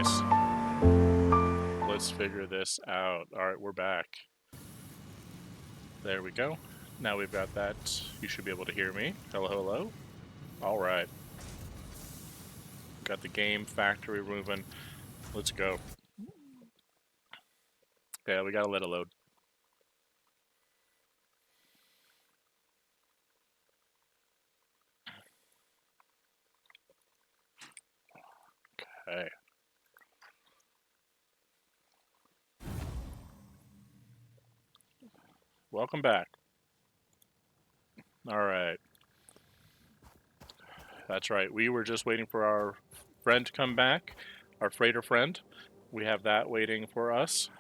guys. Let's figure this out. Alright, we're back. There we go. Now we've got that. You should be able to hear me. Hello, hello. Alright. Got the game factory moving. Let's go. Yeah, we gotta let it load. Okay. Welcome back. Alright. That's right. We were just waiting for our friend to come back. Our freighter friend. We have that waiting for us.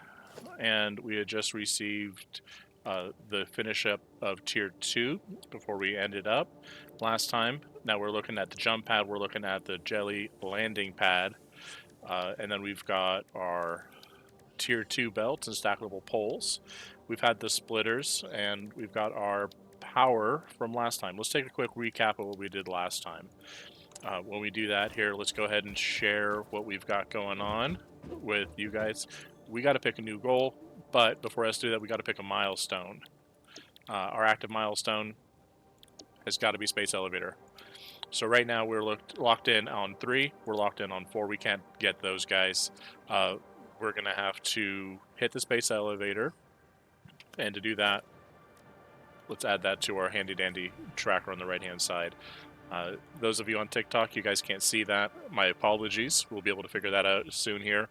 And we had just received the finish up of Tier 2 before we ended up last time. Now we're looking at the jump pad, we're looking at the jelly landing pad, and then we've got our Tier 2 belts and stackable poles. We've had the splitters, and we've got our power from last time. Let's take a quick recap of what we did last time. When we do that here, let's go ahead and share what we've got going on with you guys. We got to pick a new goal, but before us do that, we got to pick a milestone. Our active milestone has got to be space elevator. So right now we're locked in on 3. We're locked in on 4. We can't get those guys. We're going to have to hit the space elevator. And to do that, let's add that to our handy dandy tracker on the right hand side. Those of you on TikTok, you guys can't see that. My apologies. We'll be able to figure that out soon here.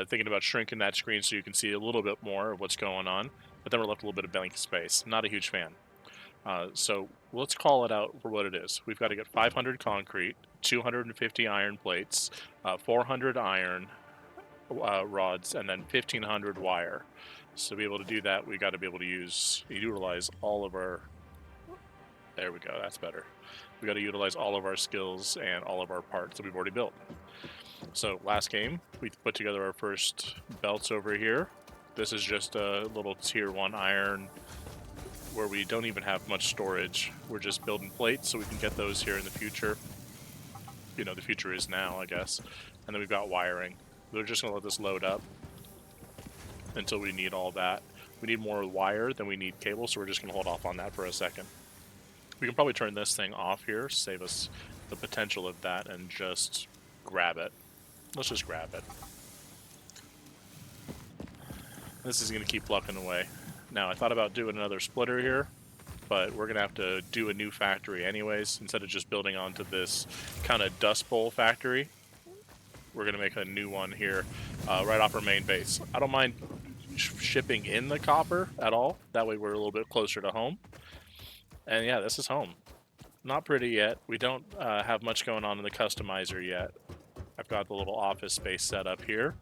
Thinking about shrinking that screen so you can see a little bit more of what's going on. But then we're left a little bit of blank space. Not a huge fan. So let's call it out for what it is. We've got to get 500 concrete, 250 iron plates, 400 iron rods, and then 1,500 wire. So to be able to do that, we got to be able to utilize all of our... There we go. That's better. We got to utilize all of our skills and all of our parts that we've already built. So last game, we put together our first belts over here. This is just a little tier 1 iron where we don't even have much storage. We're just building plates so we can get those here in the future. You know, the future is now, I guess. And then we've got wiring. We're just going to let this load up until we need all that. We need more wire than we need cable, so we're just going to hold off on that for a second. We can probably turn this thing off here, save us the potential of that, and just grab it. Let's just grab it. This is going to keep plucking away. Now, I thought about doing another splitter here, but we're going to have to do a new factory anyways. Instead of just building onto this kind of dust bowl factory, we're going to make a new one here right off our main base. I don't mind shipping in the copper at all. That way we're a little bit closer to home. And yeah, this is home. Not pretty yet. We don't have much going on in the customizer yet. I've got the little office space set up here.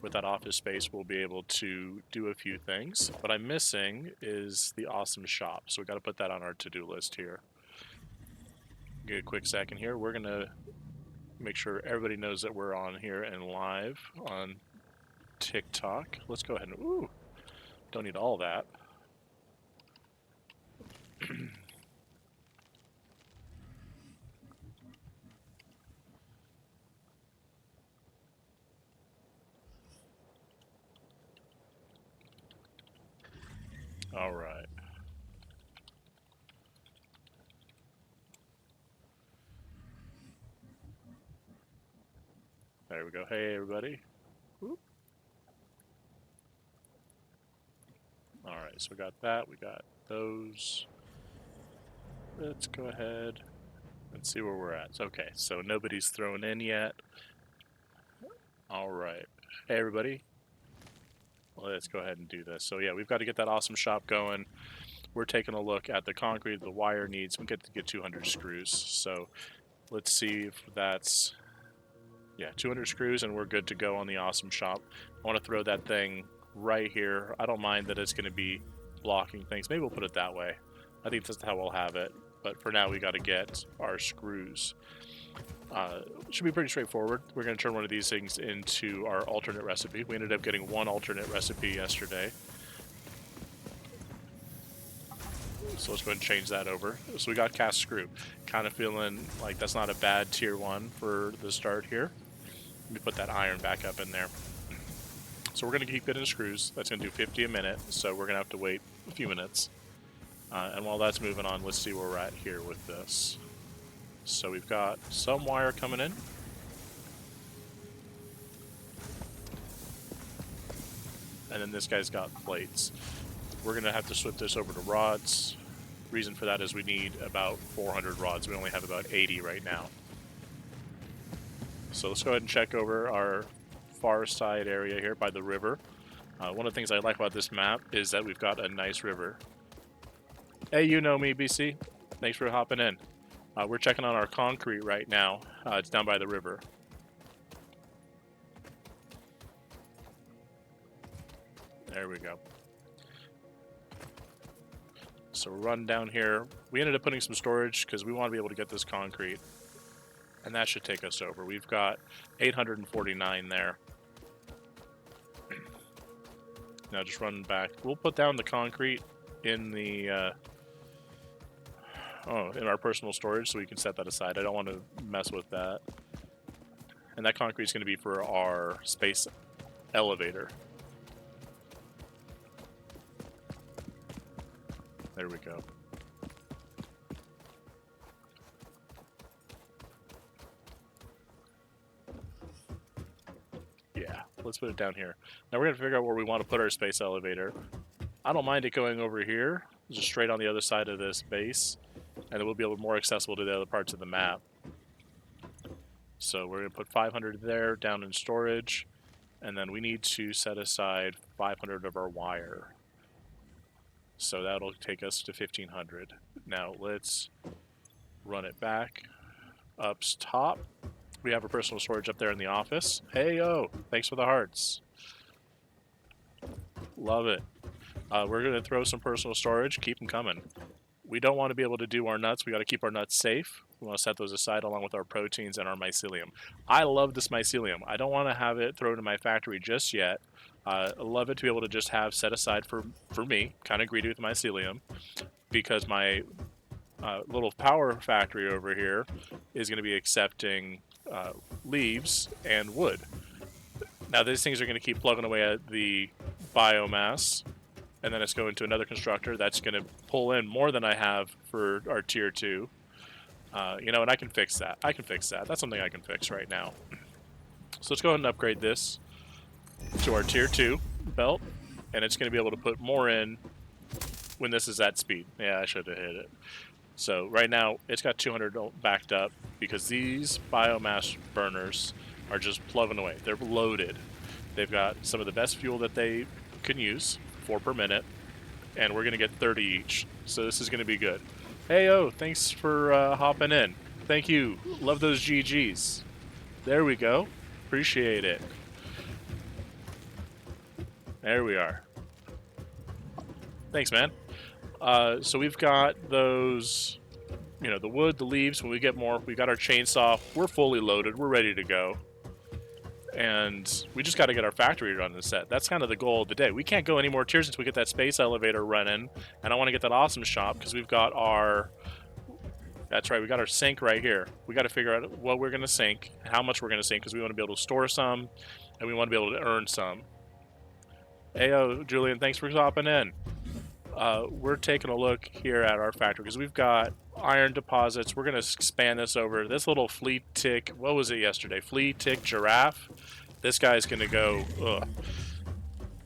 With that office space, we'll be able to do a few things. What I'm missing is the awesome shop, so we got to put that on our to-do list here. Give a quick second here. We're going to make sure everybody knows that we're on here and live on TikTok. Let's go ahead and... Ooh! Don't need all that. All right. There we go. Hey, everybody. Whoop. All right, so we got that. We got those. Let's go ahead and see where we're at. Okay, so nobody's thrown in yet. All right. Hey, everybody. Let's go ahead and do this. So yeah, we've got to get that awesome shop going. We're taking a look at the concrete, the wire needs. We get to get 200 screws. So let's see if that's... Yeah, 200 screws and we're good to go on the awesome shop. I want to throw that thing right here. I don't mind that it's going to be blocking things. Maybe we'll put it that way. I think that's how we'll have it. But for now, we got to get our screws. Should be pretty straightforward. We're going to turn one of these things into our alternate recipe. We ended up getting one alternate recipe yesterday. So let's go ahead and change that over. So we got cast screw. Kind of feeling like that's not a bad tier 1 for the start here. Let me put that iron back up in there. So we're going to keep getting screws. That's going to do 50 a minute, so we're going to have to wait a few minutes. And while that's moving on, let's see where we're at here with this. So we've got some wire coming in. And then this guy's got plates. We're going to have to switch this over to rods. Reason for that is we need about 400 rods. We only have about 80 right now. So let's go ahead and check over our far side area here by the river. One of the things I like about this map is that we've got a nice river. Hey, you know me, BC. Thanks for hopping in. We're checking on our concrete right now. It's down by the river. There we go. So we're running down here. We ended up putting some storage because we want to be able to get this concrete. And that should take us over. We've got 849 there. Now just running back. We'll put down the concrete in the in our personal storage so we can set that aside. I don't want to mess with that. And that concrete is going to be for our space elevator. There we go. Yeah, let's put it down here. Now we're going to figure out where we want to put our space elevator. I don't mind it going over here, just straight on the other side of this base, and it will be a little more accessible to the other parts of the map. So we're going to put 500 there, down in storage, and then we need to set aside 500 of our wire. So that'll take us to 1500. Now let's run it back. Up top, we have our personal storage up there in the office. Hey, yo, thanks for the hearts. Love it. We're going to throw some personal storage. Keep them coming. We don't want to be able to do our nuts. We got to keep our nuts safe. We want to set those aside along with our proteins and our mycelium. I love this mycelium. I don't want to have it thrown in my factory just yet. I love it to be able to just have set aside for me. Kind of greedy with mycelium because my little power factory over here is going to be accepting leaves and wood. Now these things are going to keep plugging away at the biomass, and then it's going to another constructor that's going to pull in more than I have for our tier 2. And I can fix that. That's something I can fix right now. So let's go ahead and upgrade this to our tier 2 belt, and it's going to be able to put more in when this is at speed. Yeah, I should have hit it. So right now it's got 200 backed up because these biomass burners are just plugging away. They're loaded. They've got some of the best fuel that they can use, 4 per minute, and we're going to get 30 each. So this is going to be good. Hey, thanks for hopping in. Thank you. Love those GGs. There we go. Appreciate it. There we are. Thanks, man. So we've got those, the wood, the leaves. When we get more, we got our chainsaw. We're fully loaded. We're ready to go. And we just got to get our factory running set. That's kind of the goal of the day. We can't go any more tiers until we get that space elevator running. And I want to get that awesome shop because we've got our... That's right, we got our sink right here. We got to figure out what we're going to sink, how much we're going to sink, because we want to be able to store some, and we want to be able to earn some. Hey, Julian, thanks for stopping in. We're taking a look here at our factory because we've got iron deposits. We're going to expand this over. This little flea tick, what was it yesterday? Flea tick giraffe. This guy's going to go,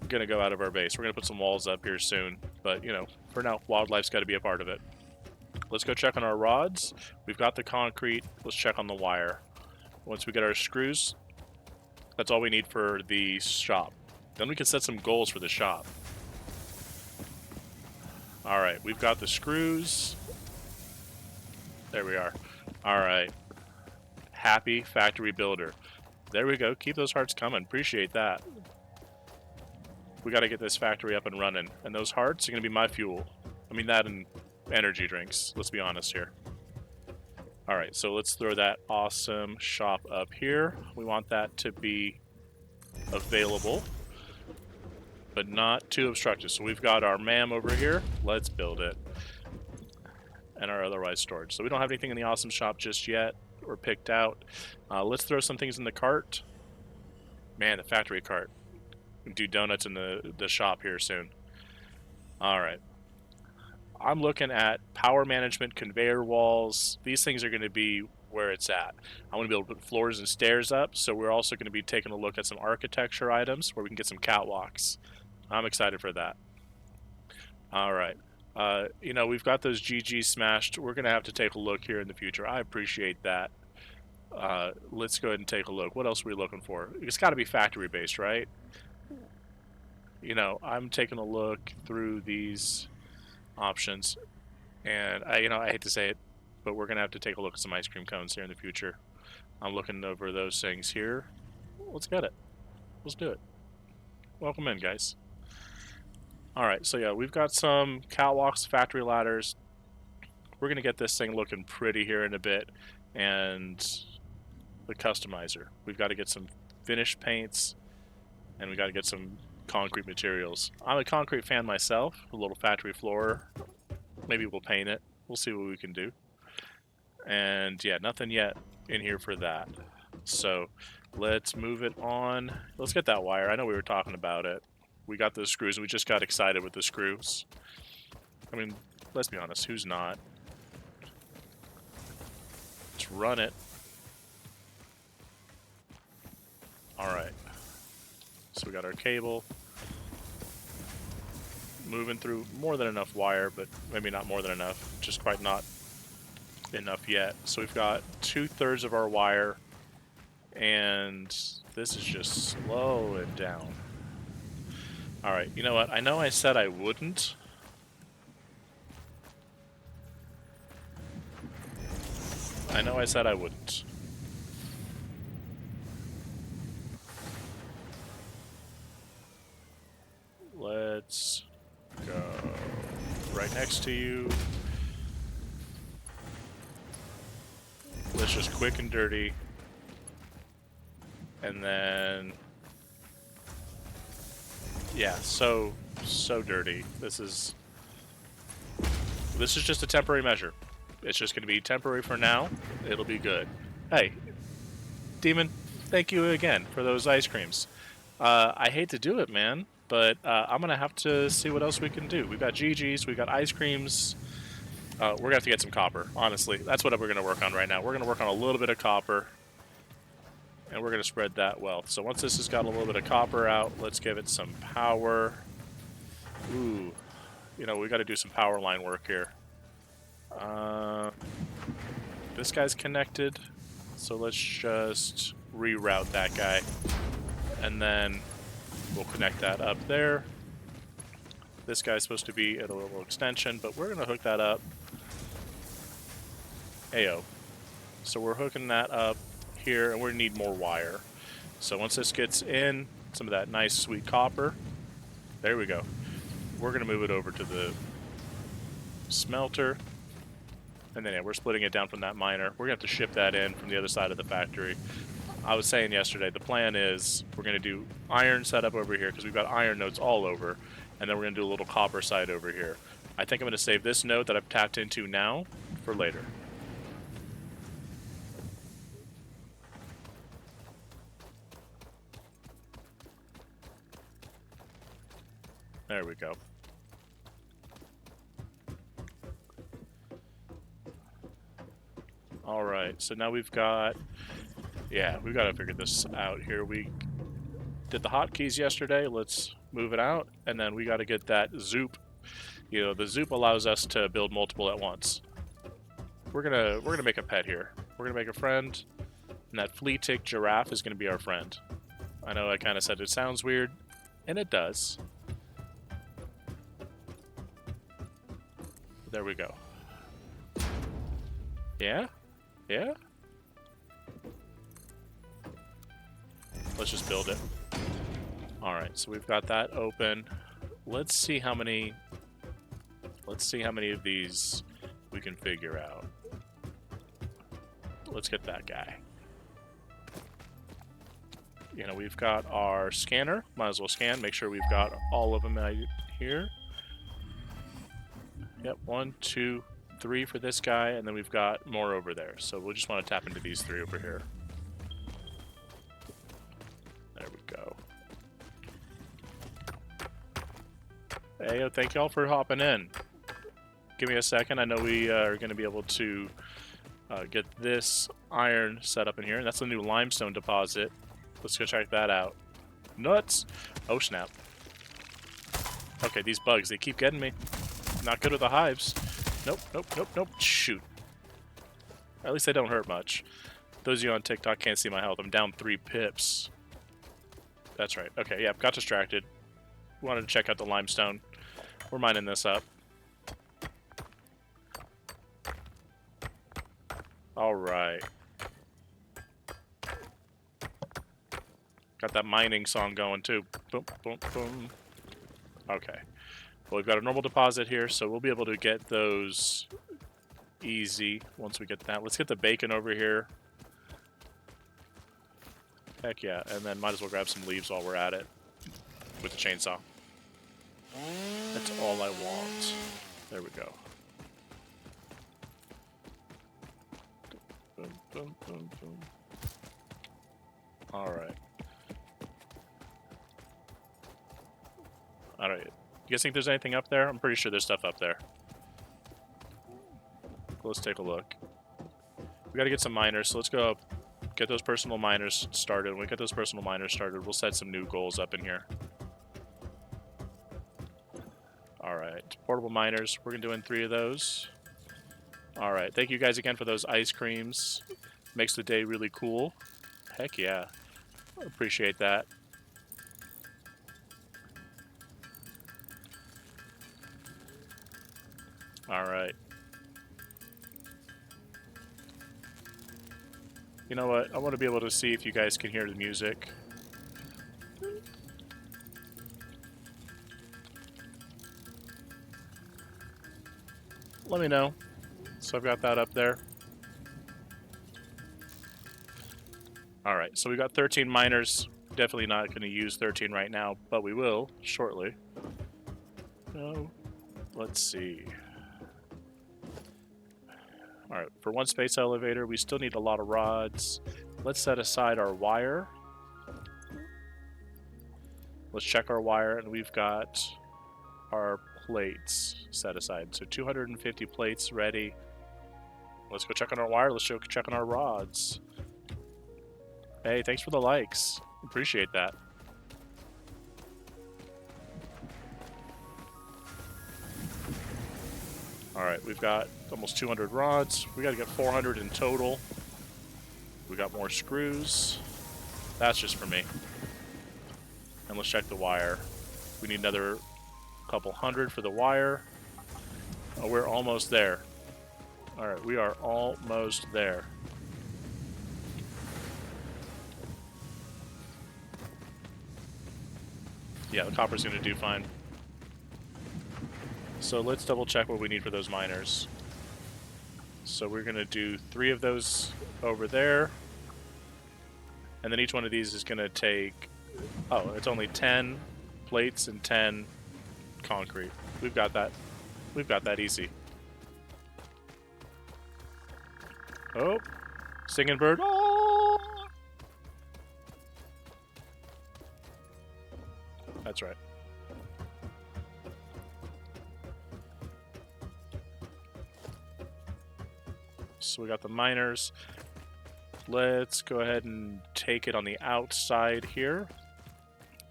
going to go out of our base. We're going to put some walls up here soon. But, for now, wildlife's got to be a part of it. Let's go check on our rods. We've got the concrete. Let's check on the wire. Once we get our screws, that's all we need for the shop. Then we can set some goals for the shop. Alright, we've got the screws. There we are. Alright. Happy factory builder. There we go. Keep those hearts coming. Appreciate that. We got to get this factory up and running. And those hearts are going to be my fuel. I mean, that and energy drinks. Let's be honest here. Alright, so let's throw that awesome shop up here. We want that to be available, but not too obstructive. So we've got our MAM over here. Let's build it. And our otherwise storage. So we don't have anything in the awesome shop just yet or picked out. Let's throw some things in the cart. Man, the factory cart. Do donuts in the shop here soon. Alright. I'm looking at power management, conveyor walls. These things are going to be where it's at. I want to be able to put floors and stairs up, so we're also going to be taking a look at some architecture items where we can get some catwalks. I'm excited for that. Alright. You know, we've got those GGs smashed. We're going to have to take a look here in the future. I appreciate that. Let's go ahead and take a look. What else are we looking for? It's got to be factory-based, right? You know, I'm taking a look through these options, and I hate to say it, but we're gonna have to take a look at some ice cream cones here in the future. I'm looking over those things here. Let's get it. Let's do it. Welcome in, guys. Alright, so yeah, we've got some catwalks, factory ladders. We're gonna get this thing looking pretty here in a bit, and the customizer. We've got to get some finished paints, and we got to get some concrete materials. I'm a concrete fan myself. A little factory floor. Maybe we'll paint it. We'll see what we can do. And yeah, nothing yet in here for that. So let's move it on. Let's get that wire. I know we were talking about it. We got those screws, and we just got excited with the screws. I mean, let's be honest, who's not? Let's run it. Alright. So we got our cable. Moving through more than enough wire, but maybe not more than enough. Just quite not enough yet. So we've got 2/3 of our wire, and this is just slowing down. Alright, you know what? I know I said I wouldn't. I know I said I wouldn't. Let's go right next to you. Let's just quick and dirty. And then... yeah, so dirty. This is just a temporary measure. It's just going to be temporary for now. It'll be good. Hey, Demon, thank you again for those ice creams. I hate to do it, man, but I'm going to have to see what else we can do. We've got GGs, we've got ice creams. We're going to have to get some copper, honestly. That's what we're going to work on right now. We're going to work on a little bit of copper, and we're going to spread that wealth. So once this has got a little bit of copper out, let's give it some power. Ooh, you know, we got to do some power line work here. This guy's connected, so let's just reroute that guy, and then we'll connect that up there. This guy's supposed to be at a little extension, but we're gonna hook that up. Ayo. So we're hooking that up here, and we need more wire. So once this gets in, some of that nice sweet copper, there we go. We're gonna move it over to the smelter. And then yeah, we're splitting it down from that miner. We're going to have to ship that in from the other side of the factory. I was saying yesterday, the plan is we're going to do iron setup over here because we've got iron nodes all over. And then we're going to do a little copper side over here. I think I'm going to save this node that I've tapped into now for later. There we go. Alright, so now we've got... yeah, we've got to figure this out here. We did the hotkeys yesterday. Let's move it out. And then we got to get that zoop. You know, the zoop allows us to build multiple at once. We're gonna make a pet here. We're gonna make a friend. And that flea tick giraffe is gonna be our friend. I know I kind of said it sounds weird, and it does. There we go. Yeah? Yeah? Let's just build it. Alright, so we've got that open. Let's see how many of these we can figure out. Let's get that guy. You know, we've got our scanner. Might as well scan, make sure we've got all of them here. Yep, 1, 2, 3 for this guy, and then we've got more over there. So we'll just want to tap into these 3 over here. There we go. Hey, thank y'all for hopping in. Give me a second. I know we are going to be able to get this iron set up in here. That's the new limestone deposit. Let's go check that out. Nuts! Oh, snap. Okay, these bugs, they keep getting me. Not good with the hives. Nope, nope, nope, nope. Shoot. At least they don't hurt much. Those of you on TikTok can't see my health. I'm down 3 pips. That's right. Okay, yeah, got distracted. Wanted to check out the limestone. We're mining this up. Alright. Got that mining song going too. Boom, boom, boom. Okay. Well, we've got a normal deposit here, so we'll be able to get those easy once we get that. Let's get the bacon over here. Heck yeah. And then might as well grab some leaves while we're at it with the chainsaw. That's all I want. There we go. Boom, boom, boom, boom. Alright. Alright. You guys think there's anything up there? I'm pretty sure there's stuff up there. Let's take a look. We gotta get some miners, so let's go up, get those personal miners started. When we get those personal miners started, we'll set some new goals up in here. Alright. Portable miners. We're gonna do in 3 of those. Alright. Thank you guys again for those ice creams. Makes the day really cool. Heck yeah. Appreciate that. Alright. You know what? I want to be able to see if you guys can hear the music. Let me know. So I've got that up there. Alright, so we got 13 miners. Definitely not going to use 13 right now, but we will shortly. No. Let's see. Alright, for 1 space elevator, we still need a lot of rods. Let's set aside our wire. Let's check our wire, and we've got our plates set aside. So 250 plates ready. Let's go check on our wire. Let's go check on our rods. Hey, thanks for the likes. Appreciate that. Alright, we've got almost 200 rods. We gotta get 400 in total. We got more screws. That's just for me. And let's check the wire. We need another couple hundred for the wire. Oh, we're almost there. Alright, we are almost there. Yeah, the copper's gonna do fine. So let's double check what we need for those miners. So we're gonna do 3 of those over there. And then each one of these is gonna take... Oh, it's only 10 plates and 10 concrete. We've got that. We've got that easy. Oh, singing bird. Oh! That's right. So we got the miners. Let's go ahead and take it on the outside here,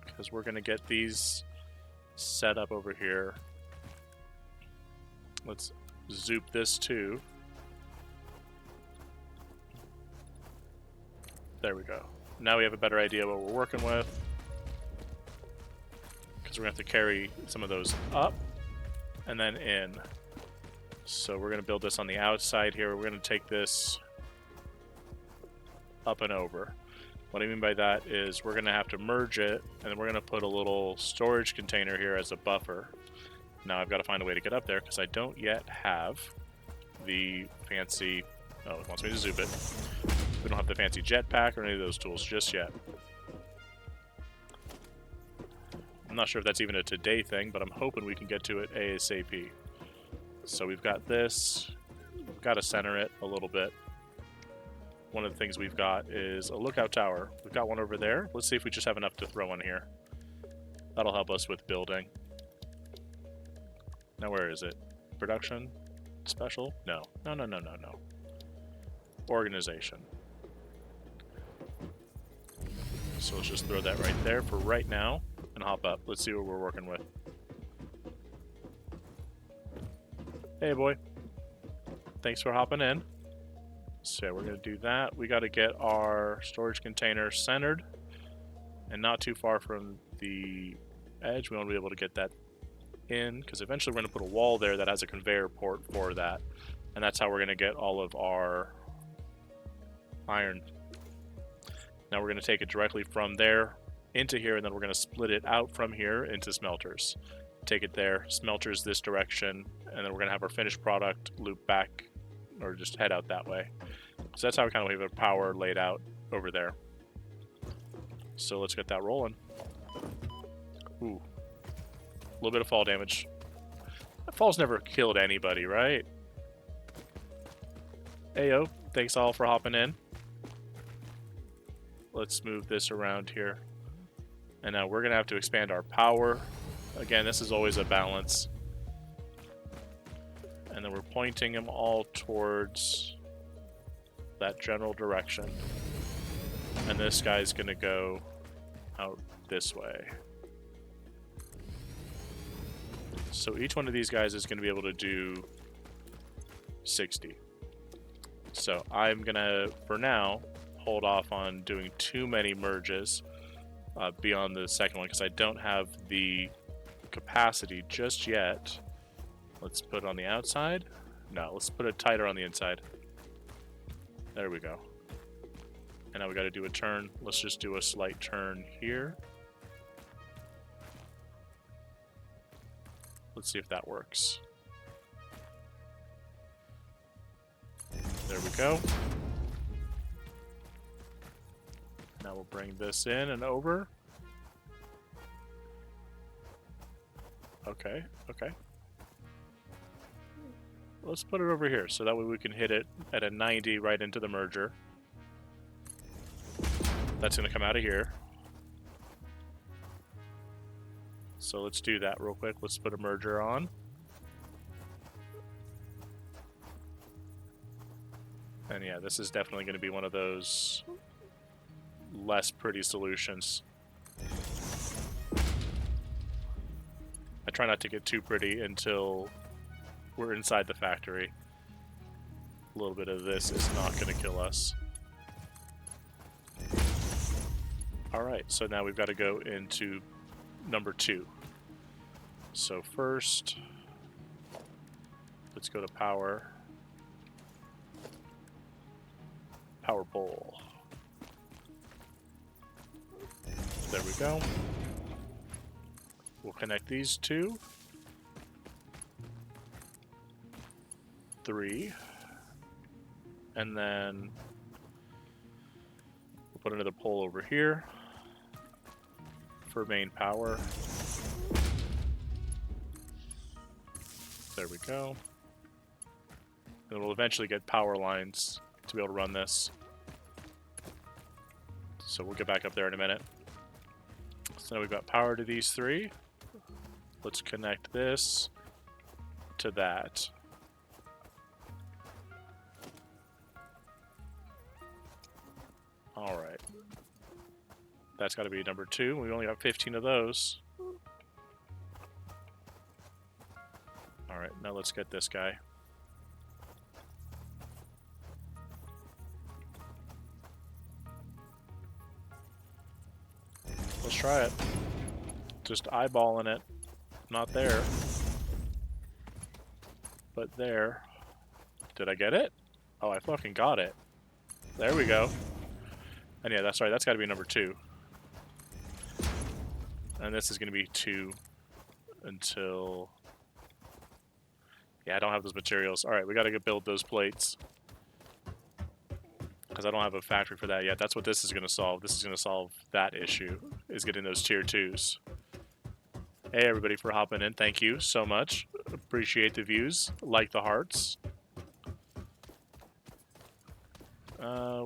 because we're going to get these set up over here. Let's zoop this too. There we go. Now we have a better idea what we're working with, because we're going to have to carry some of those up and then in. So we're going to build this on the outside here. We're going to take this up and over. What I mean by that is we're going to have to merge it, and then we're going to put a little storage container here as a buffer. Now I've got to find a way to get up there, because I don't yet have the fancy... Oh, it wants me to zoom it. We don't have the fancy jetpack or any of those tools just yet. I'm not sure if that's even a today thing, but I'm hoping we can get to it ASAP. So we've got this. We've got to center it a little bit. One of the things we've got is a lookout tower. We've got one over there. Let's see if we just have enough to throw in here. That'll help us with building. Now where is it? Production? Special? No. No, no, no, no, no. Organization. So let's just throw that right there for right now and hop up. Let's see what we're working with. Hey, boy. Thanks for hopping in. So we're going to do that. We got to get our storage container centered and not too far from the edge. We want to be able to get that in because eventually we're going to put a wall there that has a conveyor port for that. And that's how we're going to get all of our iron. Now we're going to take it directly from there into here, and then we're going to split it out from here into smelters. Take it there, smelters this direction, and then we're going to have our finished product loop back or just head out that way. So that's how we kind of have our power laid out over there. So let's get that rolling. Ooh. A little bit of fall damage. That fall's never killed anybody, right? Ayo, thanks all for hopping in. Let's move this around here. And now we're going to have to expand our power. Again, this is always a balance. And then we're pointing them all towards that general direction. And this guy's going to go out this way. So each one of these guys is going to be able to do 60. So I'm going to, for now, hold off on doing too many merges beyond the second one because I don't have the capacity just yet. Let's put it on the outside. No, let's put it tighter on the inside. There we go. And now we got to do a turn. Let's just do a slight turn here. Let's see if that works. There we go. Now we'll bring this in and over. Okay, okay. Let's put it over here so that way we can hit it at a 90 right into the merger. That's going to come out of here. So let's do that real quick. Let's put a merger on. And yeah, this is definitely going to be one of those less pretty solutions. I try not to get too pretty until we're inside the factory. A little bit of this is not going to kill us. Alright, so now we've got to go into number 2. So first, let's go to power. Power bowl. There we go. We'll connect these two. 3. And then we'll put another pole over here for main power. There we go. And we'll eventually get power lines to be able to run this. So we'll get back up there in a minute. So now we've got power to these 3. Let's connect this to that. Alright. That's got to be number 2. We only got 15 of those. Alright, now let's get this guy. Let's try it. Just eyeballing it. Not there. But there. Did I get it? Oh, I fucking got it. There we go. And yeah, that's right. That's got to be number 2. And this is going to be 2 until... Yeah, I don't have those materials. Alright, we got to build those plates. Because I don't have a factory for that yet. That's what this is going to solve. This is going to solve that issue, is getting those tier 2s. Hey, everybody, for hopping in. Thank you so much. Appreciate the views. Like the hearts.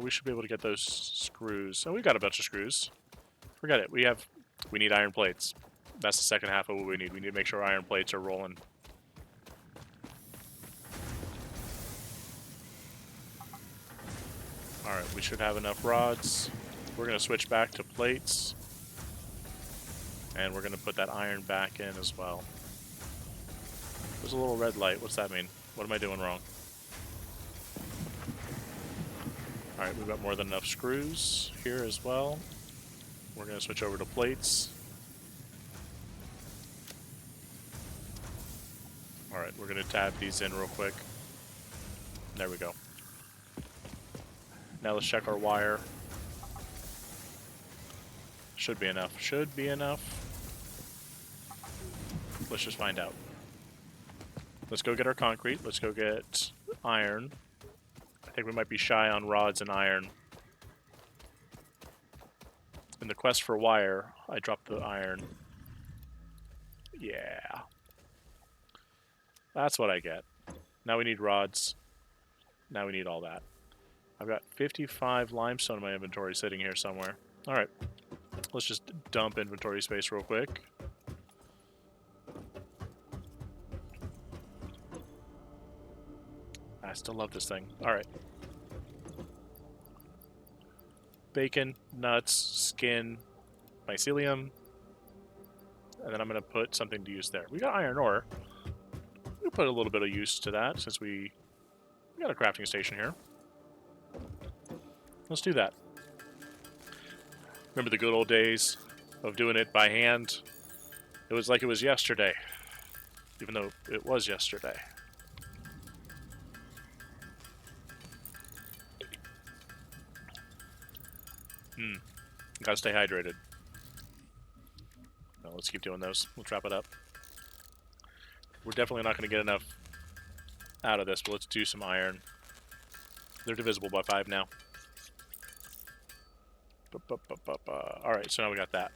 We should be able to get those screws. Oh, we got a bunch of screws. Forget it. We need iron plates. That's the second half of what we need. We need to make sure iron plates are rolling. Alright, we should have enough rods. We're going to switch back to plates. And we're going to put that iron back in as well. There's a little red light. What's that mean? What am I doing wrong? Alright, we've got more than enough screws here as well. We're going to switch over to plates. Alright, we're going to tab these in real quick. There we go. Now let's check our wire. Should be enough. Should be enough. Let's just find out. Let's go get our concrete. Let's go get iron. I think we might be shy on rods and iron. In the quest for wire, I dropped the iron. Yeah. That's what I get. Now we need rods. Now we need all that. I've got 55 limestone in my inventory sitting here somewhere. Alright. Let's just dump inventory space real quick. I still love this thing. Alright. Bacon, nuts, skin, mycelium. And then I'm going to put something to use there. We got iron ore. We'll put a little bit of use to that since we got a crafting station here. Let's do that. Remember the good old days of doing it by hand? It was like it was yesterday. Even though it was yesterday. Gotta stay hydrated. Well, let's keep doing those. We'll wrap it up. We're definitely not going to get enough out of this, but let's do some iron. They're divisible by 5 now. Alright, so now we got that.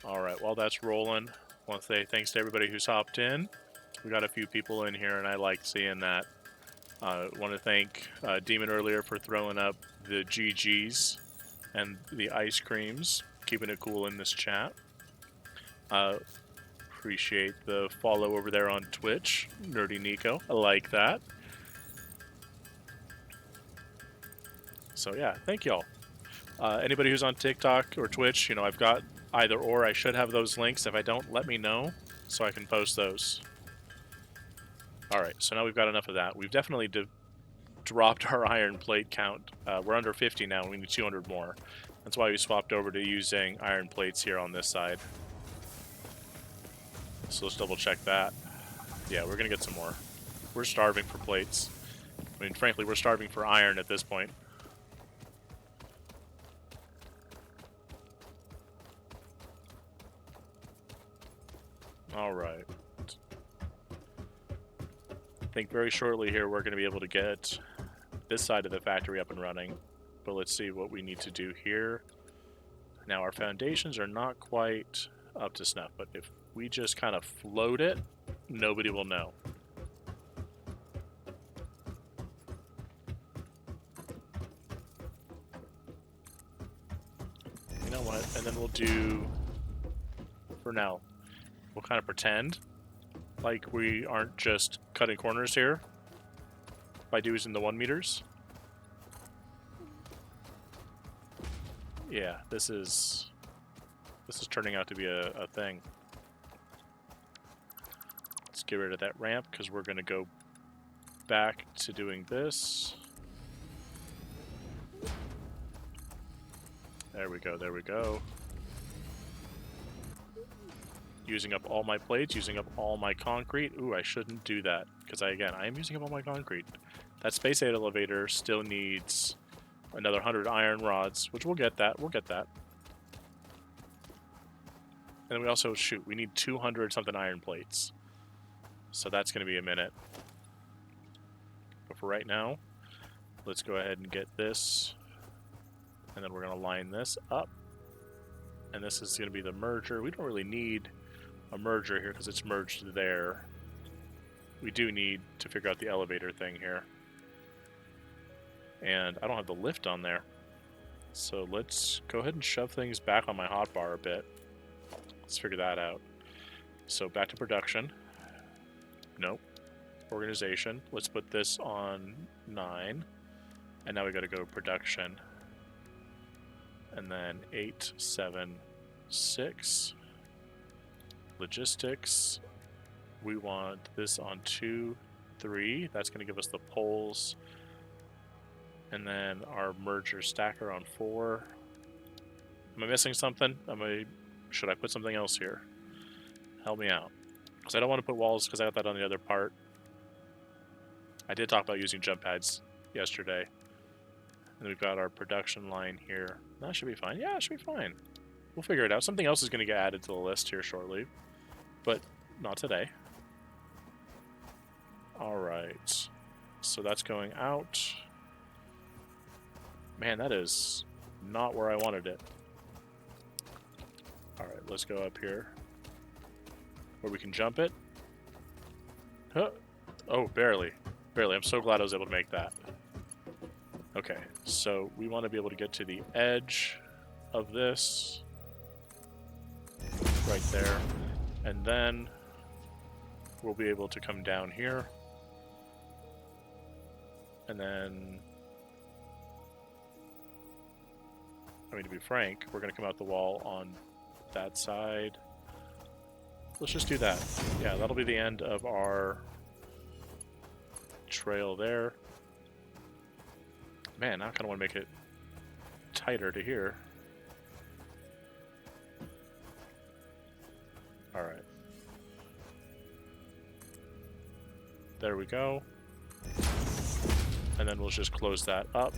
Alright, while that's rolling, I want to say thanks to everybody who's hopped in. We got a few people in here, and I like seeing that. I want to thank Demon earlier for throwing up the GGs and the ice creams, keeping it cool in this chat. Appreciate the follow over there on Twitch, Nerdy Nico. I like that. So yeah, thank y'all. Anybody who's on TikTok or Twitch, you know, I've got either or. I should have those links. If I don't, let me know so I can post those. Alright, so now we've got enough of that. We've definitely dropped our iron plate count. We're under 50 now, and we need 200 more. That's why we swapped over to using iron plates here on this side. So let's double check that. Yeah, we're going to get some more. We're starving for plates. I mean, frankly, we're starving for iron at this point. Alright. I think very shortly here we're going to be able to get this side of the factory up and running. But let's see what we need to do here. Now, our foundations are not quite up to snuff, but if we just kind of float it, nobody will know. You know what? And then we'll do, for now, we'll kind of pretend like we aren't just cutting corners here by using the 1 meters. Yeah, this is turning out to be a thing. Let's get rid of that ramp because we're going to go back to doing this. There we go, there we go. Using up all my plates, using up all my concrete. Ooh, I shouldn't do that because I am using up all my concrete. That space 8 elevator still needs another 100 iron rods, which we'll get that. We'll get that. And then we also, shoot, we need 200 something iron plates. So that's going to be a minute. But for right now, let's go ahead and get this. And then we're going to line this up. And this is going to be the merger. We don't really need a merger here because it's merged there. We do need to figure out the elevator thing here. And I don't have the lift on there. So let's go ahead and shove things back on my hotbar a bit. Let's figure that out. So back to production. Nope. Organization. Let's put this on 9. And now we got to go production. And then 8, 7, 6. Logistics. We want this on 2, 3. That's going to give us the poles. And then our merger stacker on 4. Am I missing something? Should I put something else here? Help me out. Because I don't want to put walls because I got that on the other part. I did talk about using jump pads yesterday. And we've got our production line here. That should be fine. Yeah, it should be fine. We'll figure it out. Something else is going to get added to the list here shortly. But not today. Alright. So that's going out. Man, that is not where I wanted it. Alright, let's go up here. Where we can jump it. Huh. Oh, barely. Barely. I'm so glad I was able to make that. Okay, so we want to be able to get to the edge of this. Right there. And then we'll be able to come down here. And then, I mean, to be frank, we're going to come out the wall on that side. Let's just do that. Yeah, that'll be the end of our trail there. Man, I kind of want to make it tighter to here. Alright. There we go. And then we'll just close that up.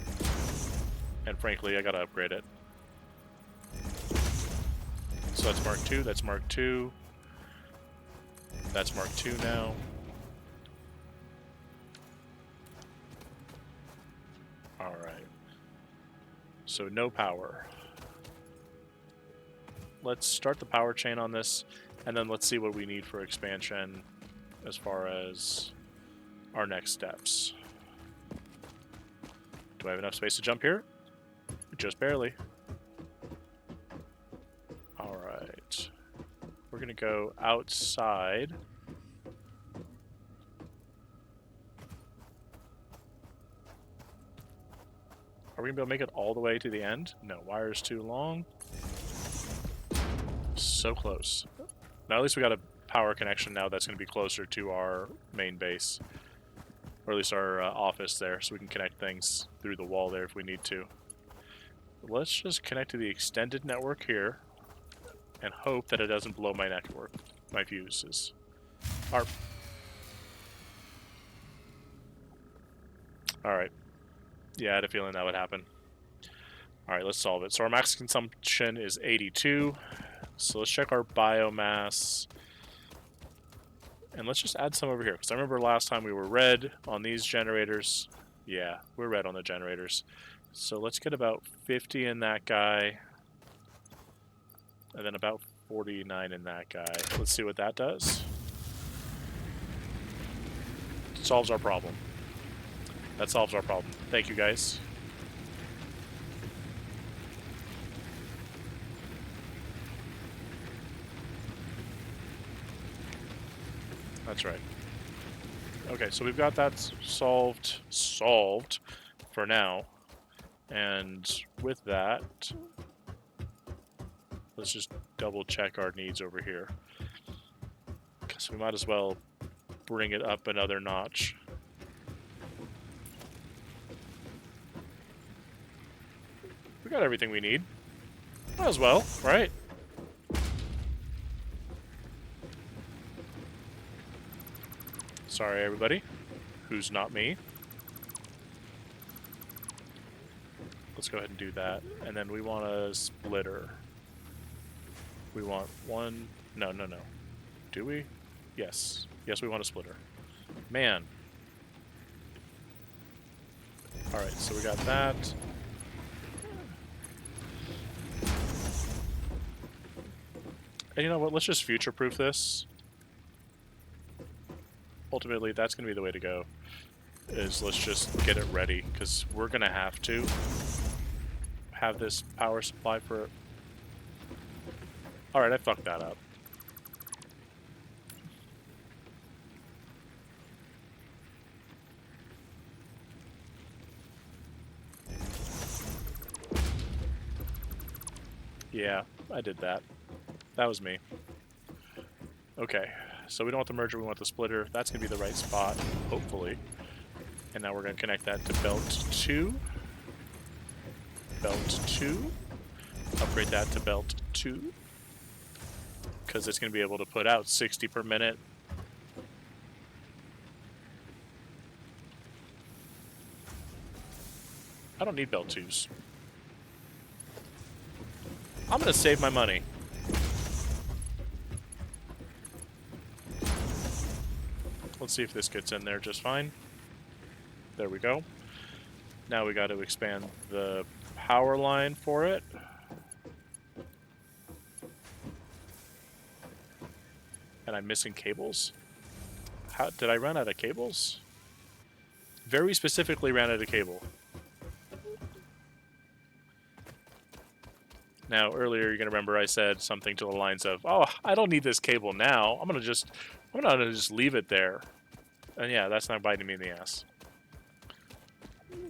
And frankly, I gotta upgrade it. So that's Mark II, that's Mark II. That's Mark II now. Alright. So no power. Let's start the power chain on this, and then let's see what we need for expansion as far as our next steps. Do I have enough space to jump here? Just barely. Alright. We're gonna go outside. Are we gonna be able to make it all the way to the end? No, wire's too long. So close. Now at least we got a power connection now that's gonna be closer to our main base. Or at least our office there, so we can connect things through the wall there if we need to. Let's just connect to the extended network here and hope that it doesn't blow my network, my fuses. Alright. Yeah, I had a feeling that would happen. Alright, let's solve it. So our max consumption is 82. So let's check our biomass. And let's just add some over here, because I remember last time we were red on these generators. Yeah, we're red on the generators. So let's get about 50 in that guy. And then about 49 in that guy. Let's see what that does. Solves our problem. That solves our problem. Thank you, guys. That's right. Okay, so we've got that solved for now. And with that, let's just double check our needs over here. Because we might as well bring it up another notch. We got everything we need. Might as well, right? Sorry, everybody. Who's not me? Let's go ahead and do that. And then we want a splitter. We want one... No. Do we? Yes. Yes, we want a splitter. Man. Alright, so we got that. And you know what? Let's just future-proof this. Ultimately, that's going to be the way to go. Is let's just get it ready, because we're going to have to have this power supply for... Alright, I fucked that up. Yeah, I did that. That was me. Okay, so we don't want the merger, we want the splitter. That's going to be the right spot, hopefully. And now we're going to connect that to belt 2. Belt 2. Upgrade that to belt 2. Because it's going to be able to put out 60 per minute. I don't need belt 2s. I'm going to save my money. Let's see if this gets in there just fine. There we go. Now we got to expand the power line for it. And I'm missing cables. How did I run out of cables? Very specifically ran out of cable. Now, earlier, you're going to remember I said something to the lines of, oh, I don't need this cable now. I'm going to just leave it there. And yeah, that's not biting me in the ass.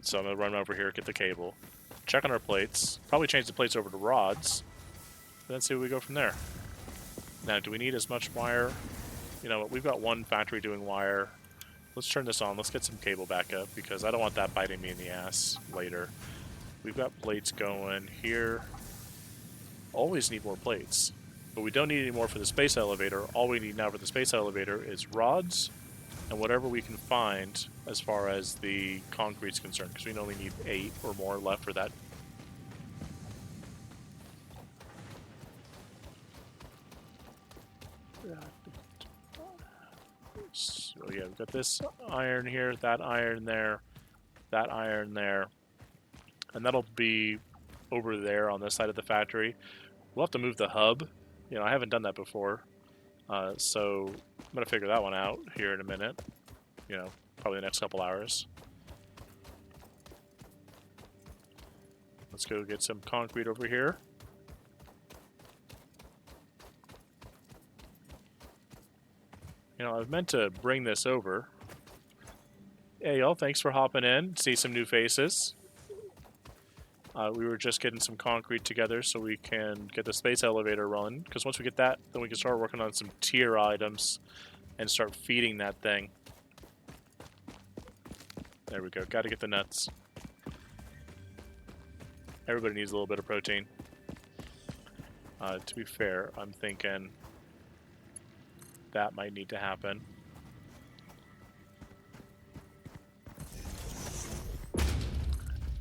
So I'm going to run over here, get the cable, check on our plates, probably change the plates over to rods, and then see where we go from there. Now, do we need as much wire? You know what, we've got one factory doing wire. Let's turn this on. Let's get some cable back up, because I don't want that biting me in the ass later. We've got plates going here. Always need more plates. But we don't need any more for the space elevator. All we need now for the space elevator is rods and whatever we can find as far as the concrete's concerned, because we only need 8 or more left for that. So yeah, we've got this iron here, that iron there, that iron there, and that'll be over there on this side of the factory. We'll have to move the hub. You know, I haven't done that before, so I'm gonna figure that one out here in a minute. You know, probably the next couple hours. Let's go get some concrete over here. You know, I was meant to bring this over. Hey, y'all, thanks for hopping in. See some new faces. We were just getting some concrete together so we can get the space elevator run. Because once we get that, then we can start working on some tier items and start feeding that thing. There we go. Got to get the nuts. Everybody needs a little bit of protein. To be fair, I'm thinking that might need to happen.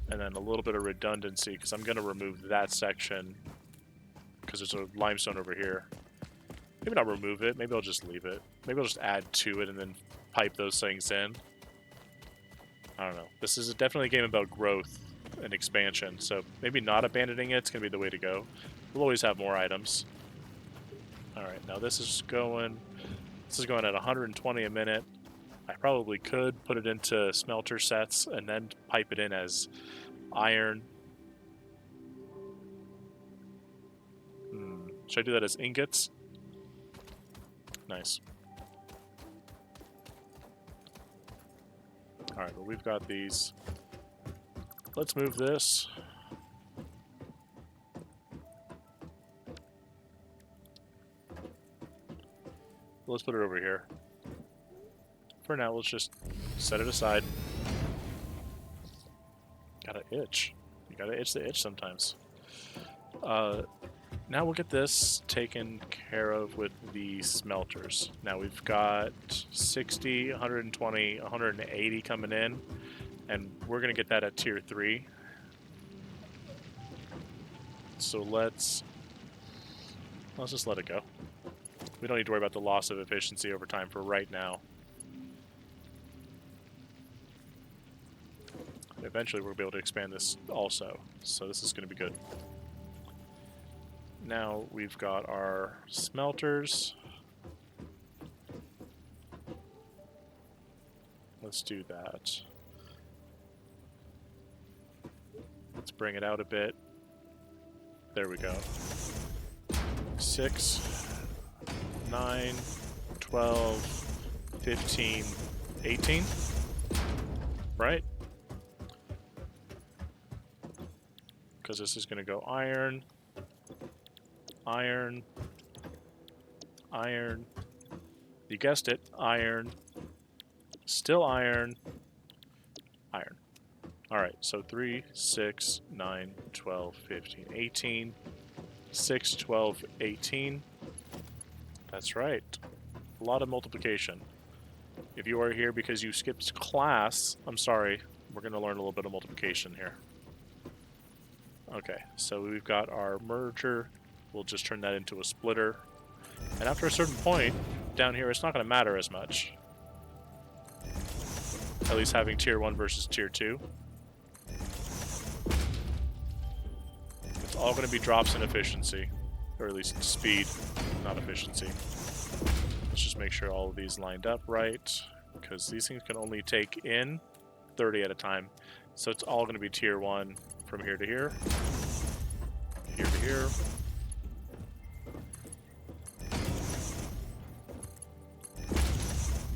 And then a little bit of redundancy, because I'm going to remove that section because there's a limestone over here. Maybe not remove it. Maybe I'll just leave it. Maybe I'll just add to it and then pipe those things in. I don't know. This is definitely a game about growth and expansion, so maybe not abandoning it's going to be the way to go. We'll always have more items. Alright, now this is going at 120 a minute. I probably could put it into smelter sets and then pipe it in as iron. Should I do that as ingots? Nice. Alright, well, we've got these. Let's move this. Let's put it over here. For now, let's just set it aside. Gotta itch. You gotta itch the itch sometimes. Now we'll get this taken care of with the smelters. Now we've got 60, 120, 180 coming in, and we're gonna get that at tier 3. So let's just let it go. We don't need to worry about the loss of efficiency over time for right now. Eventually we'll be able to expand this also, so this is going to be good. Now we've got our smelters. Let's do that. Let's bring it out a bit. There we go. 6, 9, 12, 15, 18. Right? Because this is going to go iron, iron, iron. You guessed it, iron. Still iron, iron. All right, so 3, 6, 9, 12, 15, 18. 6, 12, 18. That's right. A lot of multiplication. If you are here because you skipped class, I'm sorry. We're going to learn a little bit of multiplication here. Okay, so we've got our merger. We'll just turn that into a splitter. And after a certain point, down here, it's not going to matter as much. At least having tier 1 versus tier 2. It's all going to be drops in efficiency. Or at least speed, not efficiency. Let's just make sure all of these lined up right. Because these things can only take in 30 at a time. So it's all going to be tier 1 from here to here. Here to here.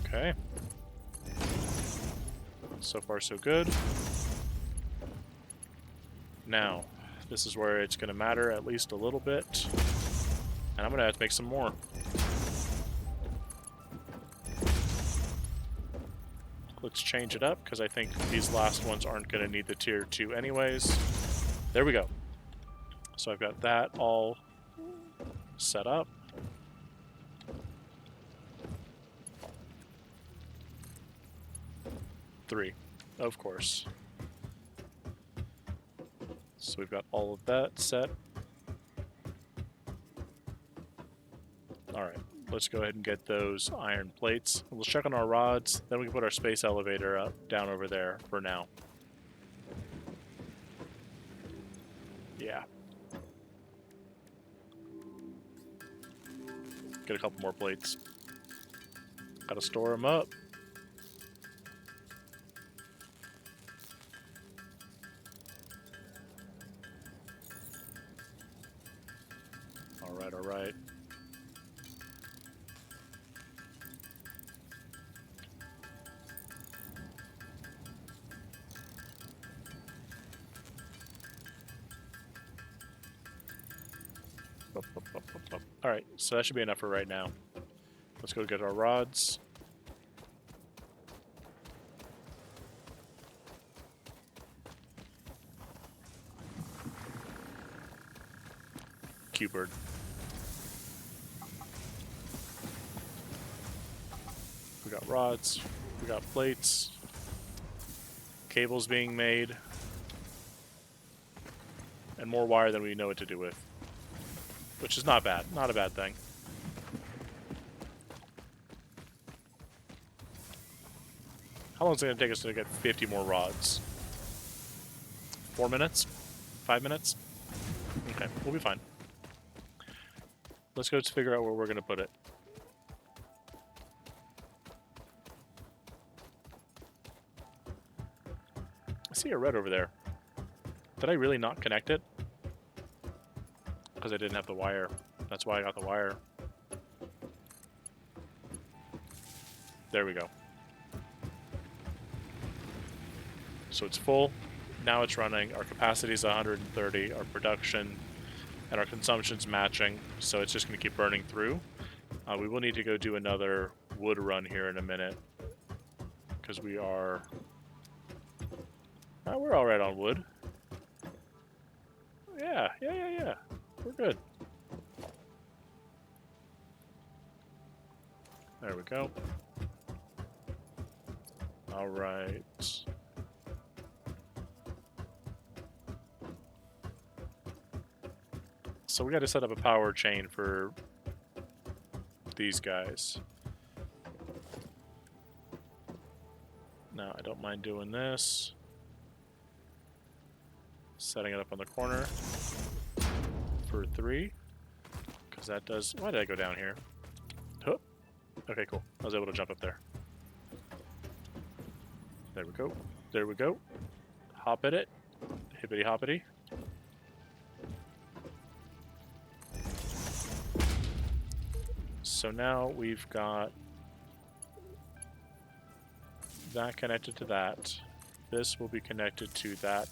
Okay. So far, so good. Now, this is where it's going to matter at least a little bit. And I'm going to have to make some more. Let's change it up, because I think these last ones aren't going to need the tier 2 anyways. There we go. So I've got that all set up. Three, of course. So we've got all of that set. Alright, let's go ahead and get those iron plates. We'll check on our rods, then we can put our space elevator up down over there for now. Yeah. Get a couple more plates. Gotta store them up. Alright, alright. Alright, so that should be enough for right now. Let's go get our rods. Q-bird. We got rods, we got plates, cables being made, and more wire than we know what to do with. Which is not bad, not a bad thing. How long is it going to take us to get 50 more rods? 4 minutes? 5 minutes? Okay, we'll be fine. Let's go figure out where we're going to put it. I see a red over there. Did I really not connect it? Because I didn't have the wire. That's why I got the wire. There we go. So it's full. Now it's running. Our capacity is 130. Our production and our consumption's matching. So it's just going to keep burning through. We will need to go do another wood run here in a minute. Because we are... we're all right on wood. Yeah. We're good. There we go. All right. So we got to set up a power chain for these guys. Now, I don't mind doing this. Setting it up on the corner for 3. Because that does... Why did I go down here? Oh. Okay, cool. I was able to jump up there. There we go. There we go. Hop at it. Hippity hoppity. So now we've got that connected to that. This will be connected to that.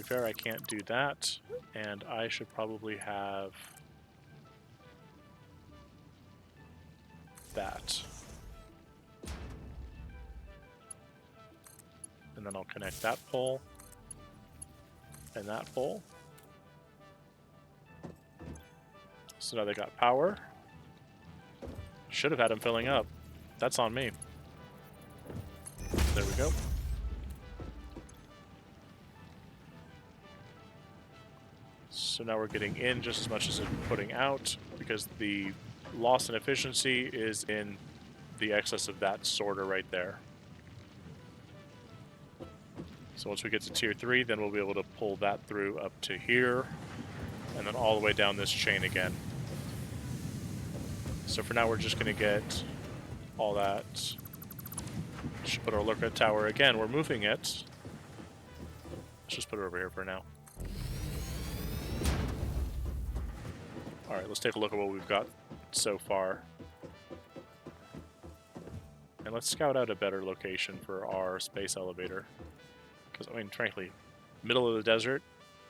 be fair, I can't do that, and I should probably have that. And then I'll connect that pole and that pole. So now they got power. Should have had them filling up. That's on me. There we go. So now we're getting in just as much as it's putting out, because the loss in efficiency is in the excess of that sorter right there. So once we get to tier 3, then we'll be able to pull that through up to here, and then all the way down this chain again. So for now, we're just going to get all that. Should put our lookout tower again. We're moving it. Let's just put it over here for now. Alright, let's take a look at what we've got so far. And let's scout out a better location for our space elevator. Because, I mean, frankly, middle of the desert,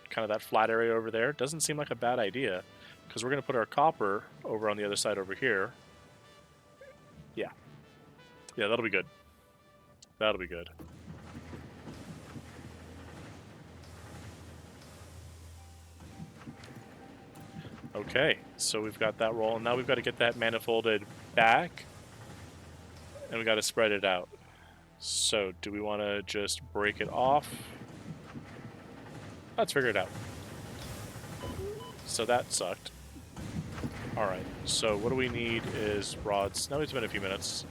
kind of that flat area over there, doesn't seem like a bad idea. Because we're going to put our copper over on the other side over here. Yeah. Yeah, that'll be good. That'll be good. Okay, so we've got that roll, and now we've got to get that manifolded back, and we've got to spread it out. So, do we want to just break it off? Let's figure it out. So that sucked. Alright, so what do we need is rods. Now it's been a few minutes.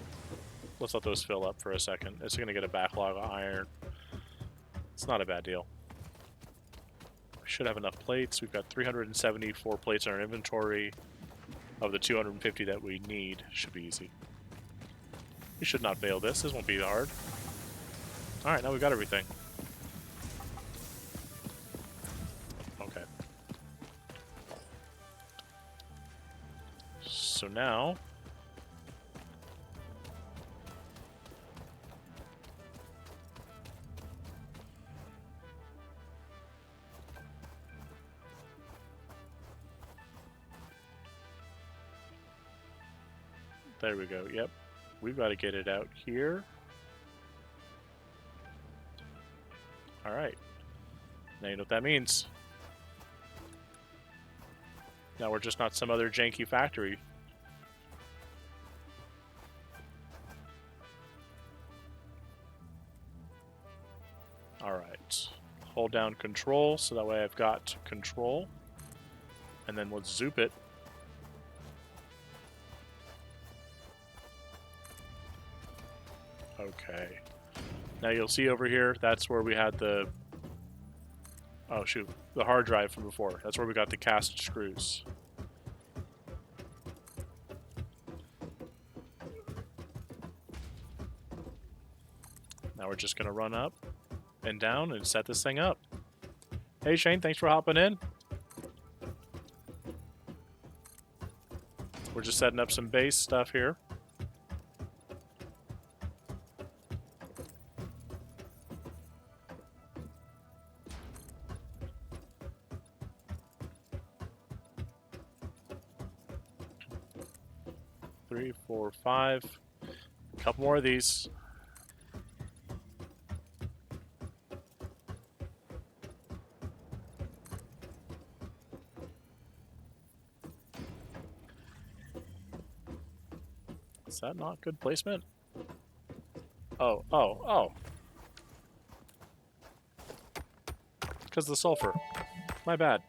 Let's let those fill up for a second. It's going to get a backlog of iron. It's not a bad deal. We should have enough plates. We've got 374 plates in our inventory. Of the 250 that we need, should be easy. We should not fail this. This won't be hard. Alright, now we've got everything. Okay. So now... There we go, yep. We've got to get it out here. Alright. Now you know what that means. Now we're just not some other janky factory. Alright. Hold down control, so that way I've got control. And then let's zoop it. Okay. Now you'll see over here, that's where we had the... Oh shoot, the hard drive from before. That's where we got the cast screws. Now we're just going to run up and down and set this thing up. Hey Shane, thanks for hopping in. We're just setting up some base stuff here. Three, four, five. A couple more of these. Is that not good placement? Oh, oh, oh. Because the sulfur. My bad.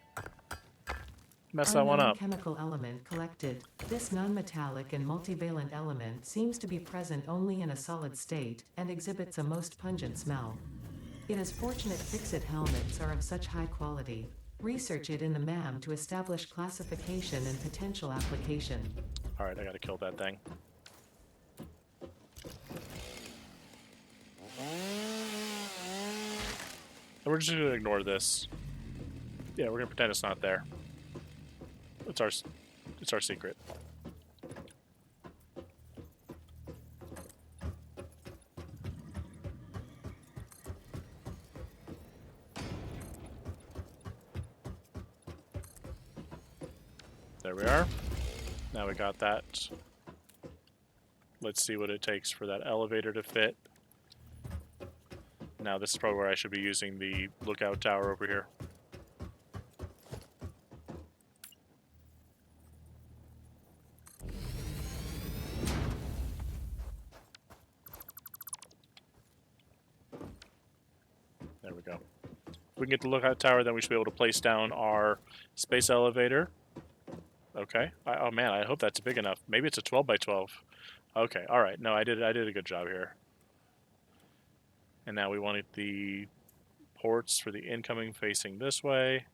Mess that one up. Chemical element collected. This non-metallic and multivalent element seems to be present only in a solid state, and exhibits a most pungent smell. It is fortunate fixit helmets are of such high quality. Research it in the MAM to establish classification and potential application. Alright, I gotta kill that thing. And we're just gonna ignore this. Yeah, we're gonna pretend it's not there. It's our secret. Now we got that. Let's see what it takes for that elevator to fit. Now this is probably where I should be using the lookout tower over here. There we go. If we can get the lookout tower, then we should be able to place down our space elevator. Okay. Oh man, I hope that's big enough. Maybe it's a 12 by 12. Okay. All right. No, I did a good job here. And now we wanted the ports for the incoming facing this way.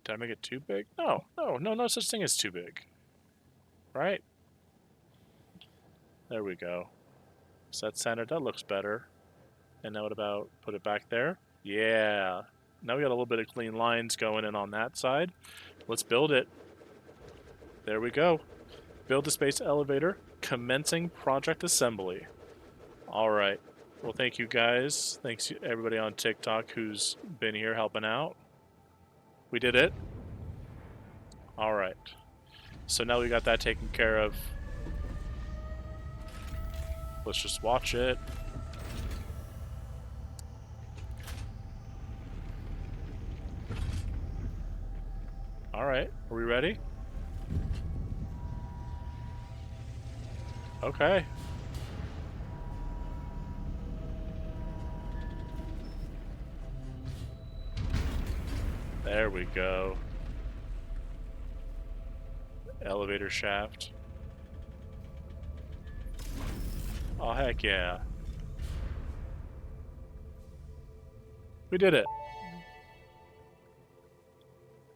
Did I make it too big? No such thing as too big. Right? There we go. Is that centered? That looks better. And now what about put it back there? Yeah. Now we got a little bit of clean lines going in on that side. Let's build it. There we go. Build the space elevator. Commencing project assembly. All right. Well, thank you guys. Thanks everybody on TikTok who's been here helping out. We did it. All right. So now we got that taken care of. Let's just watch it. All right. Are we ready? Okay. There we go. Elevator shaft. Oh, heck yeah. We did it.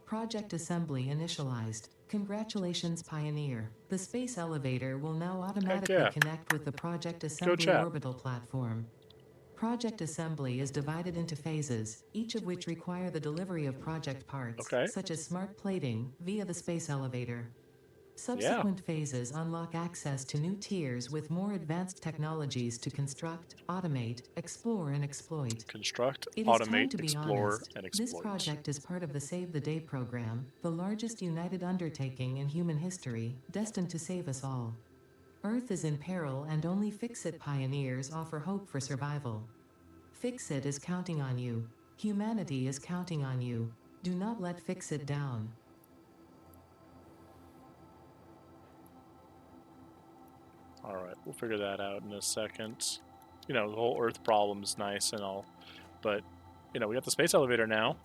Project assembly initialized. Congratulations, Pioneer. The space elevator will now automatically yeah. connect with the Project Go Assembly chat. orbital platform. Project assembly is divided into phases, each of which require the delivery of project parts, Okay. such as smart plating, via the space elevator. Yeah. Subsequent phases unlock access to new tiers with more advanced technologies to construct, automate, explore, and exploit. Construct, It is time automate, to be explore, honest. and This exploit. project is part of the Save the Day program, the largest united undertaking in human history, destined to save us all. Earth is in peril and only Fix-It pioneers offer hope for survival. Fix-It is counting on you. Humanity is counting on you. Do not let Fix-It down. All right, we'll figure that out in a second. You know, the whole Earth problem's nice and all, but, you know, we got the space elevator now.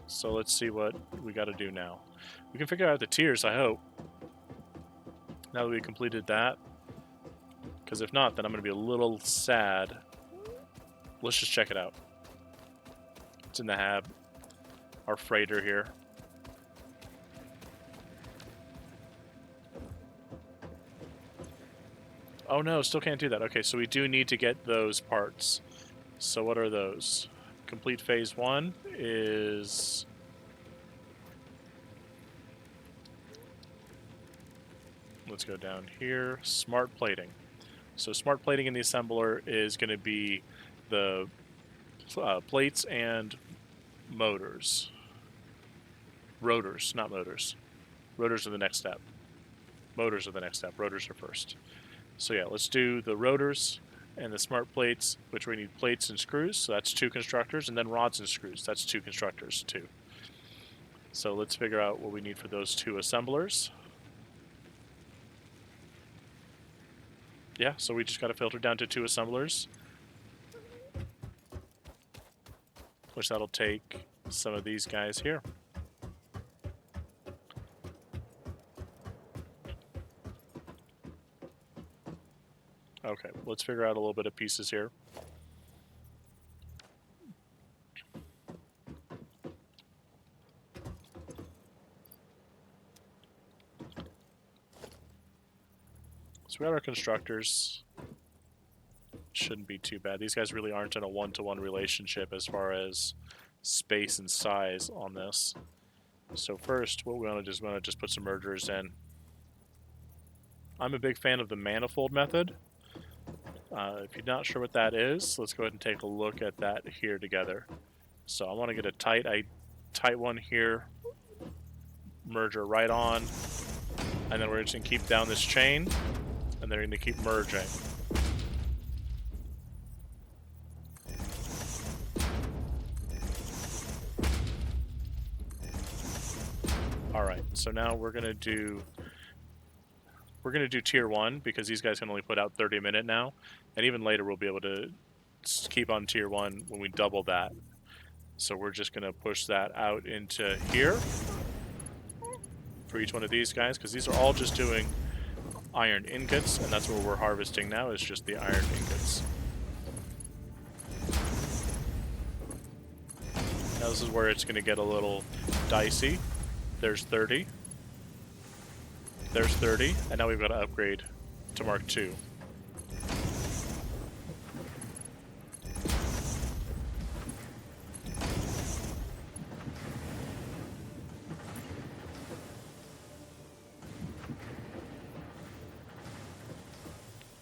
So let's see what we got to do now. We can figure out the tiers, I hope, now that we completed that. Because if not, then I'm going to be a little sad. Let's just check it out. It's in the hab. Our freighter here. Oh no, still can't do that. Okay, so we do need to get those parts. So what are those? Complete phase 1 is... Let's go down here. Smart plating. So smart plating in the assembler is going to be the plates and motors. Rotors, not motors. Rotors are the next step. Motors are the next step. Rotors are first. So yeah, let's do the rotors and the smart plates, which we need plates and screws. So that's 2 constructors, and then rods and screws. That's 2 constructors too. So let's figure out what we need for those 2 assemblers. Yeah, so we just got to filter down to 2 assemblers, which that'll take some of these guys here. Okay, let's figure out a little bit of pieces here. So we got our constructors. Shouldn't be too bad. These guys really aren't in a one-to-one relationship as far as space and size on this. So first, what we want to do is we want to just put some mergers in. I'm a big fan of the manifold method. If you're not sure what that is, let's go ahead and take a look at that here together. So I want to get a tight one here merger right on, and then we're just gonna keep down this chain, and they're gonna keep merging. All right, so now we're gonna do tier 1 because these guys can only put out 30 a minute now, and even later we'll be able to keep on tier 1 when we double that. So we're just gonna push that out into here for each one of these guys, because these are all just doing iron ingots, and that's what we're harvesting now, is just the iron ingots. Now this is where it's gonna get a little dicey. There's 30. There's 30, and now we've got to upgrade to Mark II.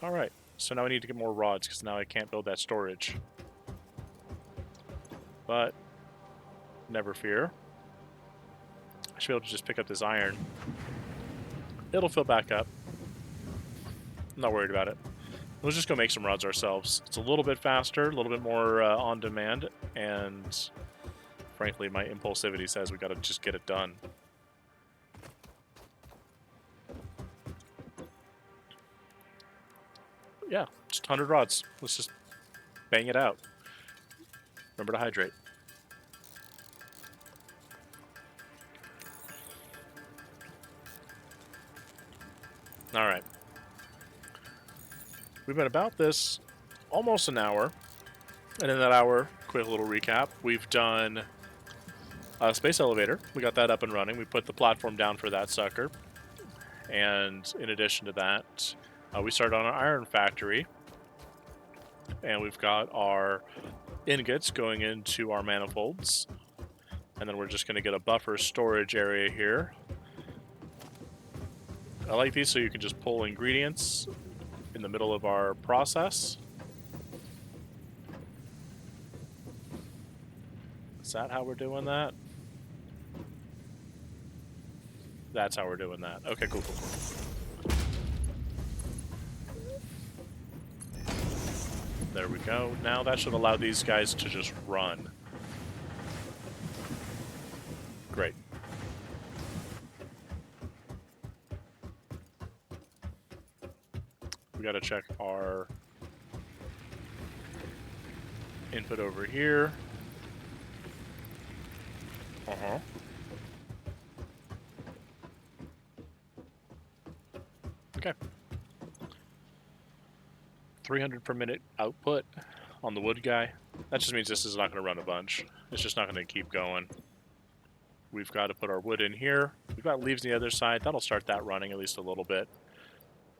Alright, so now I need to get more rods, because now I can't build that storage. But, never fear. I should be able to just pick up this iron. It'll fill back up. I'm not worried about it. Let's just go make some rods ourselves. It's a little bit faster, a little bit more on demand, and frankly, my impulsivity says we gotta just get it done. Yeah, just 100 rods. Let's just bang it out. Remember to hydrate. Alright. We've been about this almost an hour. And in that hour, quick little recap, we've done a space elevator. We got that up and running. We put the platform down for that sucker. And in addition to that, we started on an iron factory. And we've got our ingots going into our manifolds. And then we're just going to get a buffer storage area here. I like these so you can just pull ingredients in the middle of our process. Is that how we're doing that? That's how we're doing that. Okay, cool. There we go. Now that should allow these guys to just run. Great. We gotta check our input over here. Okay. 300 per minute output on the wood guy. That just means this is not going to run a bunch. It's just not going to keep going. We've got to put our wood in here. We've got leaves on the other side. That'll start that running at least a little bit.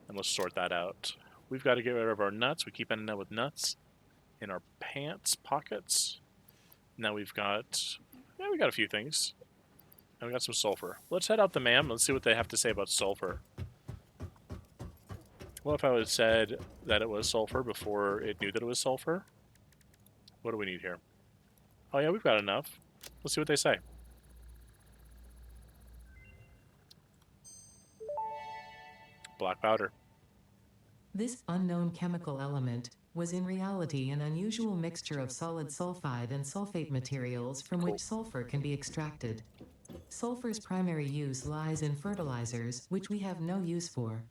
And let's sort that out. We've got to get rid of our nuts. We keep ending up with nuts in our pants pockets. Now we've got... yeah, we got a few things. And we got some sulfur. Let's head out to MAM. Let's see what they have to say about sulfur. What if I would have said that it was sulfur before it knew that it was sulfur? What do we need here? Oh yeah, we've got enough. Let's see what they say. Black powder. This unknown chemical element was in reality an unusual mixture of solid sulfide and sulfate materials from which sulfur can be extracted. Sulfur's primary use lies in fertilizers, which we have no use for.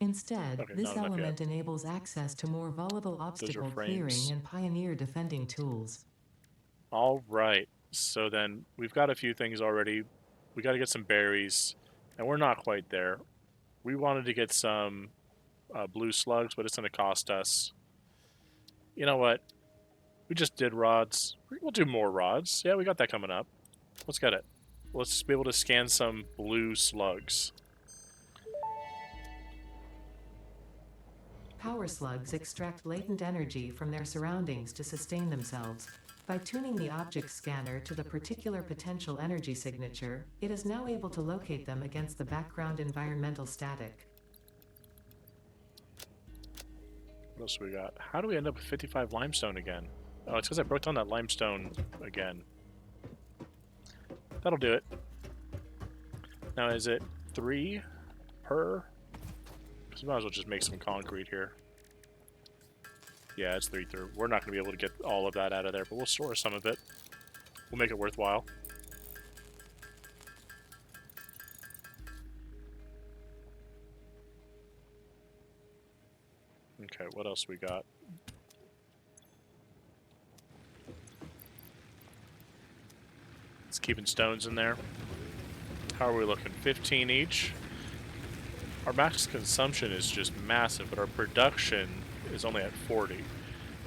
Instead, this element enables access to more volatile obstacle clearing and pioneer defending tools. All right. So then we've got a few things already. We got to get some berries, and we're not quite there. We wanted to get some blue slugs, but it's going to cost us. You know what? We just did rods. We'll do more rods. Yeah, we got that coming up. Let's get it. Let's be able to scan some blue slugs. Power slugs extract latent energy from their surroundings to sustain themselves. By tuning the object scanner to the particular potential energy signature, it is now able to locate them against the background environmental static. What else we got? How do we end up with 55 limestone again? Oh, it's because I broke down that limestone again. That'll do it. Now, is it 3 per? Because we might as well just make some concrete here. Yeah, it's 3 through. We're not going to be able to get all of that out of there, but we'll store some of it. We'll make it worthwhile. Okay, what else we got? It's keeping stones in there. How are we looking? 15 each? Our max consumption is just massive, but our production is only at 40,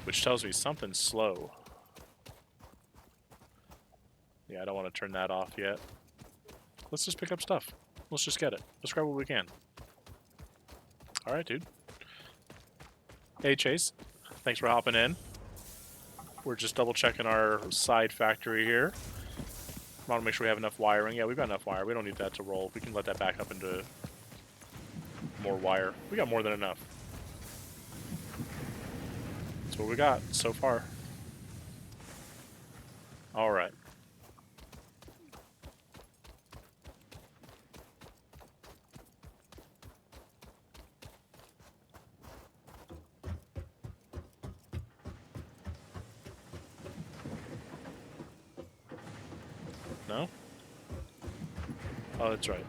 which tells me something's slow. Yeah, I don't want to turn that off yet. Let's just pick up stuff. Let's just get it. Let's grab what we can. Alright, dude. Hey, Chase. Thanks for hopping in. We're just double checking our side factory here. Want to make sure we have enough wiring. Yeah, we've got enough wire. We don't need that to roll. We can let that back up into more wire. We got more than enough. That's what we got so far. Alright. No? Oh, that's right.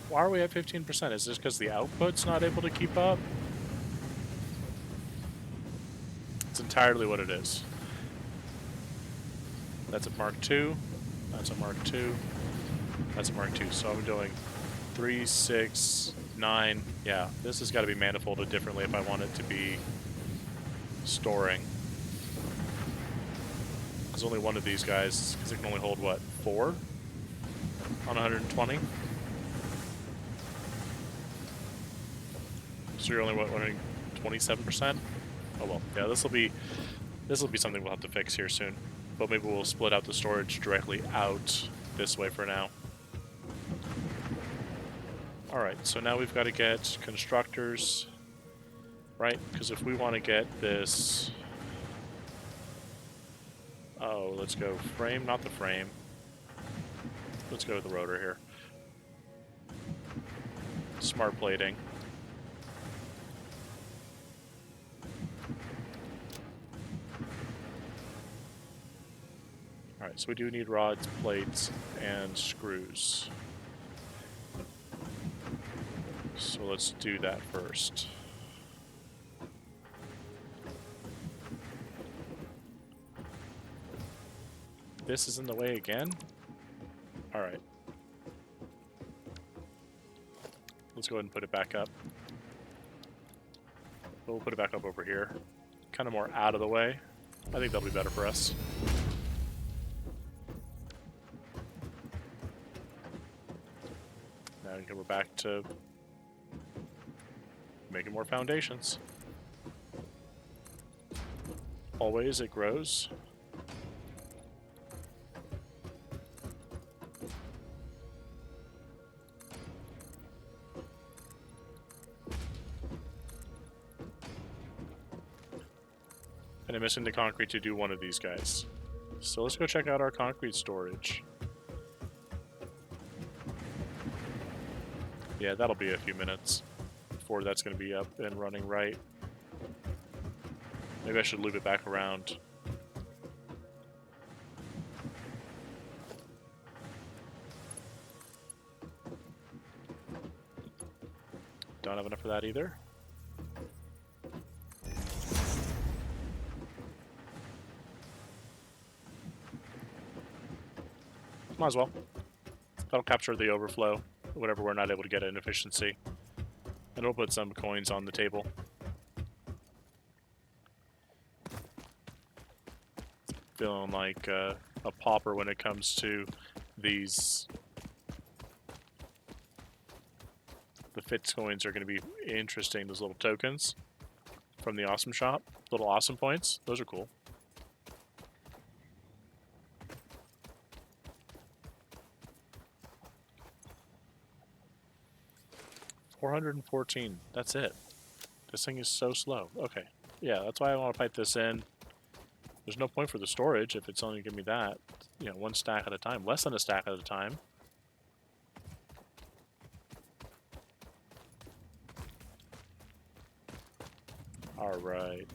Why are we at 15%? Is this because the output's not able to keep up? It's entirely what it is. That's a Mark II. That's a Mark II. That's a Mark II. So I'm doing 3, 6, 9. Yeah, this has got to be manifolded differently if I want it to be storing. There's only one of these guys, because it can only hold, what, 4 on 120? So you're only, what, running 27%? Oh well, yeah, this will be something we'll have to fix here soon. But maybe we'll split out the storage directly out this way for now. Alright, so now we've got to get constructors, right? Because if we want to get this... Oh, let's go frame, not the frame. Let's go with the rotor here. Smart plating. Alright, so we do need rods, plates, and screws. So let's do that first. This is in the way again? Alright. Let's go ahead and put it back up. We'll put it back up over here. Kind of more out of the way. I think that'll be better for us. Now we're back to making more foundations. Always it grows. And I'm missing the concrete to do one of these guys. So let's go check out our concrete storage. Yeah, that'll be a few minutes before that's going to be up and running right. Maybe I should loop it back around. Don't have enough of that either. Might as well. That'll capture the overflow, whatever we're not able to get in efficiency. And we'll put some coins on the table. Feeling like a pauper when it comes to these. The Fitz coins are going to be interesting, those little tokens from the Awesome Shop. Little Awesome points. Those are cool. $414. That's it. This thing is so slow. Okay. Yeah, that's why I want to pipe this in. There's no point for the storage if it's only giving me that. one stack at a time, less than a stack at a time. All right.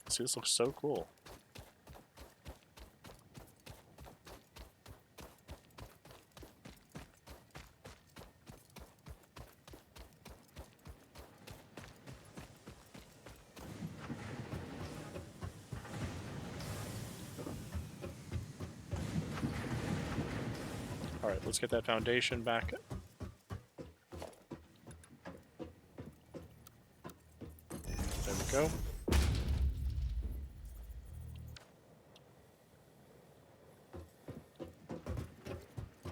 See, this looks so cool. All right, let's get that foundation back. There we go.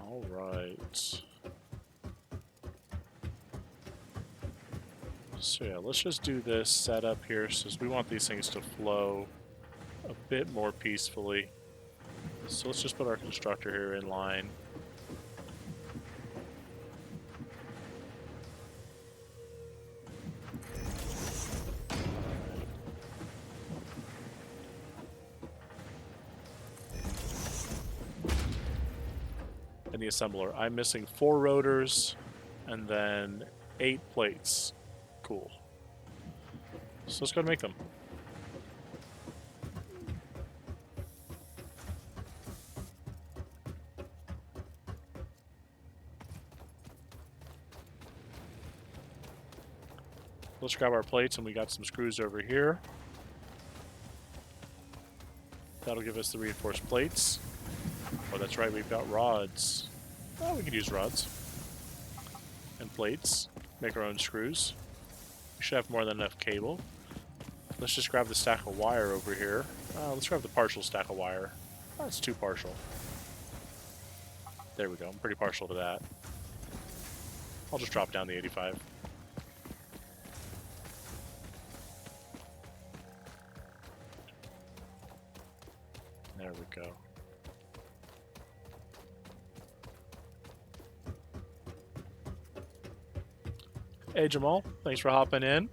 All right. So yeah, let's just do this setup here since we want these things to flow a bit more peacefully. So let's just put our constructor here in line. And the assembler. I'm missing 4 rotors and then 8 plates. Cool. So let's go and make them. Let's grab our plates, and we got some screws over here. That'll give us the reinforced plates. Oh, that's right, we've got rods. Oh, we could use rods. And plates. Make our own screws. We should have more than enough cable. Let's just grab the stack of wire over here. Let's grab the partial stack of wire. Oh, it's too partial. There we go. I'm pretty partial to that. I'll just drop down the 85. There we go. Hey Jamal, thanks for hopping in.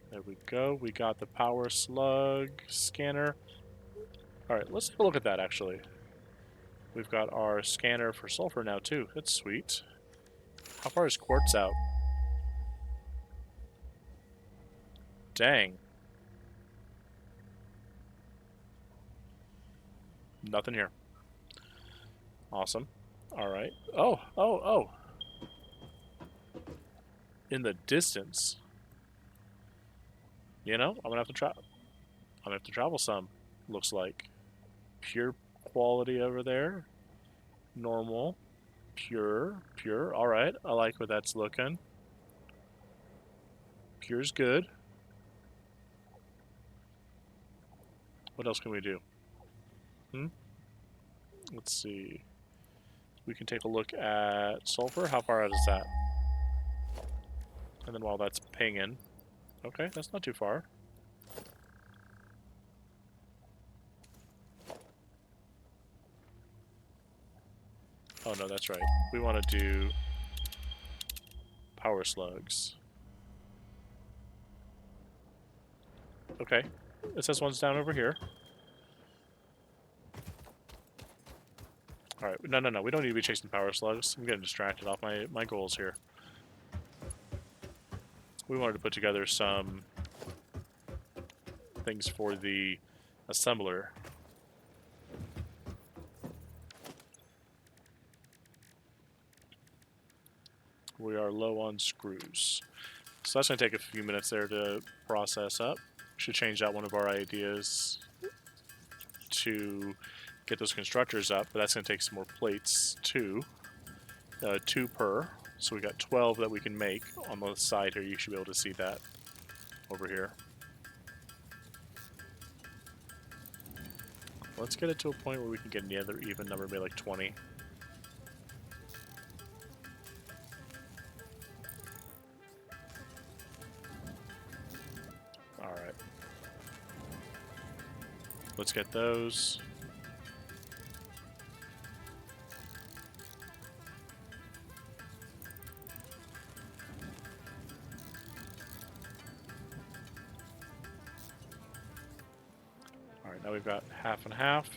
There we go. We got the power slug scanner. Alright, let's take a look at that actually. We've got our scanner for sulfur now too. That's sweet. How far is quartz out? Dang. Nothing here. Awesome. Alright. Oh, oh, oh. In the distance. You know, I'm gonna have to travel some, looks like. Pure quality over there. Normal. Pure. Pure. Alright. I like what that's looking. Pure's good. What else can we do? Let's see. We can take a look at sulfur. How far out is that? And then while that's pinging. Okay, that's not too far. Oh no, that's right. We want to do power slugs. Okay. It says one's down over here. Alright, no, no, no. We don't need to be chasing power slugs. I'm getting distracted off my goals here. We wanted to put together some things for the assembler. We are low on screws. So that's going to take a few minutes there to process up. Should change out one of our ideas to get those constructors up, but that's going to take some more plates too. 2 per. So we got 12 that we can make on the side here. You should be able to see that over here. Let's get it to a point where we can get another even number, maybe like 20. Alright. Let's get those. Alright, now we've got half and half.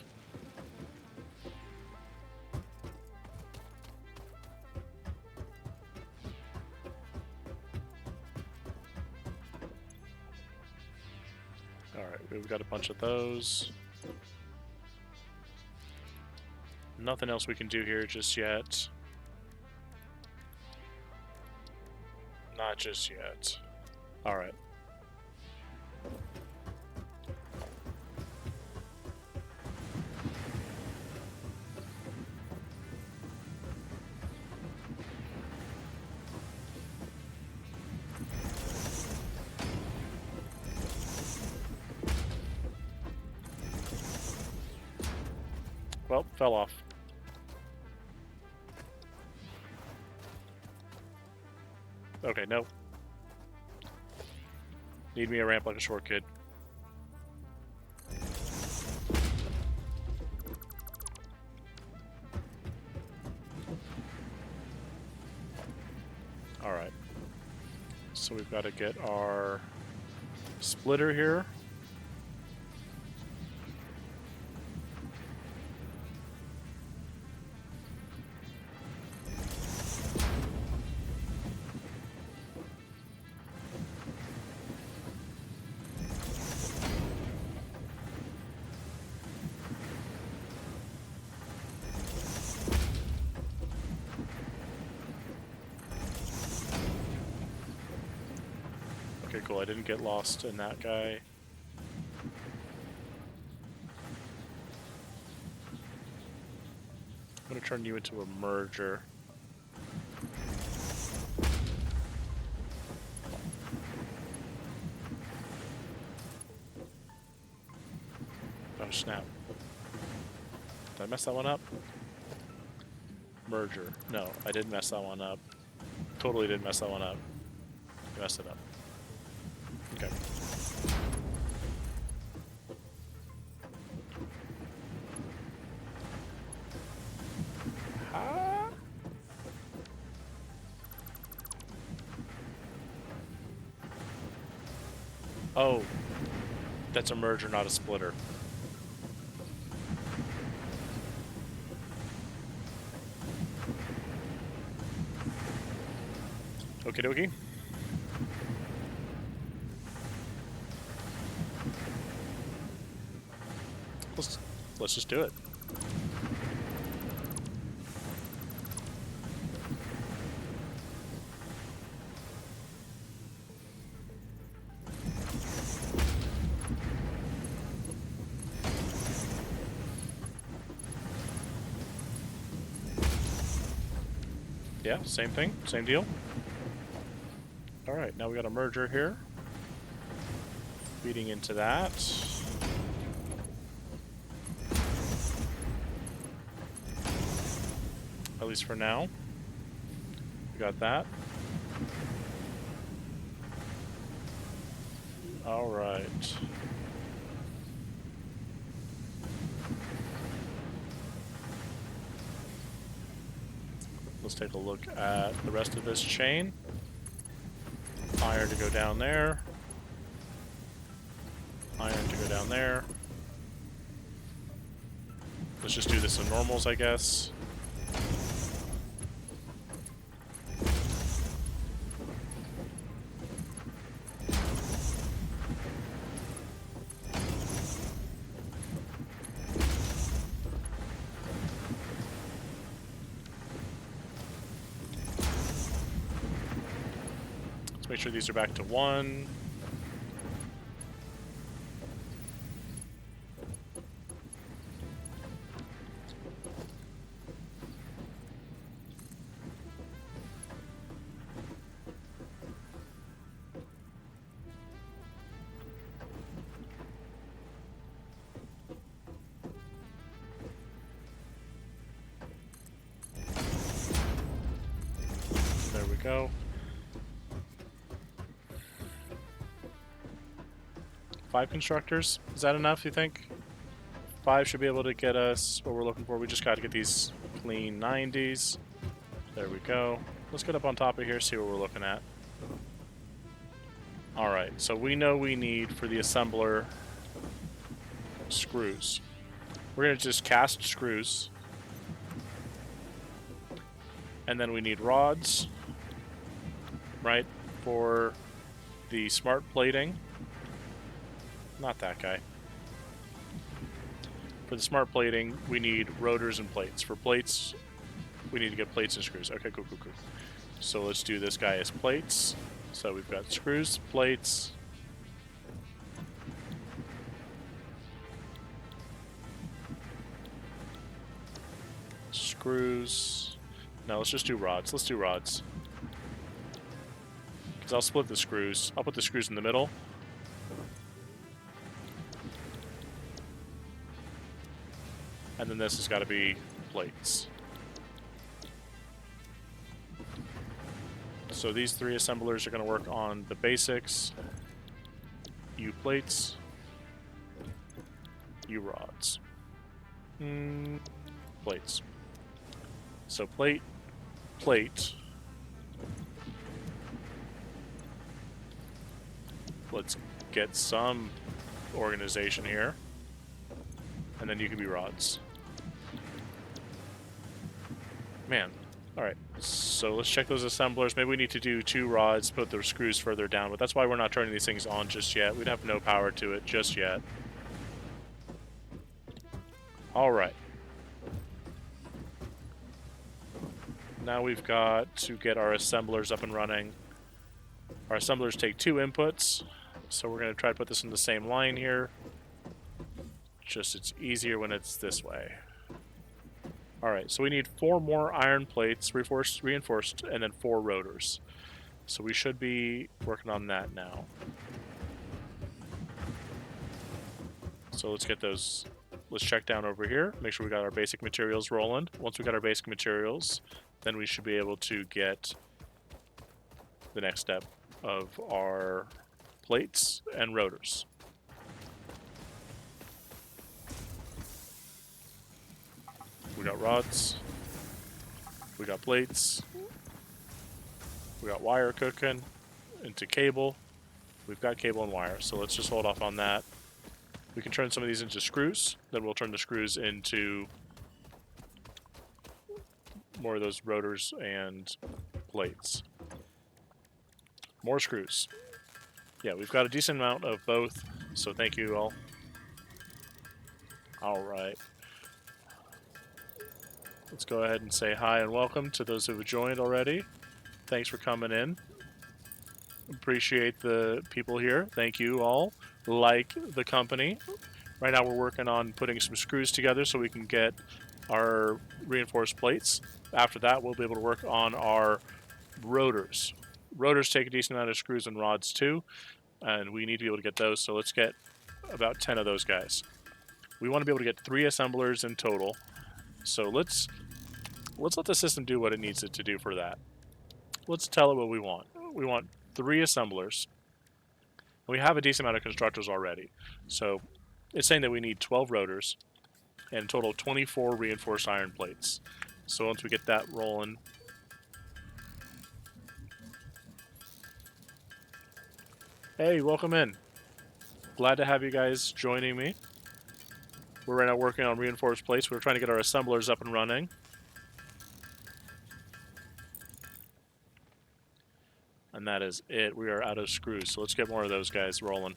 Alright, we've got a bunch of those. Nothing else we can do here just yet. Not just yet. Alright. Well, fell off. Okay, no. Need me a ramp like a short kid. Alright. So we've got to get our splitter here. Okay, cool. I didn't get lost in that guy. I'm going to turn you into a merger. Oh, snap. Did I mess that one up? Merger. No, I didn't mess that one up. Totally didn't mess that one up. I messed it up. Okay. Ah. Oh, that's a merger, not a splitter. Okie dokie. Let's just do it. Yeah, same thing, same deal. Alright, now we got a merger here. Feeding into that. At least for now. We got that. Alright. Let's take a look at the rest of this chain. Iron to go down there. Iron to go down there. Let's just do this in normals, I guess. Let's make sure these are back to 1. There we go. 5 constructors? Is that enough, you think? 5 should be able to get us what we're looking for. We just got to get these clean 90s. There we go. Let's get up on top of here, see what we're looking at. Alright, so we know we need for the assembler screws. We're going to just cast screws. And then we need rods, right, for the smart plating. Not that guy. For the smart plating, we need rotors and plates. For plates, we need to get plates and screws. Okay, cool. So let's do this guy as plates. So we've got screws, plates. Screws. No, let's just do rods. Let's do rods. Because I'll split the screws. I'll put the screws in the middle. And then this has got to be plates. So these three assemblers are going to work on the basics. You plates. You rods. Plates. So plate. Let's get some organization here. And then you can be rods. Man. Alright. So let's check those assemblers. Maybe we need to do 2 rods, put the screws further down, but that's why we're not turning these things on just yet. We'd have no power to it just yet. Alright. Now we've got to get our assemblers up and running. Our assemblers take 2 inputs, so we're going to try to put this in the same line here. Just it's easier when it's this way. Alright, so we need 4 more iron plates, reinforced, and then 4 rotors. So we should be working on that now. So let's get those. Let's check down over here, make sure we got our basic materials rolling. Once we got our basic materials, then we should be able to get the next step of our plates and rotors. We got rods, we got plates, we got wire cooking into cable. We've got cable and wire, so let's just hold off on that. We can turn some of these into screws, then we'll turn the screws into more of those rotors and plates. More screws. Yeah, we've got a decent amount of both, so thank you all. Alright. Let's go ahead and say hi and welcome to those who have joined already. Thanks for coming in. Appreciate the people here. Thank you all. Like the company. Right now we're working on putting some screws together so we can get our reinforced plates. After that, we'll be able to work on our rotors. Rotors take a decent amount of screws and rods too, and we need to be able to get those, so let's get about 10 of those guys. We want to be able to get 3 assemblers in total, so let's let the system do what it needs it to do for that. Let's tell it what we want. We want 3 assemblers. We have a decent amount of constructors already, so it's saying that we need 12 rotors and a total of 24 reinforced iron plates. So once we get that rolling, hey, welcome in. Glad to have you guys joining me. We're right now working on reinforced plates. We're trying to get our assemblers up and running. And that is it. We are out of screws, so let's get more of those guys rolling.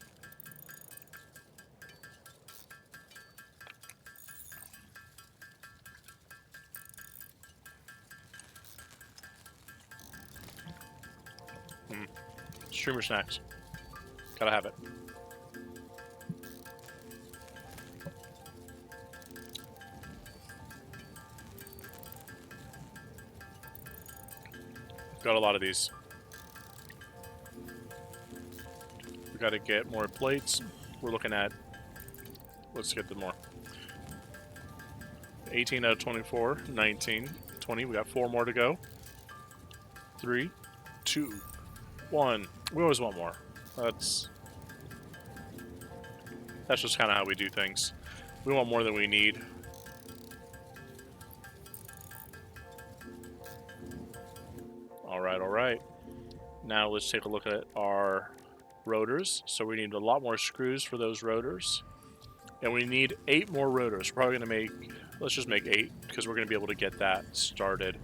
Streamer snacks. Gotta have it. Got a lot of these. We gotta get more plates. We're looking at... Let's get them more. 18 out of 24. 19. 20. We got 4 more to go. 3, 2, 1. We always want more. That's just kind of how we do things. We want more than we need. Alright. Now let's take a look at our rotors. So we need a lot more screws for those rotors. And we need 8 more rotors. We're probably going to make, let's just make 8 because we're going to be able to get that started.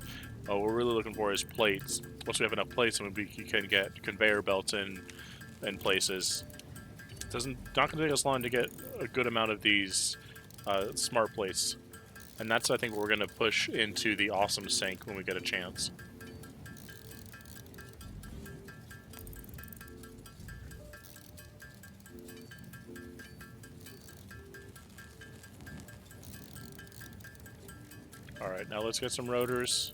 What we're really looking for is plates. Once we have enough plates, then we can get conveyor belts in places. Not going to take us long to get a good amount of these smart plates. And that's, I think, what we're going to push into the awesome sink when we get a chance. Alright, now let's get some rotors.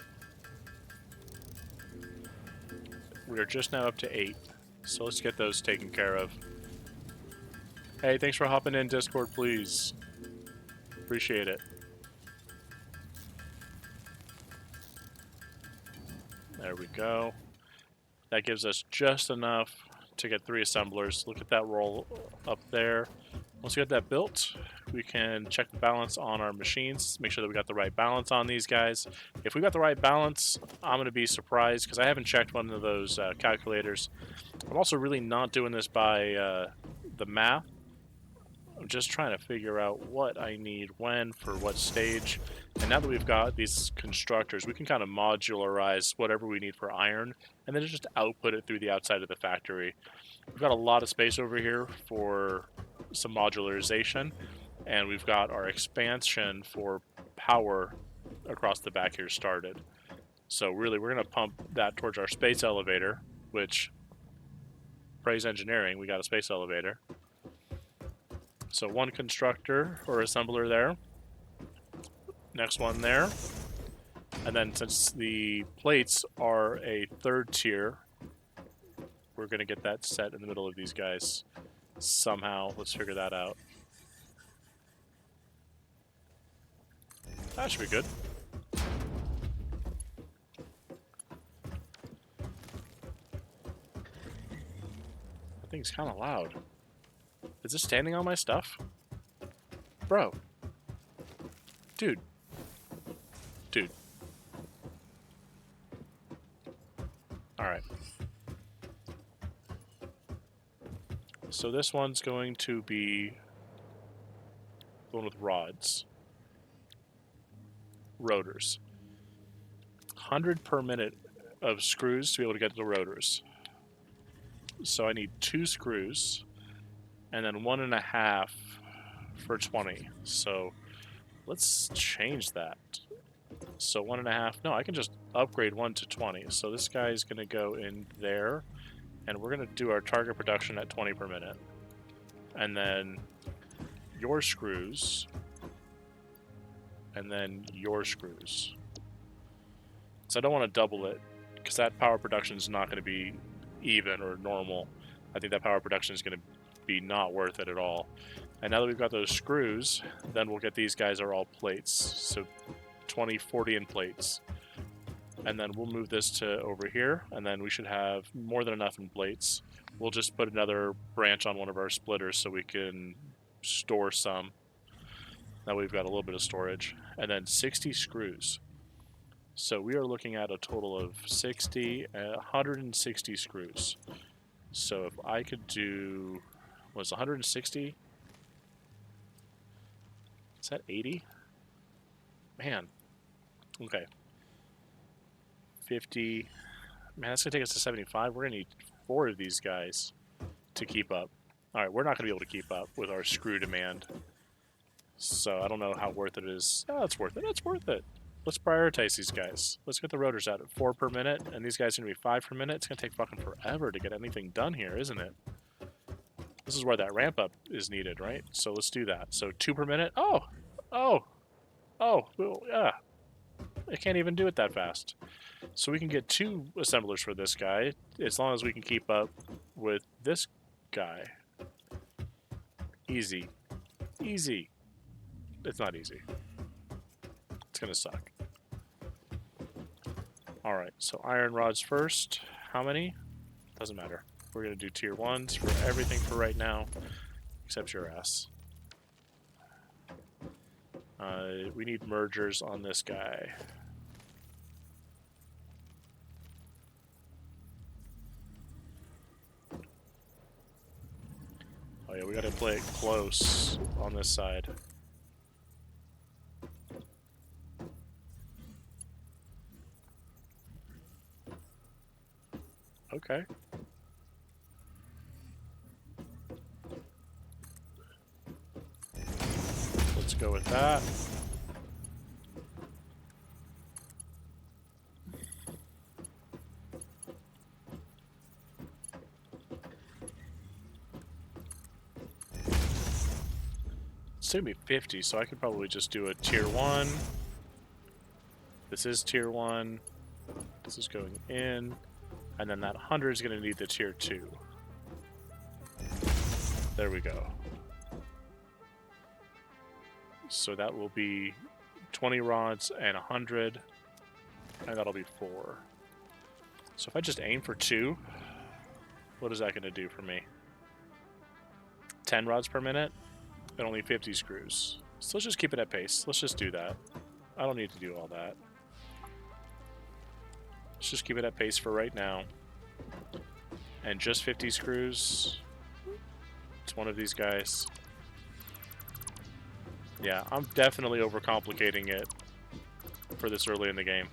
We are just now up to 8, so let's get those taken care of. Hey, thanks for hopping in Discord, please. Appreciate it. There we go. That gives us just enough to get 3 assemblers. Look at that roll up there. Once we get that built, we can check the balance on our machines, make sure that we got the right balance on these guys. If we got the right balance, I'm going to be surprised because I haven't checked one of those calculators. I'm also really not doing this by the math. I'm just trying to figure out what I need when for what stage. And now that we've got these constructors, we can kind of modularize whatever we need for iron and then just output it through the outside of the factory. We've got a lot of space over here for some modularization, and we've got our expansion for power across the back here started. So really, we're going to pump that towards our space elevator, which, praise engineering, we got a space elevator. So 1 constructor or assembler there. Next one there. And then since the plates are a 3rd tier, we're going to get that set in the middle of these guys somehow. Let's figure that out. That should be good. That thing's kind of loud. Is it standing on my stuff? Bro. Dude. Dude. Alright. So this one's going to be the one with rods. Rotors. 100 per minute of screws to be able to get the rotors. So I need 2 screws, and then 1.5 for 20. So let's change that. So 1.5. No, I can just upgrade 1 to 20. So this guy's going to go in there, and we're going to do our target production at 20 per minute. And then your screws, and then your screws. So I don't want to double it, because that power production is not going to be even or normal. I think that power production is going to be not worth it at all. And now that we've got those screws, then we'll get these guys are all plates. So 20, 40 in plates. And then we'll move this to over here, and then we should have more than enough in plates. We'll just put another branch on one of our splitters so we can store some. Now we've got a little bit of storage. And then 60 screws. So we are looking at a total of 160 screws. So if I could do, was 160? Is that 80? Man. Okay. 50. Man, that's going to take us to 75. We're going to need 4 of these guys to keep up. Alright, we're not going to be able to keep up with our screw demand. So I don't know how worth it is. Oh, it's worth it. It's worth it. Let's prioritize these guys. Let's get the rotors out at 4 per minute, and these guys are going to be 5 per minute. It's going to take fucking forever to get anything done here, isn't it? This is where that ramp up is needed, right? So let's do that. So 2 per minute. Oh! Oh! Oh! Well, yeah. I can't even do it that fast. So we can get 2 assemblers for this guy, as long as we can keep up with this guy. Easy. Easy. It's not easy. It's gonna suck. Alright, so iron rods first. How many? Doesn't matter. We're gonna do tier 1s for everything for right now, except your ass. We need mergers on this guy. Oh yeah, we gotta play it close on this side. Okay. Let's go with that. It's gonna be 50, so I could probably just do a tier 1. This is tier 1. This is going in. And then that 100 is gonna need the tier 2. There we go. So that will be 20 rods and 100. And that'll be 4. So if I just aim for 2, what is that gonna do for me? 10 rods per minute? And only 50 screws. So let's just keep it at pace. Let's just do that. I don't need to do all that. Let's just keep it at pace for right now. And just 50 screws. It's one of these guys. Yeah, I'm definitely overcomplicating it for this early in the game.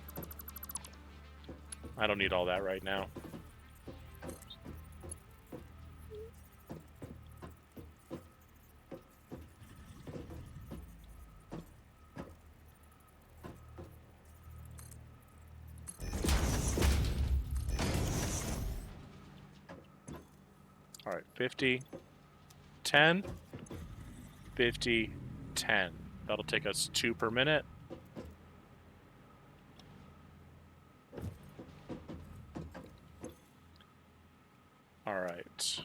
I don't need all that right now. All right, 50, 10, 50, 10. That'll take us 2 per minute. All right.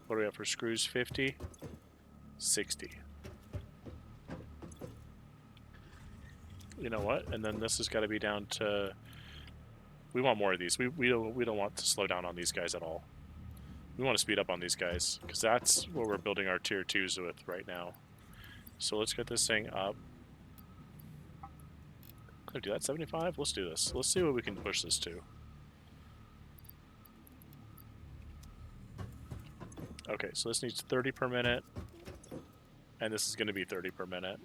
What do we have for screws? 50, 60. You know what? And then this has got to be down to... We want more of these. We don't want to slow down on these guys at all. We want to speed up on these guys, because that's what we're building our tier 2s with right now. So let's get this thing up. Can I do that 75? Let's do this. Let's see what we can push this to. Okay, so this needs 30 per minute, and this is going to be 30 per minute.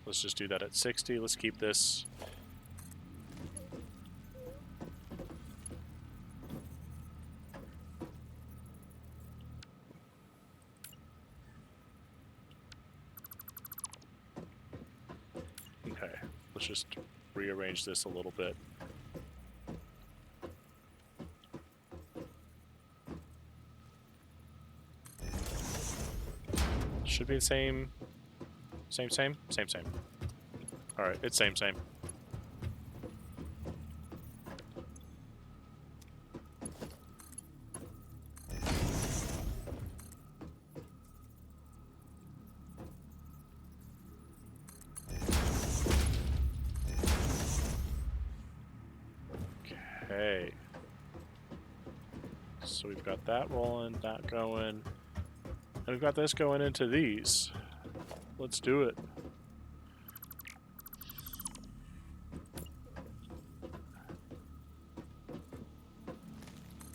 Let's just do that at 60. Let's keep this. Okay, let's just rearrange this a little bit. Should be the same. Same. Alright, it's same. Okay. So we've got that rolling, that going. And we've got this going into these. Let's do it.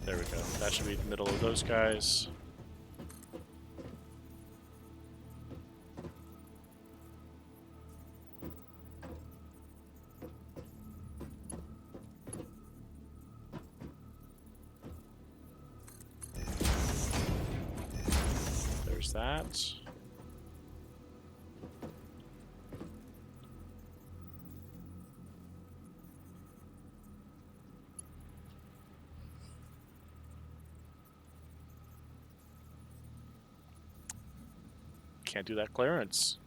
There we go. That should be the middle of those guys. There's that. Can't do that clearance.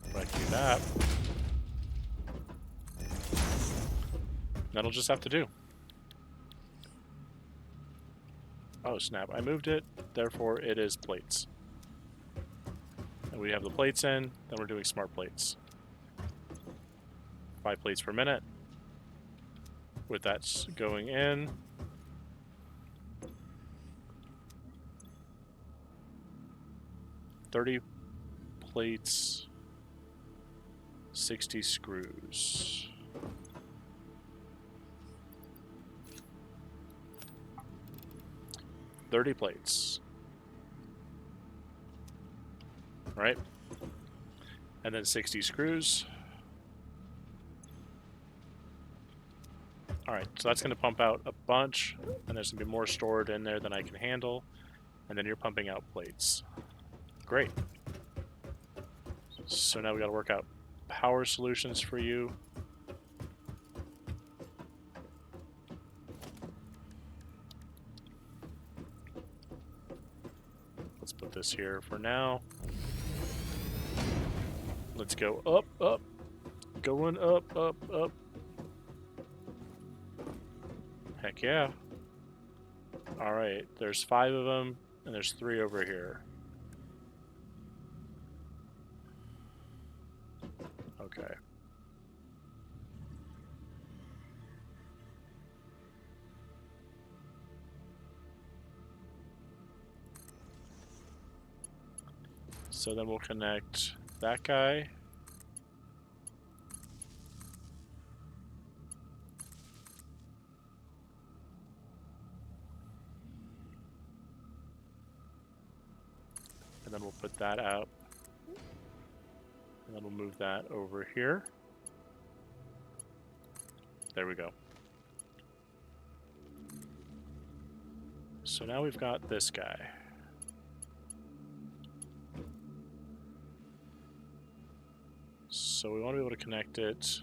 If I can do that, that'll just have to do. Oh snap, I moved it, therefore it is plates. And we have the plates in, then we're doing smart plates. 5 plates per minute. With that going in. $30 plates 60 screws. $30 plates. Right? And then 60 screws. Alright, so that's going to pump out a bunch, and there's going to be more stored in there than I can handle, and then you're pumping out plates. Great. So now we got to work out power solutions for you. Let's put this here for now. Let's go up, up. Going up, up, up. Heck yeah. Alright, there's 5 of them, and there's 3 over here. Okay. So then we'll connect that guy. And then we'll put that out. And then we'll move that over here. There we go. So now we've got this guy. So we want to be able to connect it.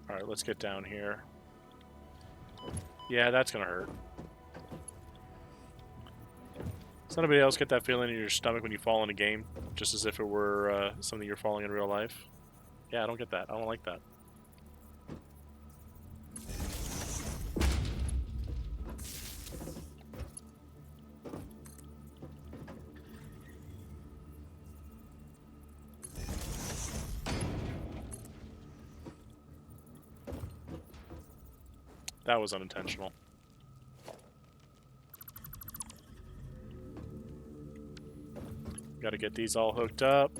Alright, let's get down here. Yeah, that's gonna hurt. Does anybody else get that feeling in your stomach when you fall in a game? Just as if it were something you're falling in real life? Yeah, I don't get that. I don't like that. That was unintentional. Got to get these all hooked up.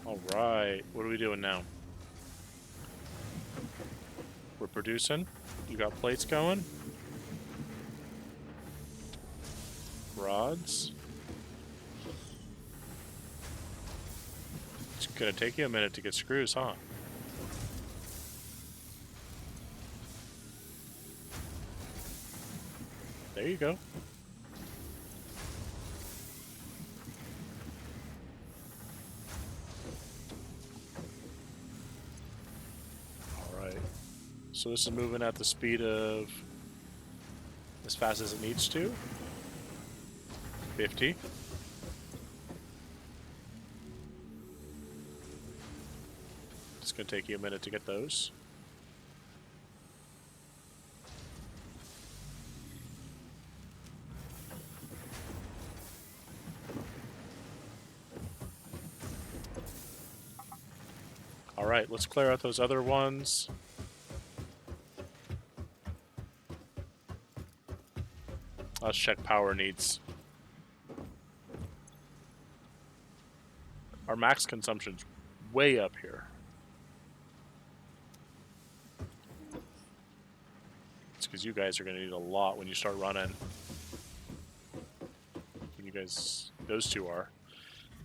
All right, what are we doing now? We're producing. You got plates going. Rods. It's gonna take you a minute to get screws, huh? There you go. Alright. So this is moving at the speed of as fast as it needs to. 50. It's gonna take you a minute to get those. Alright, let's clear out those other ones. Let's check power needs. Our max consumption's way up here. It's because you guys are going to need a lot when you start running. You guys, those two are.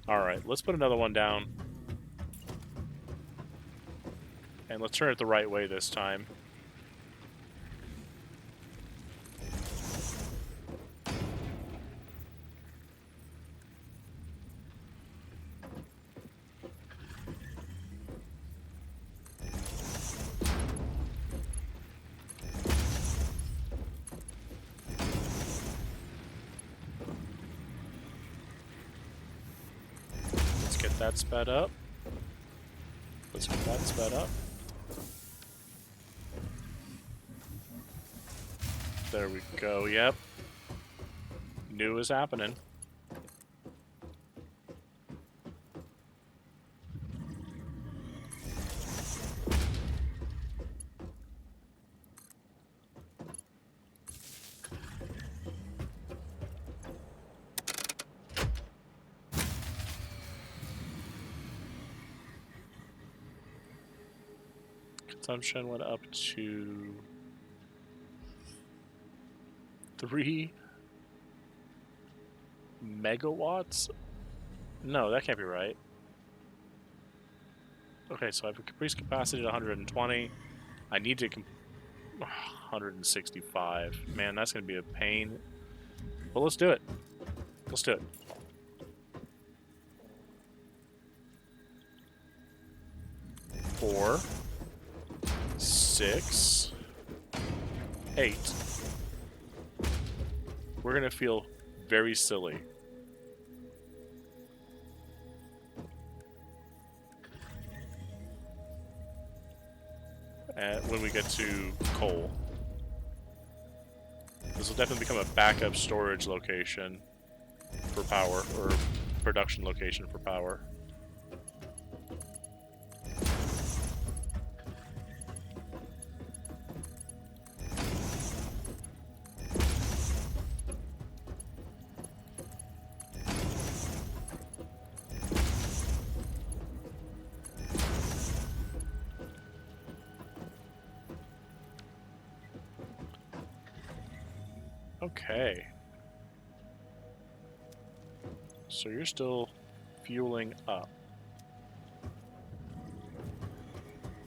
Alright, let's put another one down. And let's turn it the right way this time. Let's get that sped up. Let's get that sped up. There we go, yep. New is happening. Consumption went up to 3 megawatts? No, that can't be right. Okay, so I've increased capacity to 120. I need to 165. Man, that's going to be a pain. But let's do it. Let's do it. Four, 6, 8. We're going to feel very silly. When we get to coal. This will definitely become a backup storage location for power, or production location for power. Okay. So you're still fueling up.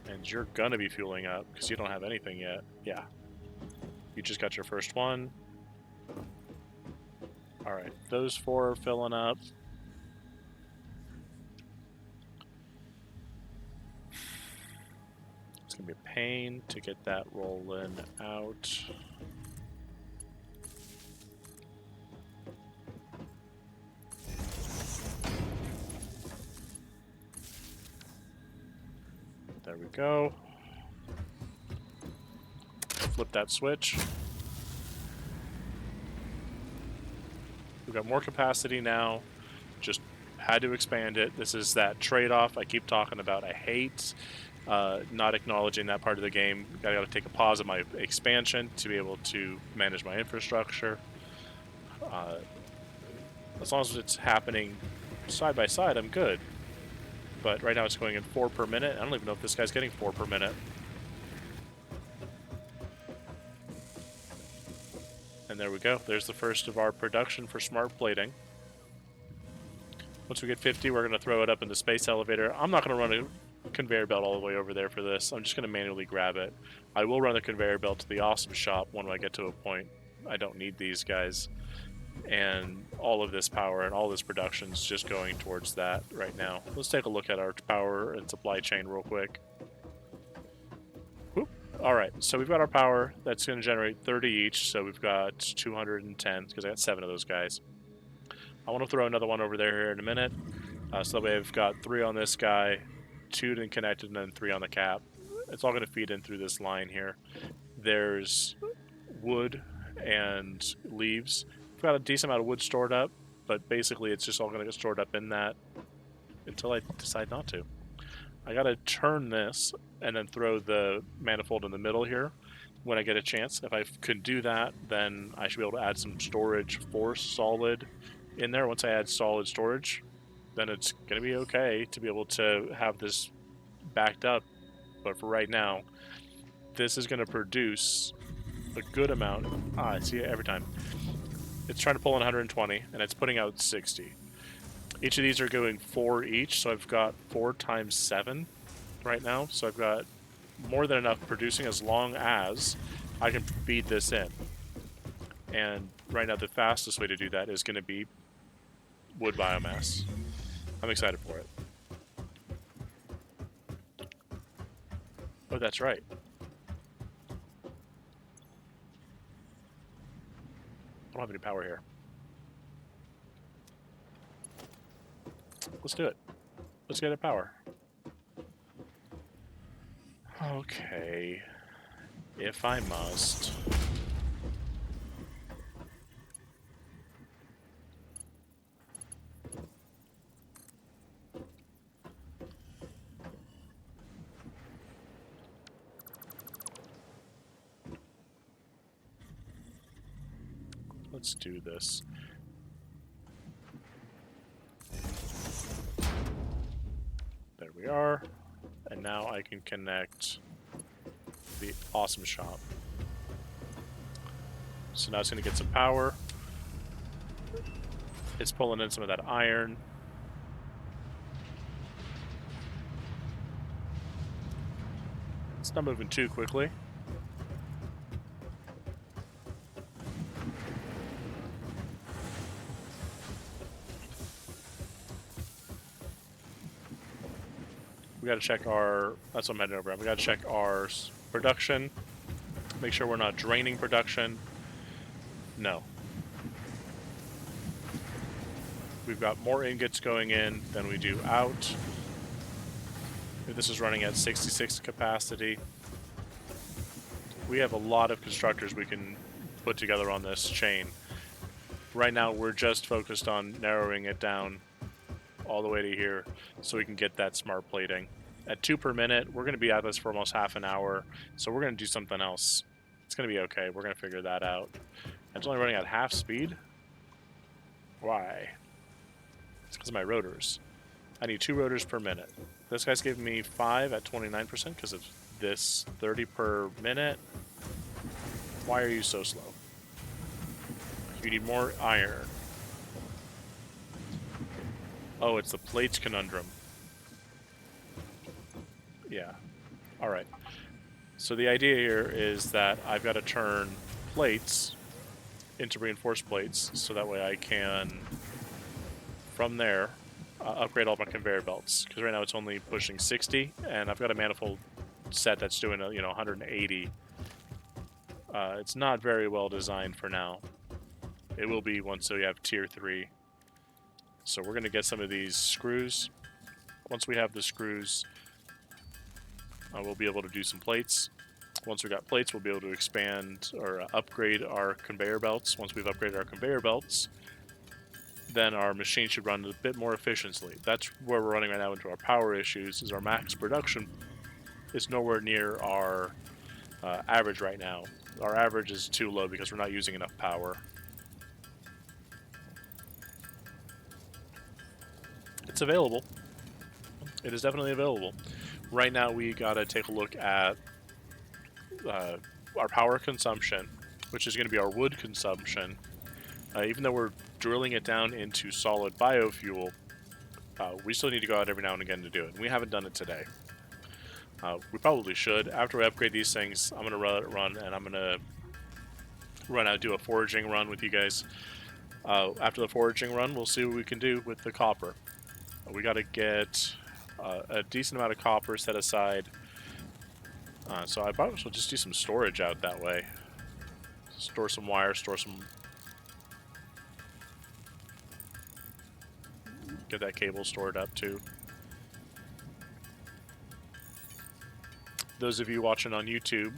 And you're gonna be fueling up because you don't have anything yet. Yeah. You just got your first one. Alright, those 4 are filling up. It's gonna be a pain to get that rolling out. There we go. Flip that switch. We've got more capacity now. Just had to expand it. This is that trade-off I keep talking about. I hate not acknowledging that part of the game. I got to take a pause of my expansion to be able to manage my infrastructure. As long as it's happening side by side, I'm good. But right now it's going in 4 per minute. I don't even know if this guy's getting 4 per minute. And there we go. There's the first of our production for smart plating. Once we get 50, we're going to throw it up in the space elevator. I'm not going to run a conveyor belt all the way over there for this. I'm just going to manually grab it. I will run the conveyor belt to the awesome shop when I get to a point I don't need these guys. And all of this power and all this production is just going towards that right now. Let's take a look at our power and supply chain real quick. Whoop. All right, so we've got our power. That's going to generate 30 each, so we've got 210 because I got 7 of those guys. I want to throw another one over there here in a minute. So that way I've got 3 on this guy, 2 then connected, and then 3 on the cap. It's all going to feed in through this line here. There's wood and leaves. We've got a decent amount of wood stored up, but basically it's just all going to get stored up in that until I decide not to. I got to turn this and then throw the manifold in the middle here when I get a chance. If I can do that, then I should be able to add some storage for solid in there. Once I add solid storage, then it's going to be okay to be able to have this backed up. But for right now, this is going to produce a good amount. I see it every time. It's trying to pull in 120, and it's putting out 60. Each of these are going 4 each, so I've got 4 times 7 right now. So I've got more than enough producing as long as I can feed this in. And right now the fastest way to do that is going to be wood biomass. I'm excited for it. Oh, that's right. I don't have any power here. Let's do it. Let's get it power. Okay. If I must. Let's do this. There we are. And now I can connect The awesome shop. So now it's going to get some power. It's pulling in some of that iron. It's not moving too quickly. We got to check our, that's what I'm heading over. We got to check our production. Make sure we're not draining production. No. We've got more ingots going in than we do out. This is running at 66 capacity. We have a lot of constructors we can put together on this chain. Right now, we're just focused on narrowing it down all the way to here so we can get that smart plating. At 2 per minute, we're going to be at this for almost half an hour, so we're going to do something else. It's going to be okay. We're going to figure that out. It's only running at half speed? Why? It's because of my rotors. I need 2 rotors per minute. This guy's giving me 5 at 29% because of this 30 per minute. Why are you so slow? You need more iron. Oh, it's the plates conundrum. Yeah. Alright. So the idea here is that I've got to turn plates into reinforced plates so that way I can, from there, upgrade all my conveyor belts. Because right now it's only pushing 60, and I've got a manifold set that's doing 180. It's not very well designed for now. It will be once we have tier 3. So we're going to get some of these screws. Once we have the screws, we'll be able to do some plates. Once we've got plates, we'll be able to expand or upgrade our conveyor belts. Once we've upgraded our conveyor belts, then our machine should run a bit more efficiently. That's where we're running right now into our power issues, is our max production is nowhere near our average right now. Our average is too low because we're not using enough power. It's available. It is definitely available. Right now we gotta take a look at our power consumption, which is going to be our wood consumption. Even though we're drilling it down into solid biofuel, we still need to go out every now and again to do it. And we haven't done it today. We probably should. After we upgrade these things, I'm going to run and I'm going to run out, do a foraging run with you guys. After the foraging run, we'll see what we can do with the copper. We got to get a decent amount of copper set aside. So I probably will just do some storage out that way. Store some wire, store some... Get that cable stored up too. Those of you watching on YouTube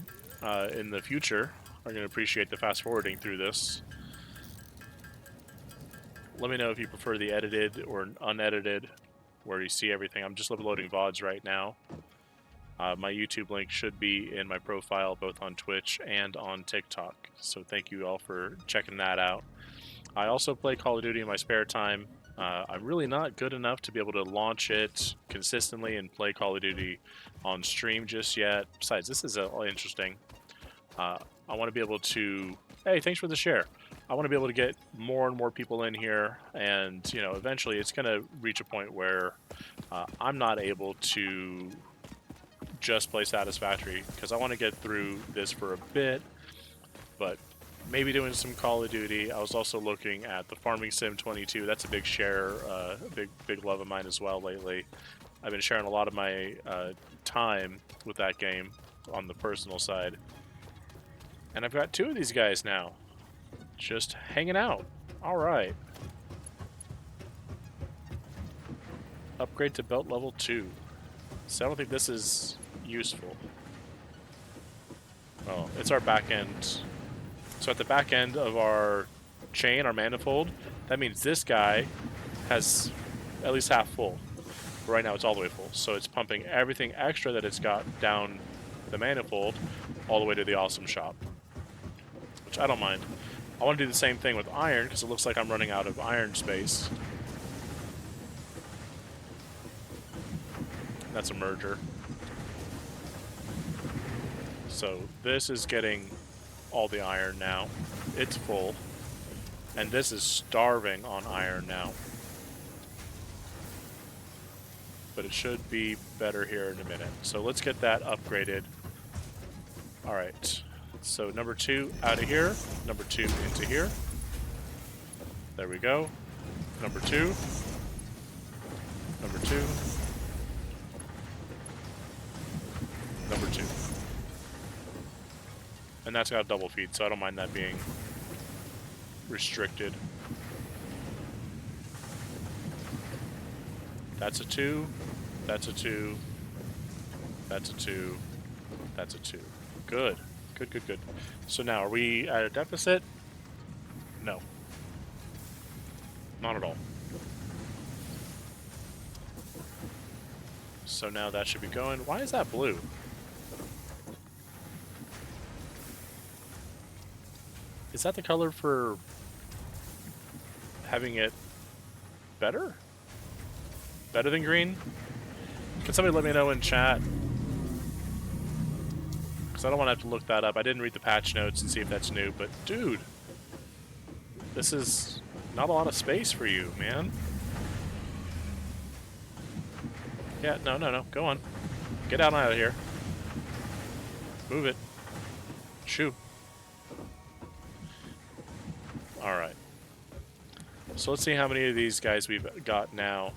in the future are going to appreciate the fast forwarding through this. Let me know if you prefer the edited or unedited, where you see everything. I'm just uploading VODs right now. My YouTube link should be in my profile, both on Twitch and on TikTok. So thank you all for checking that out. I also play Call of Duty in my spare time. I'm really not good enough to be able to launch it consistently and play Call of Duty on stream just yet. Besides, this is interesting. I want to be able to... Hey, thanks for the share. I want to be able to get more and more people in here, and eventually it's going to reach a point where I'm not able to just play Satisfactory, because I want to get through this for a bit, but maybe doing some Call of Duty. I was also looking at the Farming Sim 22. That's a big share, big love of mine as well lately. I've been sharing a lot of my time with that game on the personal side. And I've got 2 of these guys now, just hanging out. All right. Upgrade to belt level 2. So I don't think this is useful. Oh, it's our back end. So at the back end of our chain, our manifold, that means this guy has at least half full. But right now it's all the way full. So it's pumping everything extra that it's got down the manifold all the way to the awesome shop, which I don't mind. I want to do the same thing with iron because it looks like I'm running out of iron space. That's a merger. So this is getting all the iron now. It's full. And this is starving on iron now. But it should be better here in a minute. So let's get that upgraded. All right. So number 2 out of here. Number 2 into here. There we go. Number 2. Number 2. Number 2. And that's got a double feed, so I don't mind that being restricted. That's a 2. That's a 2. That's a 2. That's a 2. Good. Good, good, good. So now, are we at a deficit? No. Not at all. So now that should be going. Why is that blue? Is that the color for having it better? Better than green? Can somebody let me know in chat? Because I don't want to have to look that up. I didn't read the patch notes and see if that's new, but dude, this is not a lot of space for you, man. Yeah, no, no, no. Go on. Get out of here. Move it. Shoo. Alright. So let's see how many of these guys we've got now.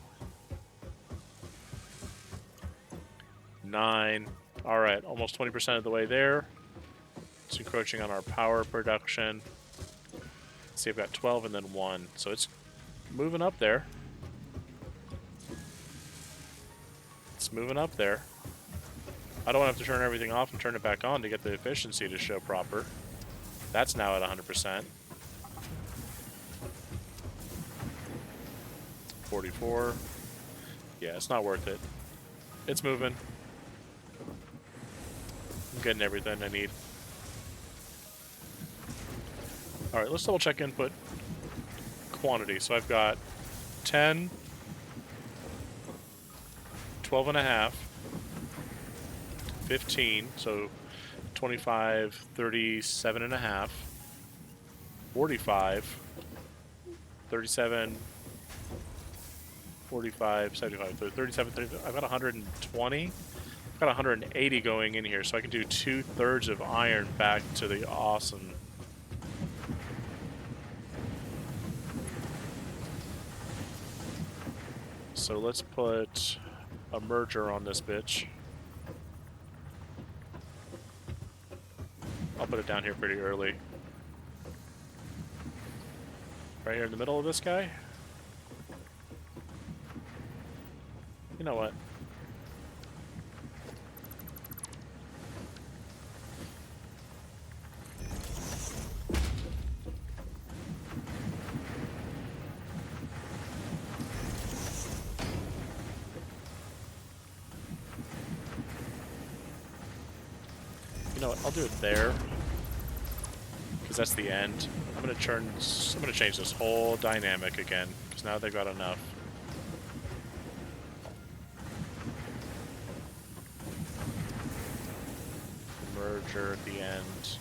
9. Alright, almost 20% of the way there. It's encroaching on our power production. Let's see, I've got 12 and then 1. So it's moving up there. It's moving up there. I don't want to have to turn everything off and turn it back on to get the efficiency to show proper. That's now at 100%. 44. Yeah, it's not worth it. It's moving. I'm getting everything I need. Alright, let's double check input quantity. So I've got 10, 12 and a half, 15, so 25, 37 and a half, 45, 37, 45, 75, 37, 35. I've got 120. I've got 180 going in here, so I can do 2/3 of iron back to the awesome. So let's put a merger on this bitch. I'll put it down here pretty early. Right here in the middle of this guy. You know what? You know what? I'll do it there. Because that's the end. I'm gonna change this whole dynamic again. Because now they've got enough. Merger at the end.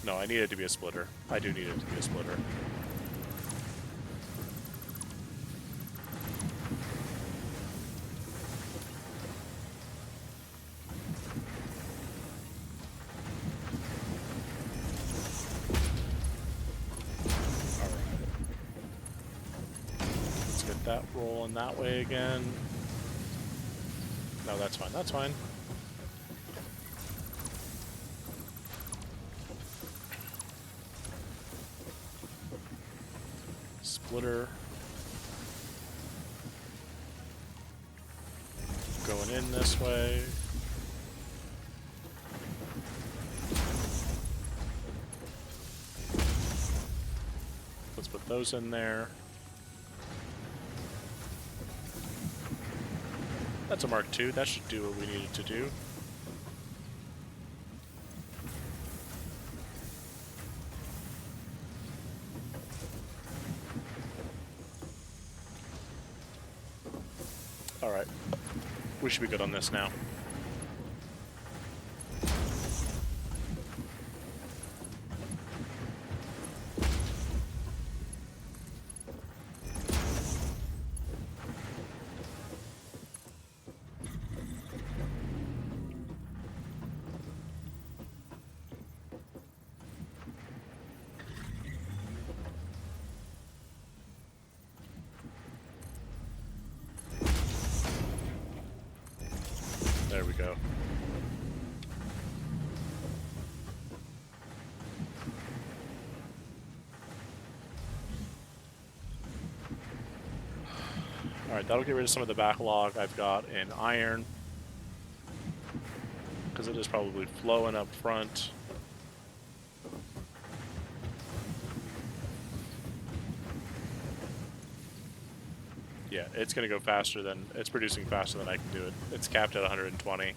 No, I need it to be a splitter. I do need it to be a splitter. That rolling that way again. No, that's fine. That's fine. Splitter. Going in this way. Let's put those in there. That's a Mark II. That should do what we needed to do. Alright. We should be good on this now. go. Alright, that'll get rid of some of the backlog I've got in iron, because it is probably flowing up front. Yeah, it's going to go faster than... It's producing faster than I can do it. It's capped at 120.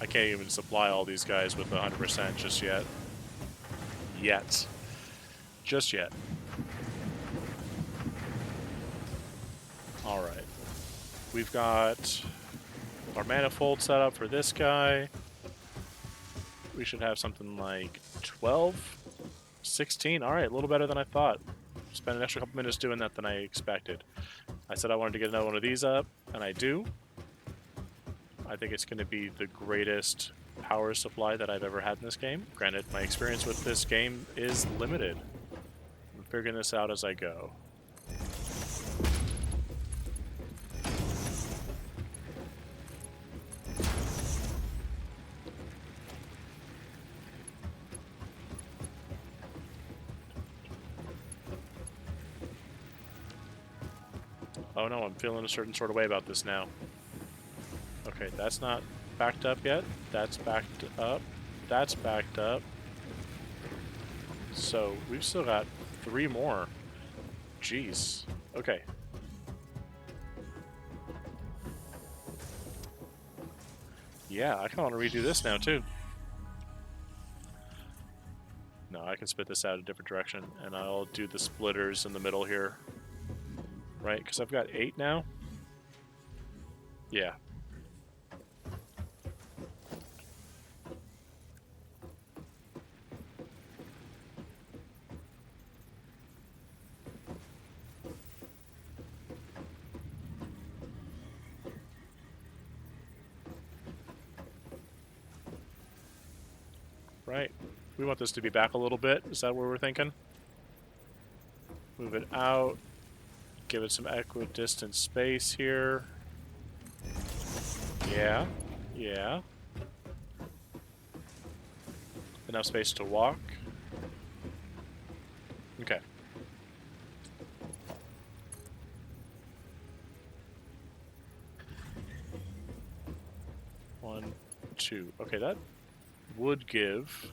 I can't even supply all these guys with 100% just yet. Just yet. Alright. We've got our manifold set up for this guy. We should have something like 12? 16? Alright, a little better than I thought. Spent an extra couple minutes doing that than I expected. I said I wanted to get another one of these up, and I do. I think it's going to be the greatest power supply that I've ever had in this game. Granted, my experience with this game is limited. I'm figuring this out as I go. Oh no, I'm feeling a certain sort of way about this now. Okay, that's not backed up yet. That's backed up. That's backed up. So, we've still got 3 more. Jeez. Okay. Yeah, I kind of want to redo this now, too. No, I can spit this out a different direction, and I'll do the splitters in the middle here. Right, because I've got 8 now? Yeah. Right. We want this to be back a little bit. Is that what we're thinking? Move it out. Give it some equidistant space here. Yeah. Yeah. Enough space to walk. Okay. One, two. Okay, that would give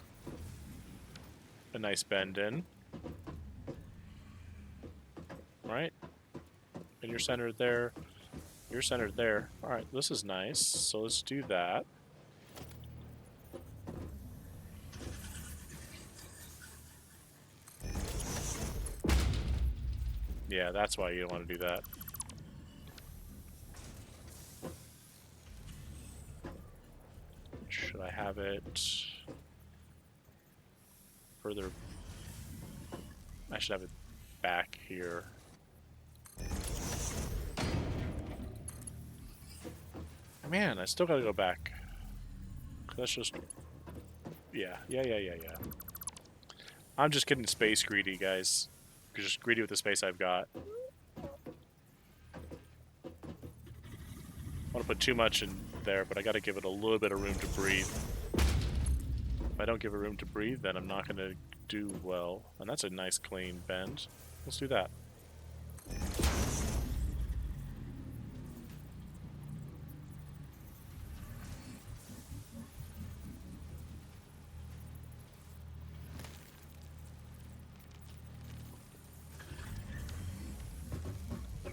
a nice bend in. Right? And you're centered there. You're centered there. Alright, this is nice. So let's do that. Yeah, that's why you don't want to do that. Should I have it further? I should have it back here. Man, I still gotta go back. That's just... Yeah. I'm just getting space greedy, guys. Just greedy with the space I've got. I want to put too much in there, but I gotta give it a little bit of room to breathe. If I don't give it room to breathe, then I'm not gonna do well. And that's a nice clean bend. Let's do that.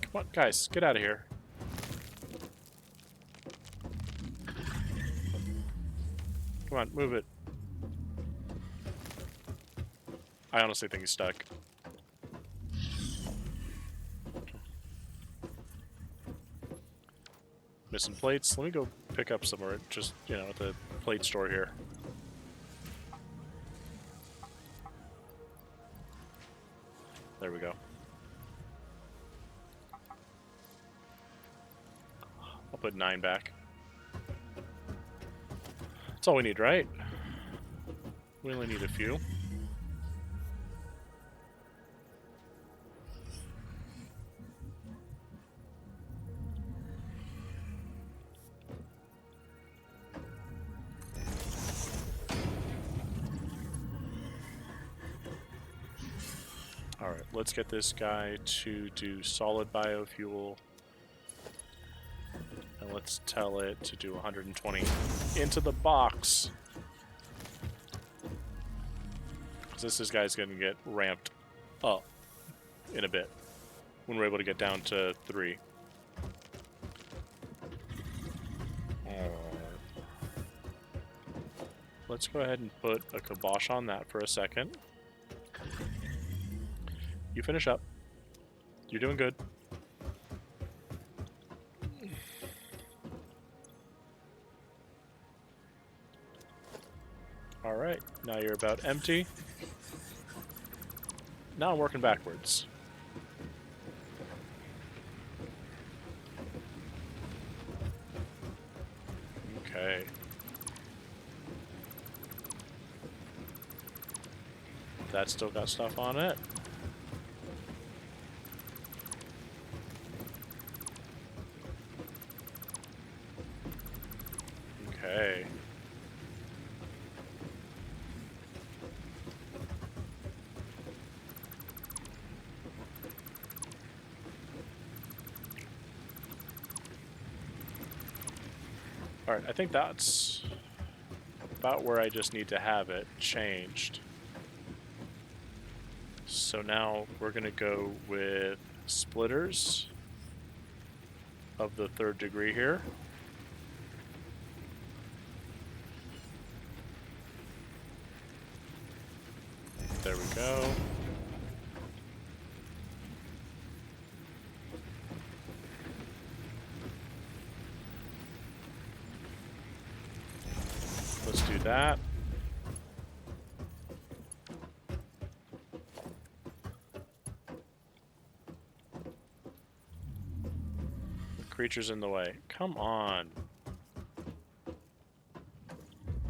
Come on, guys, get out of here. Come on, move it. I honestly think he's stuck. Missing plates. Let me go pick up somewhere, just, you know, at the plate store here. There we go. I'll put 9 back. That's all we need, right? We only need a few. Alright, let's get this guy to do solid biofuel. And let's tell it to do 120 into the box. Because this guy's going to get ramped up in a bit when we're able to get down to 3. Let's go ahead and put a kibosh on that for a second. You finish up. You're doing good. Alright, now you're about empty. Now I'm working backwards. Okay. That's still got stuff on it. Okay. Alright, I think that's about where I just need to have it changed. So now we're going to go with splitters of the 3rd degree here. There we go. Let's do that. Creature's in the way. Come on.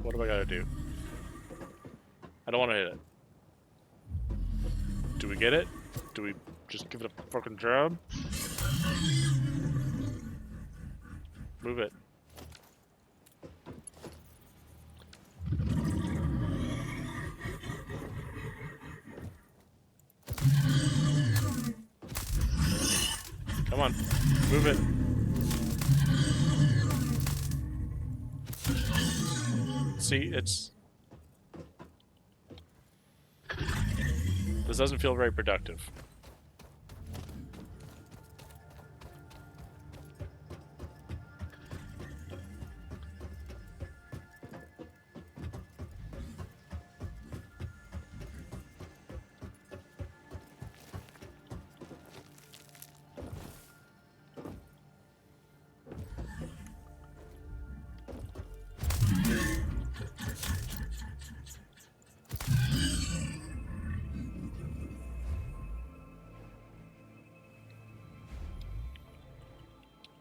What do I gotta do? I don't want to hit it. Do we get it? Do we just give it a fucking jab? Move it. Come on. Move it. See, it's... This doesn't feel very productive.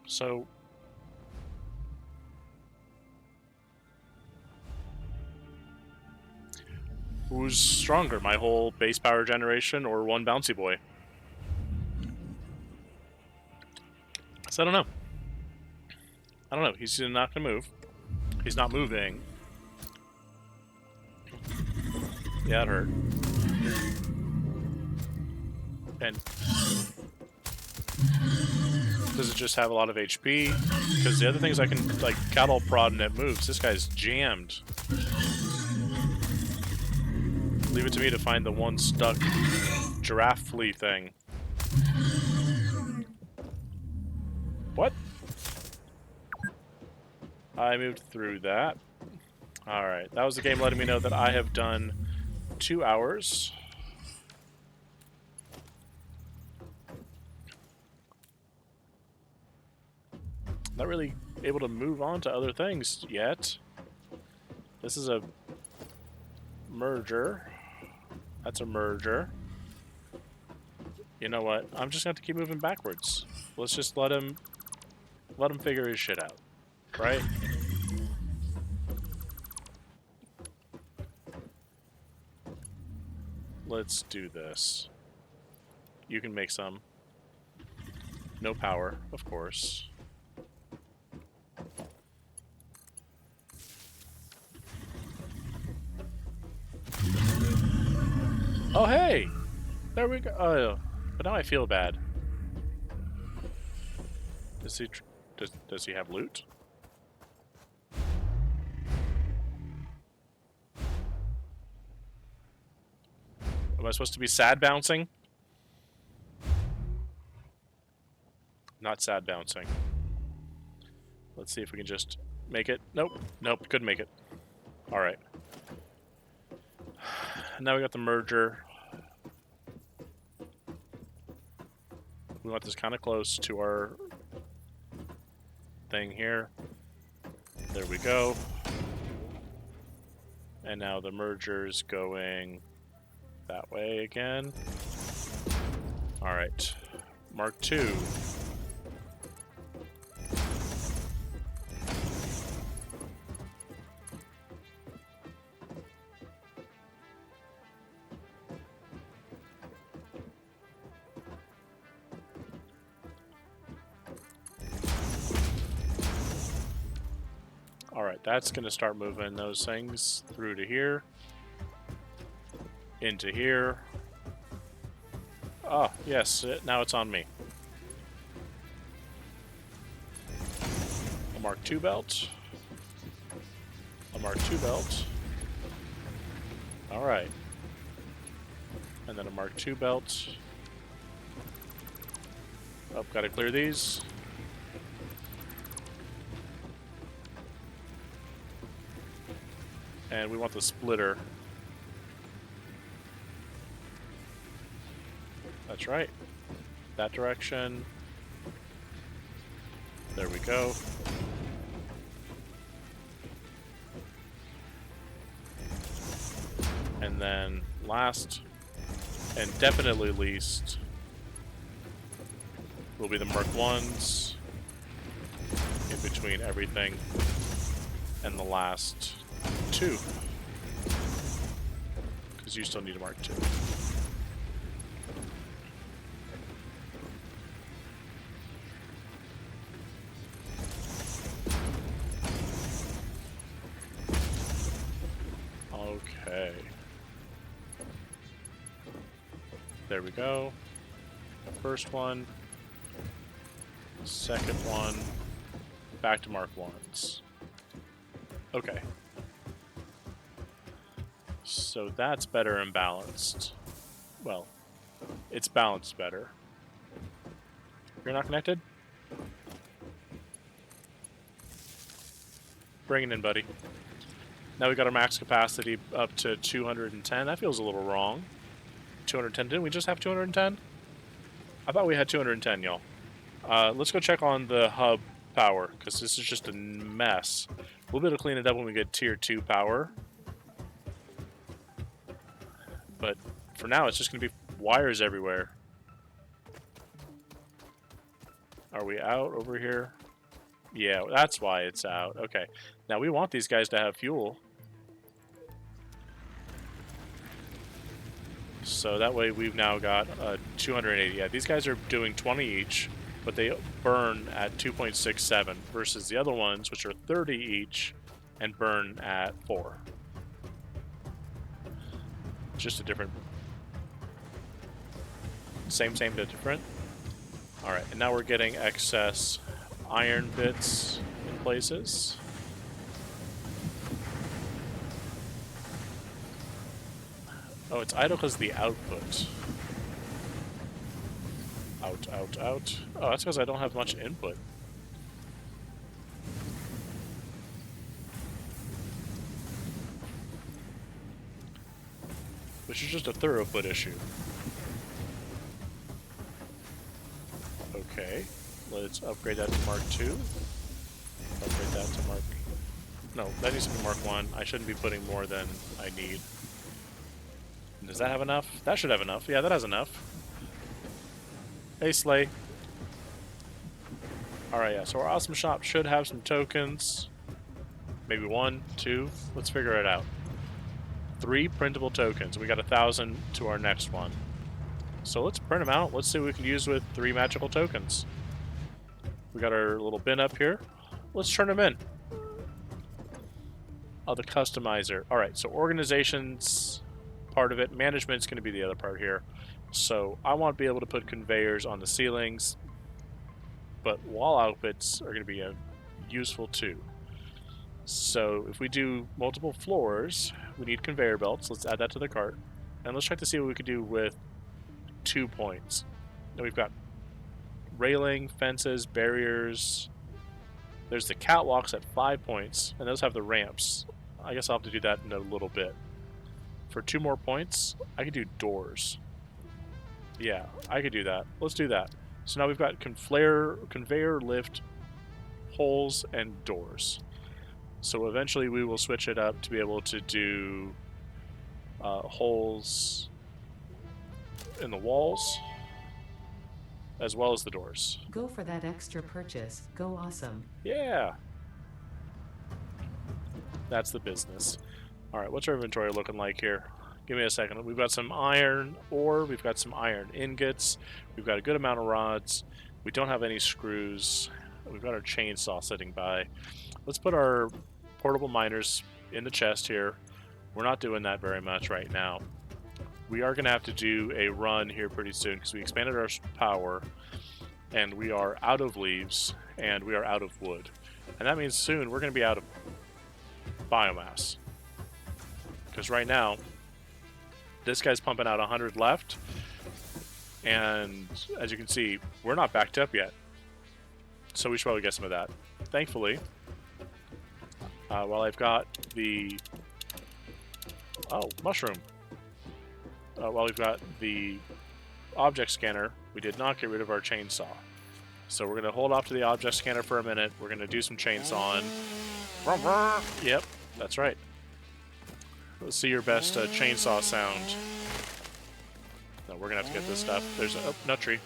So... who's stronger, my whole base power generation or one bouncy boy? So I don't know. I don't know. He's not gonna move. He's not moving. Yeah, it hurt. And does it just have a lot of HP? Because the other things I can, like, cattle prod and it moves. This guy's jammed. Leave it to me to find the one stuck giraffe flea thing. What? I moved through that. Alright, that was the game letting me know that I have done 2 hours. Not really able to move on to other things yet. This is a merger. That's a merger. You know what? I'm just gonna have to keep moving backwards. Let's just let him figure his shit out. Right? Let's do this. You can make some. No power, of course. Oh, hey! There we go. Oh, but now I feel bad. Does he? Does he have loot? Am I supposed to be sad bouncing? Not sad bouncing. Let's see if we can just make it. Nope. Nope. Couldn't make it. All right. Now we got the merger. We want this kind of close to our thing here. There we go. And now the merger's going that way again. All right. Mark II. Alright, that's going to start moving those things through to here. Into here. Oh, yes, now it's on me. A Mark II belt. A Mark II belt. Alright. And then a Mark II belt. Oh, gotta clear these. And we want the splitter. That's right. That direction. There we go. And then last, and definitely least, will be the Mark I's in between everything and the last two. Because you still need a Mark II. Okay. There we go. First one. Second one. Back to Mark I's. Okay. So that's better and balanced. Well, it's balanced better. You're not connected? Bring it in, buddy. Now we got our max capacity up to 210. That feels a little wrong. 210. Didn't we just have 210? I thought we had 210, y'all. Let's go check on the hub power, because this is just a mess. We'll be able to clean it up when we get tier 2 power. But for now, it's just going to be wires everywhere. Are we out over here? Yeah, that's why it's out. Okay. Now we want these guys to have fuel. So that way we've now got 280. Yeah, these guys are doing 20 each, but they burn at 2.67 versus the other ones, which are 30 each and burn at 4. Just a different... Same, but different. Alright, and now we're getting excess iron bits in places. Oh, it's idle because of the output. Out. Oh, that's because I don't have much input. Which is just a throughput issue. Okay, let's upgrade that to Mark II. Upgrade that to Mark... No, that needs to be Mark I. I shouldn't be putting more than I need. Does that have enough? That should have enough. Yeah, that has enough. Hey, Slay. Alright, yeah, so our awesome shop should have some tokens. Maybe 1, 2. Let's figure it out. 3 printable tokens. We got 1,000 to our next one. So let's print them out. Let's see what we can use with 3 magical tokens. We got our little bin up here. Let's turn them in. Oh, the customizer. Alright, so organization's part of it. Management's going to be the other part here. So I want to be able to put conveyors on the ceilings, but wall outfits are going to be useful too. So if we do multiple floors, we need conveyor belts. Let's add that to the cart. And let's check to see what we could do with 2 points. Now we've got railing, fences, barriers. There's the catwalks at 5 points, and those have the ramps. I guess I'll have to do that in a little bit. For 2 more points, I could do doors. Yeah, I could do that. Let's do that. So now we've got conveyor lift, holes, and doors. So eventually we will switch it up to be able to do holes in the walls as well as the doors. Go for that extra purchase. Go awesome. Yeah, that's the business. All right, what's our inventory looking like here? Give me a second. We've got some iron ore. We've got some iron ingots. We've got a good amount of rods. We don't have any screws. We've got our chainsaw sitting by. Let's put our portable miners in the chest here. We're not doing that very much right now. We are going to have to do a run here pretty soon because we expanded our power and we are out of leaves and we are out of wood. And that means soon we're going to be out of biomass. Because right now, this guy's pumping out 100 left. And as you can see, we're not backed up yet. So we should probably get some of that. Thankfully, while I've got the... Oh, mushroom. While we've got the object scanner, we did not get rid of our chainsaw. So we're going to hold off to the object scanner for a minute. We're going to do some chainsawing. Yep, that's right. Let's see your best chainsaw sound. No, we're going to have to get this stuff. There's a nut tree.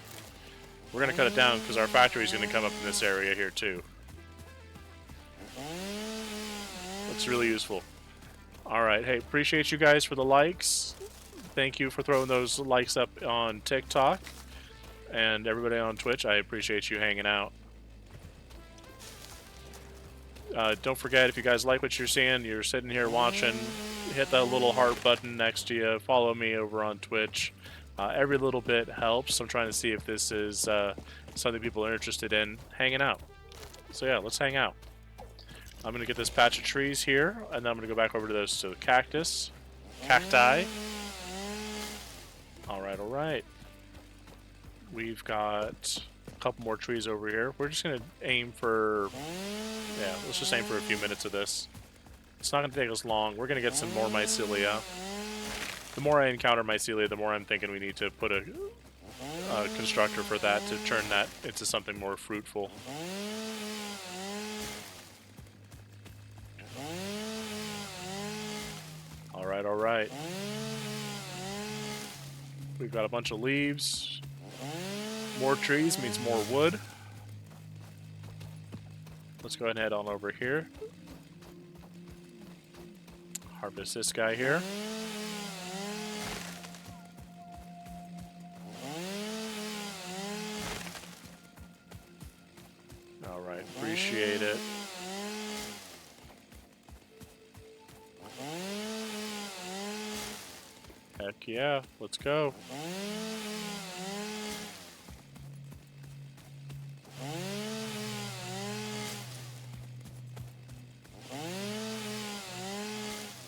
We're going to cut it down because our factory is going to come up in this area here too. That's really useful. Alright, hey, appreciate you guys for the likes. Thank you for throwing those likes up on TikTok. And everybody on Twitch, I appreciate you hanging out. Don't forget, if you guys like what you're seeing, you're sitting here watching, hit that little heart button next to you. Follow me over on Twitch. Every little bit helps. I'm trying to see if this is something people are interested in hanging out. So yeah, let's hang out. I'm going to get this patch of trees here, and then I'm going to go back over to those cacti. Alright, alright. We've got a couple more trees over here. We're just going to aim for... Yeah, let's just aim for a few minutes of this. It's not going to take us long. We're going to get some more mycelia. The more I encounter mycelia, the more I'm thinking we need to put a constructor for that to turn that into something more fruitful. Alright, alright. We've got a bunch of leaves. More trees means more wood. Let's go ahead and head on over here. Harvest this guy here. Alright, appreciate it. Heck yeah, let's go.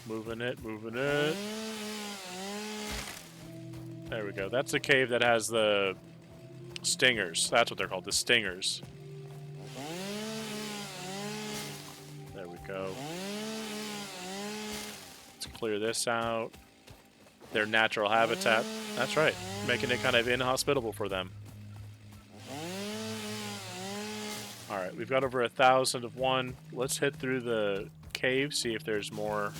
Moving it, moving it. There we go. That's the cave that has the stingers. That's what they're called, the stingers. There we go. Let's clear this out. Their natural habitat. That's right. Making it kind of inhospitable for them. Alright, we've got over 1,000 of one. Let's head through the cave, see if there's more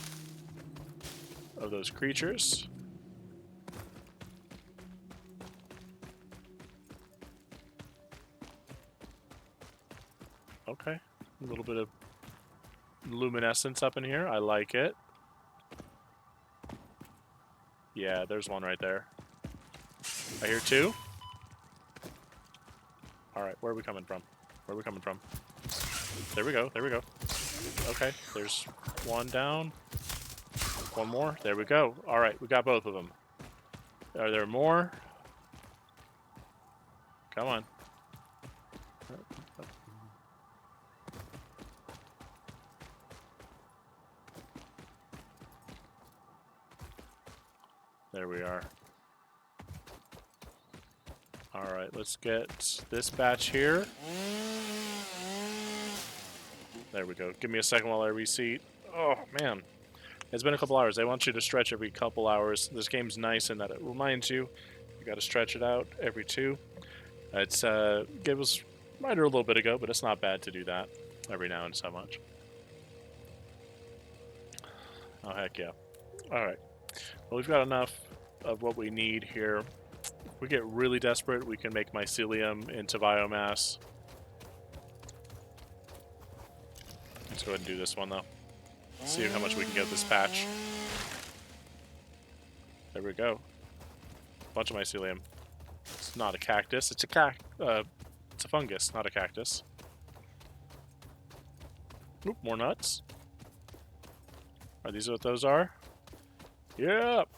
of those creatures. Okay. A little bit of luminescence up in here. I like it. Yeah, there's one right there. I hear two. Alright, where are we coming from? Where are we coming from? There we go, there we go. Okay, there's one down. One more. There we go. Alright, we got both of them. Are there more? Come on. There we are. Alright, let's get this batch here. There we go. Give me a second while I reseat. Oh, man. It's been a couple hours. They want you to stretch every couple hours. This game's nice in that it reminds you got to stretch it out every 2. It's it was right a little bit ago, but it's not bad to do that every now and so much. Oh, heck yeah. Alright. Well, we've got enough of what we need here. If we get really desperate, we can make mycelium into biomass. Let's go ahead and do this one, though. See how much we can get this patch. There we go. Bunch of mycelium. It's not a cactus. It's a it's a fungus, not a cactus. Oop, more nuts. Are these what those are? Yep.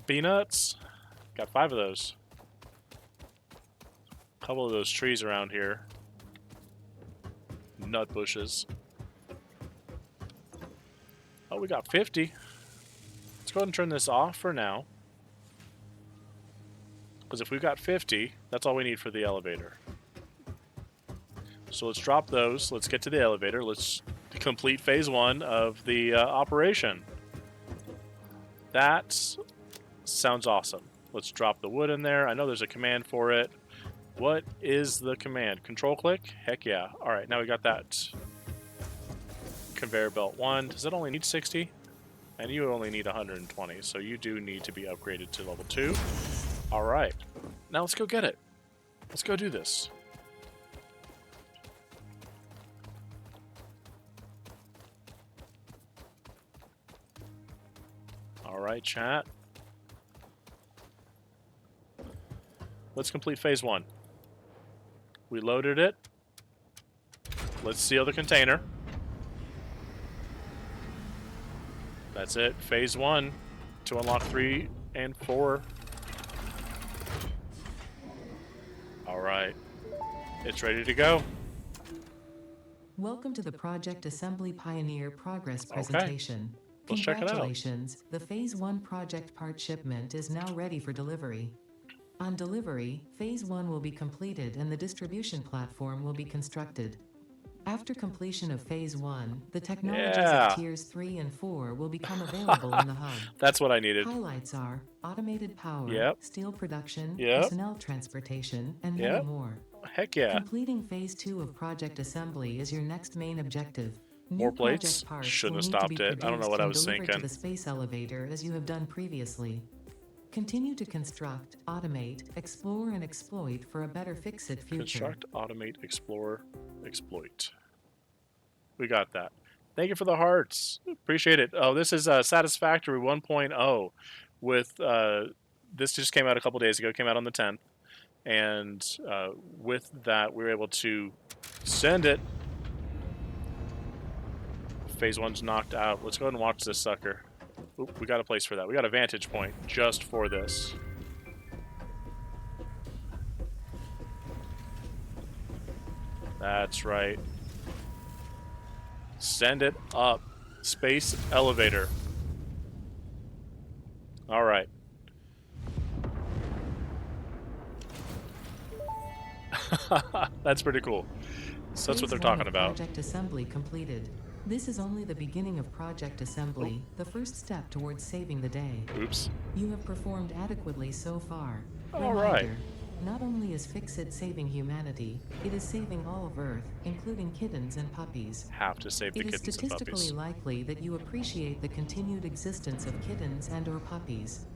Peanuts. Got 5 of those. A couple of those trees around here. Nut bushes. Oh, we got 50. Let's go ahead and turn this off for now. Because if we've got 50, that's all we need for the elevator. So let's drop those. Let's get to the elevator. Let's complete phase 1 of the operation. That sounds awesome. Let's drop the wood in there. I know there's a command for it. What is the command? Control click? Heck yeah. Alright, now we got that conveyor belt 1. Does it only need 60? And you only need 120, so you do need to be upgraded to level 2. Alright. Now let's go get it. Let's go do this. Alright, chat. Let's complete phase 1. We loaded it. Let's seal the container. That's it. Phase 1 to unlock 3 and 4. Alright. It's ready to go. Welcome to the Project Assembly Pioneer Progress presentation. Let's check it out. Congratulations, the Phase 1 project part shipment is now ready for delivery. On delivery, Phase 1 will be completed and the distribution platform will be constructed. After completion of Phase 1, the technologies of Tiers 3 and 4 will become available in the hub. That's what I needed. Highlights are automated power, steel production, personnel transportation, and many more. Heck yeah. Completing Phase 2 of project assembly is your next main objective. More plates? Shouldn't have stopped it. I don't know what I was thinking. To the space elevator as you have done previously. Continue to construct, automate, explore, and exploit for a better fix-it future. Construct, automate, explore, exploit. We got that. Thank you for the hearts. Appreciate it. Oh, this is Satisfactory 1.0. With this just came out a couple days ago. Came out on the 10th, and with that, we were able to send it. Phase 1's knocked out. Let's go ahead and watch this sucker. Oop, we got a place for that. We got a vantage point just for this. That's right. Send it up. Space elevator. All right. That's pretty cool. So that's what they're talking about. Project assembly completed. This is only the beginning of project assembly, the first step towards saving the day. Oops. You have performed adequately so far. All right. Not only is Fix-It saving humanity, it is saving all of Earth, including kittens and puppies. Have to save the kittens and puppies. It is statistically likely that you appreciate the continued existence of kittens and or puppies.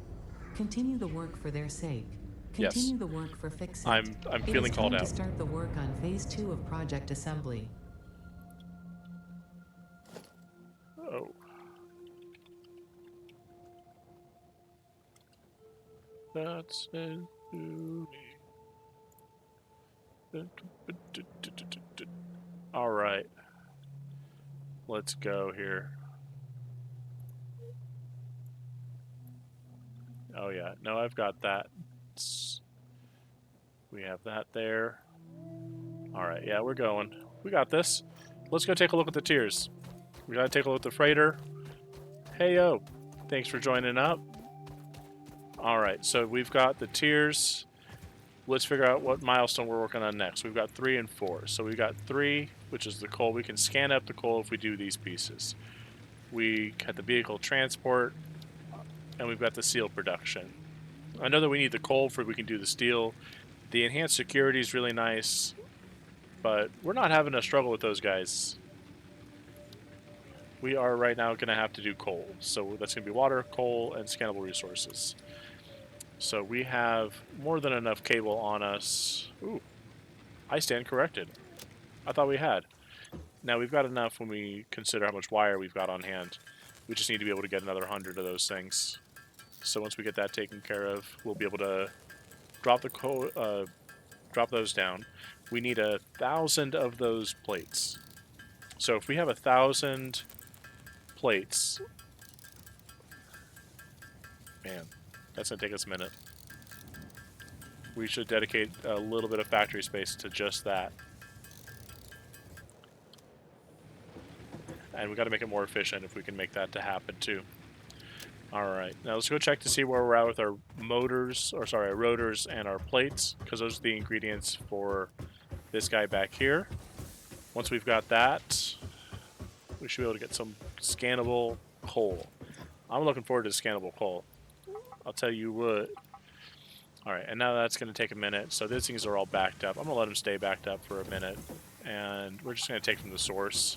Continue the work for their sake. Continue the work for Fix-It. I'm feeling called out. It is time to start the work on Phase 2 of project assembly. Oh. That's it. All right. Let's go here. Oh yeah. No, I've got that. We have that there. Alright, yeah, we're going. We got this. Let's go take a look at the tiers. We gotta take a look at the freighter. Hey yo, thanks for joining up. Alright, so we've got the tiers. Let's figure out what milestone we're working on next. We've got 3 and 4. So we've got 3, which is the coal. We can scan up the coal if we do these pieces. We got the vehicle transport, and we've got the steel production. I know that we need the coal for we can do the steel. The enhanced security is really nice, but we're not having a struggle with those guys. We are right now going to have to do coal. So that's going to be water, coal, and scannable resources. So we have more than enough cable on us. Ooh, I stand corrected. I thought we had. Now we've got enough when we consider how much wire we've got on hand. We just need to be able to get another 100 of those things. So once we get that taken care of, we'll be able to drop the drop those down. We need 1,000 of those plates. So if we have 1,000 plates, man, that's gonna take us a minute. We should dedicate a little bit of factory space to just that. And we got to make it more efficient if we can make that to happen too. Alright, now let's go check to see where we're at with our motors, or sorry, our rotors and our plates, because those are the ingredients for this guy back here. Once we've got that, we should be able to get some scannable coal. I'm looking forward to scannable coal. I'll tell you what. Alright, and now that's going to take a minute, so these things are all backed up. I'm going to let them stay backed up for a minute, and we're just going to take from the source.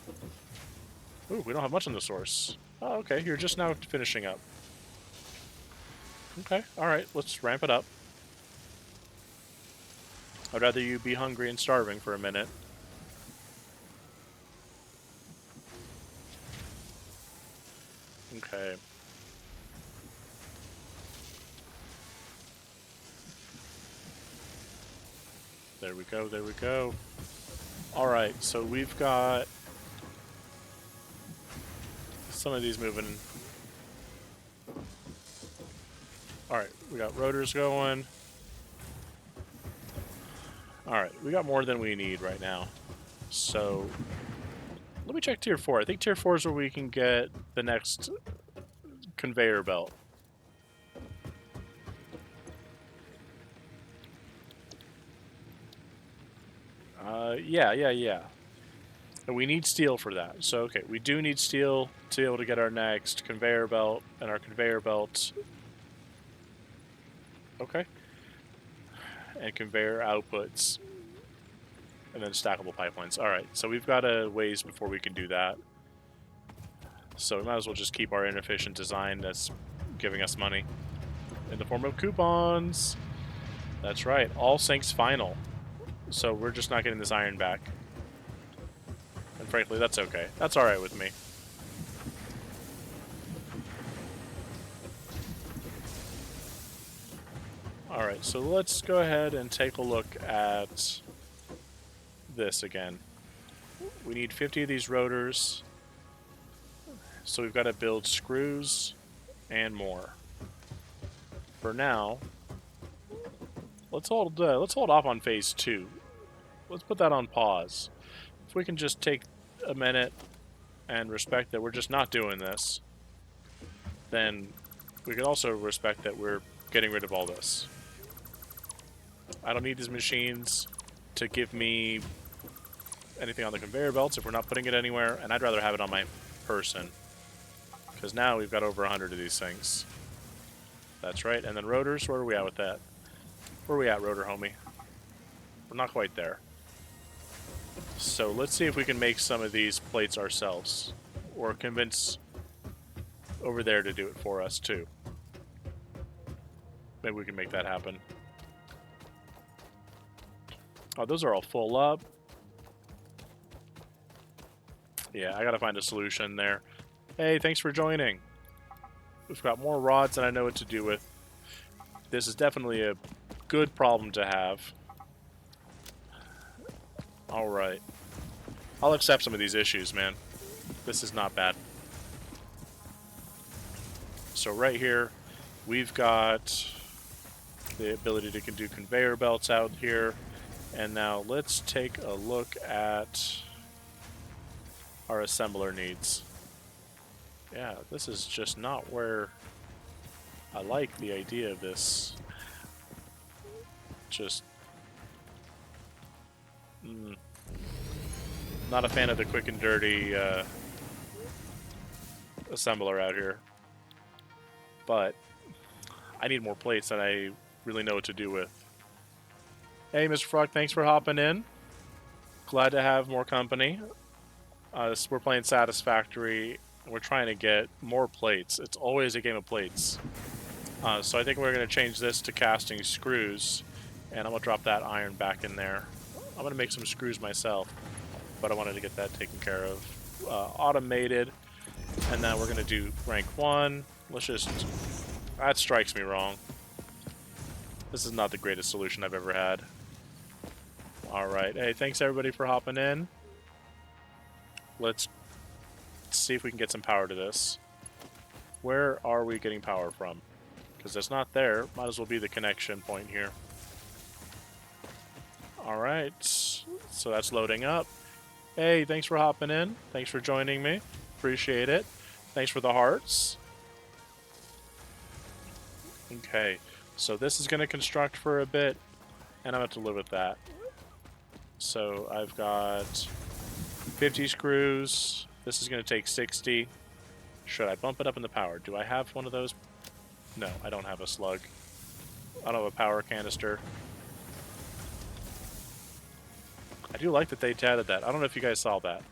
Ooh, we don't have much on the source. Oh, okay, you're just now finishing up. Okay, alright, let's ramp it up. I'd rather you be hungry and starving for a minute. Okay. There we go, there we go. Alright, so we've got some of these moving. Alright, we got rotors going. Alright, we got more than we need right now. So, let me check Tier 4. I think Tier 4 is where we can get the next conveyor belt. Yeah. And we need steel for that. So, okay, we do need steel to be able to get our next conveyor belt, and our conveyor belt... Okay. And conveyor outputs. And then stackable pipelines. Alright, so we've got a ways before we can do that. So we might as well just keep our inefficient design that's giving us money. In the form of coupons! That's right, all sinks final. So we're just not getting this iron back. And frankly, that's okay. That's alright with me. Alright, so let's go ahead and take a look at this again. We need 50 of these rotors. So we've got to build screws and more. For now, let's hold off on phase 2. Let's put that on pause. If we can just take a minute and respect that we're just not doing this, then we can also respect that we're getting rid of all this. I don't need these machines to give me anything on the conveyor belts if we're not putting it anywhere, and I'd rather have it on my person. Because now we've got over 100 of these things. That's right, and then rotors, where are we at with that? Where are we at, rotor homie? We're not quite there. So let's see if we can make some of these plates ourselves. Or convince over there to do it for us, too. Maybe we can make that happen. Oh, those are all full up. Yeah, I gotta find a solution there. Hey, thanks for joining. We've got more rods than I know what to do with. This is definitely a good problem to have. Alright. I'll accept some of these issues, man. This is not bad. So right here, we've got the ability to do conveyor belts out here. And now let's take a look at our assembler needs. Yeah, this is just not where I like the idea of this. Just not a fan of the quick and dirty assembler out here. But I need more plates than I really know what to do with. Hey, Mr. Frog, thanks for hopping in. Glad to have more company. We're playing Satisfactory, and we're trying to get more plates. It's always a game of plates. So I think we're going to change this to casting screws, and I'm going to drop that iron back in there. I'm going to make some screws myself, but I wanted to get that taken care of. Automated, and then we're going to do rank 1. Let's just... That strikes me wrong. This is not the greatest solution I've ever had. Alright, hey, thanks everybody for hopping in. Let's see if we can get some power to this. Where are we getting power from? Because it's not there. Might as well be the connection point here. Alright, so that's loading up. Hey, thanks for hopping in. Thanks for joining me. Appreciate it. Thanks for the hearts. Okay, so this is going to construct for a bit, and I'm going to have to live with that. So I've got 50 screws. This is going to take 60. Should I bump it up in the power? Do I have one of those? No, I don't have a slug. I don't have a power canister. I do like that they added that. I don't know if you guys saw that.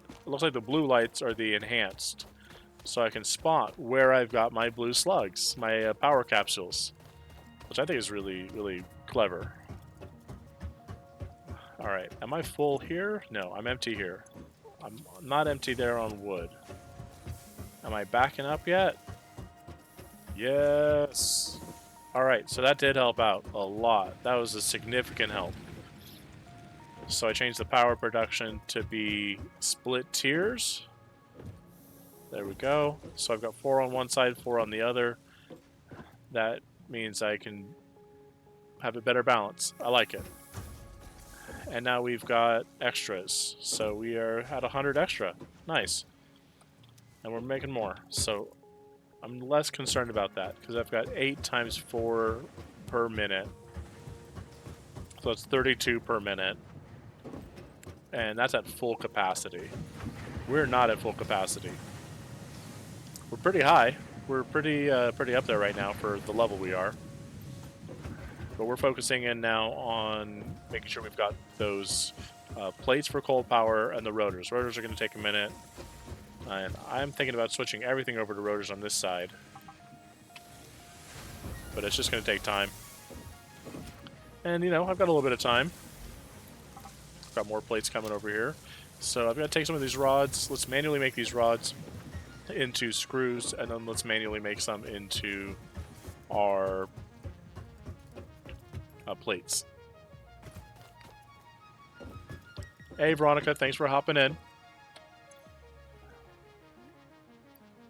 It looks like the blue lights are the enhanced. So I can spot where I've got my blue slugs, my power capsules. Which I think is really, really clever. Alright, am I full here? No, I'm empty here. I'm not empty there on wood. Am I backing up yet? Yes! Alright, so that did help out a lot. That was a significant help. So I changed the power production to be split tiers. There we go. So I've got 4 on one side, 4 on the other. That means I can have a better balance. I like it. And now we've got extras. So we are at 100 extra. Nice. And we're making more. So I'm less concerned about that because I've got 8 times 4 per minute. So it's 32 per minute. And that's at full capacity. We're not at full capacity. We're pretty high. We're pretty up there right now for the level we are. But we're focusing in now on making sure we've got those plates for coal power and the rotors. Rotors are going to take a minute. And I'm thinking about switching everything over to rotors on this side. But it's just going to take time. And, you know, I've got a little bit of time. Got more plates coming over here. So I've got to take some of these rods. Let's manually make these rods into screws, and then let's manually make some into our plates. Hey, Veronica, thanks for hopping in.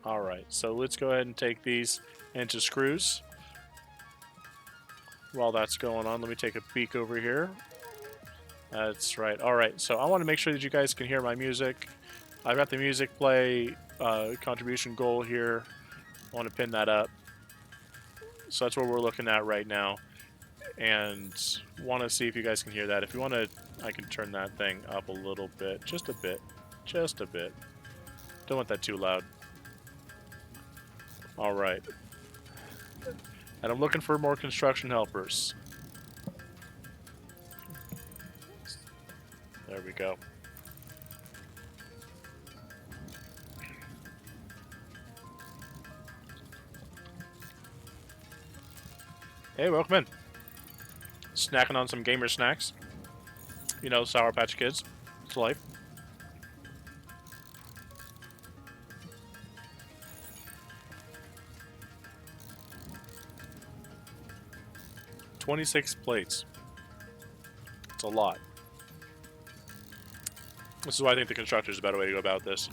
Alright, so let's go ahead and take these into screws. While that's going on, let me take a peek over here. That's right. Alright, so I want to make sure that you guys can hear my music. I've got the music play contribution goal here. I want to pin that up. So that's what we're looking at right now. And want to see if you guys can hear that. If you want to, I can turn that thing up a little bit. Just a bit. Just a bit. Don't want that too loud. Alright. And I'm looking for more construction helpers. There we go. Hey, welcome in. Snacking on some gamer snacks. You know, Sour Patch Kids. It's life. "26 plates. It's a lot. This is why I think the constructor is a better way to go about this.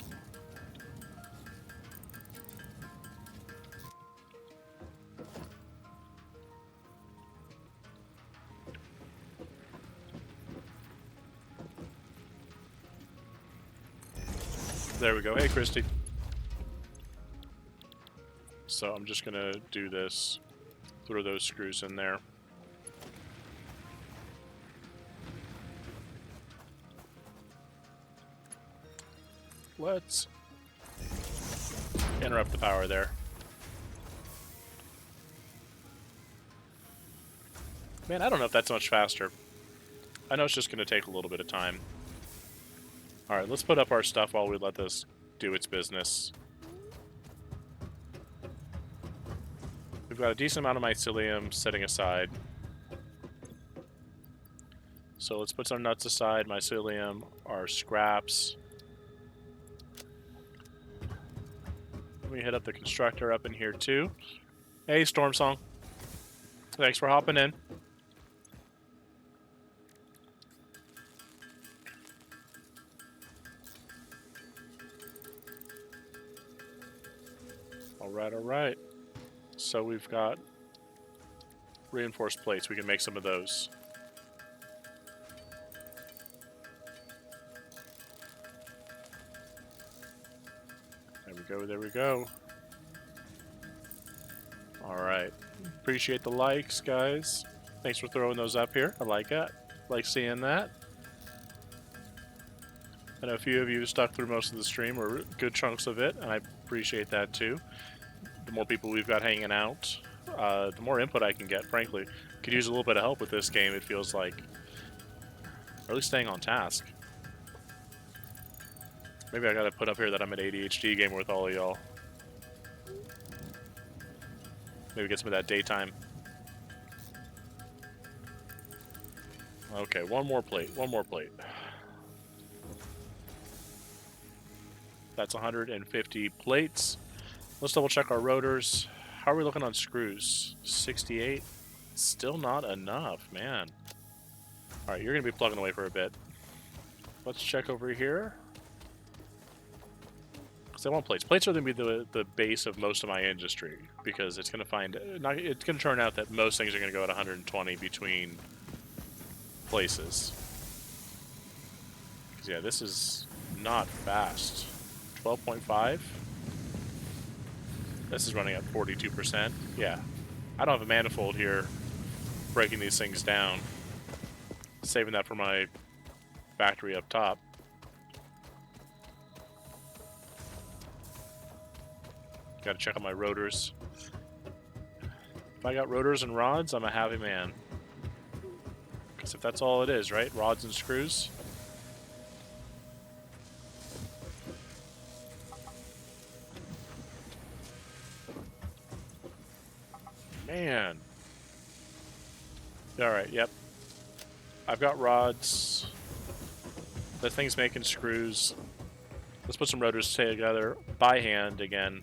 There we go. Hey, Christy. So I'm just gonna do this. Throw those screws in there. Let's interrupt the power there. Man, I don't know if that's much faster. I know it's just going to take a little bit of time. Alright, let's put up our stuff while we let this do its business. We've got a decent amount of mycelium setting aside. So let's put some nuts aside, mycelium, our scraps. Let me hit up the constructor up in here too. Hey, Storm Song. Thanks for hopping in. Alright, alright. So we've got reinforced plates. We can make some of those. There we go, there we go. Alright. Appreciate the likes, guys. Thanks for throwing those up here. I like it. Like seeing that. I know a few of you stuck through most of the stream, or good chunks of it, and I appreciate that too. The more people we've got hanging out, the more input I can get, frankly. Could use a little bit of help with this game, it feels like. Or at least staying on task. Maybe I gotta put up here that I'm an ADHD gamer with all of y'all. Maybe get some of that daytime. Okay, one more plate, one more plate. That's 150 plates. Let's double check our rotors. How are we looking on screws? 68? Still not enough, man. Alright, you're gonna be plugging away for a bit. Let's check over here. Because I want plates. Plates are going to be the base of most of my industry, because it's going to it's going to turn out that most things are going to go at 120 between places. Because yeah, this is not fast. 12.5. This is running at 42%. Yeah, I don't have a manifold here breaking these things down. Saving that for my factory up top. Gotta check out my rotors. If I got rotors and rods, I'm a happy man. Because if that's all it is, right? Rods and screws. Man. Alright, yep. I've got rods. The thing's making screws. Let's put some rotors together by hand again.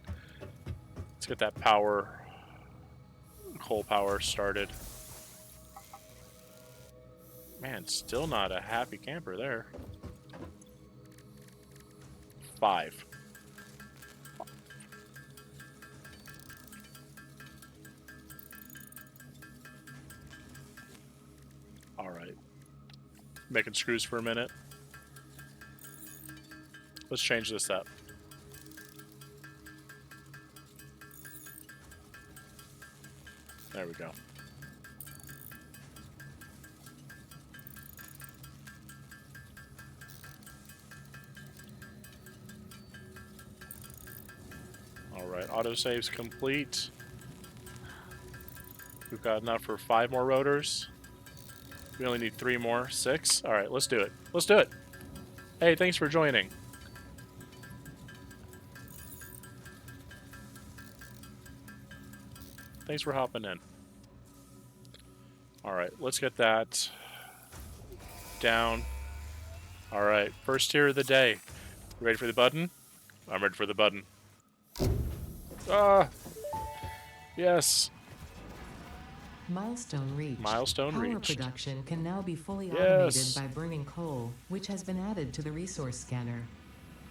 Let's get that power, coal power started. Man, still not a happy camper there. 5. Alright. Making screws for a minute. Let's change this up. There we go. Alright, autosave's complete. We've got enough for 5 more rotors. We only need 3 more. 6? Alright, let's do it. Let's do it! Hey, thanks for joining. Thanks for hopping in. Alright, let's get that down. Alright, first tier of the day. Ready for the button? I'm ready for the button. Ah! Yes! Milestone reached. Milestone Power reached. production can now be fully Yes. automated by burning coal, which has been added to the resource scanner.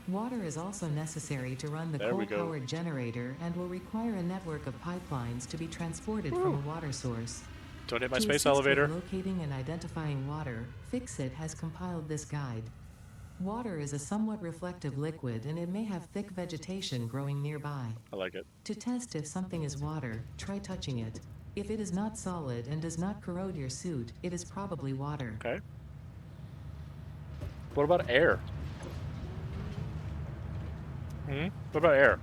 Water is also necessary to run the There we go. coal-powered generator and will require a network of pipelines to be transported from a water source. Don't hit my To space assist with elevator. locating and identifying water, Fixit has compiled this guide. Water is a somewhat reflective liquid and it may have thick vegetation growing nearby. I like it. To test if something is water, try touching it. If it is not solid and does not corrode your suit, it is probably water. Okay. What about air? What about air?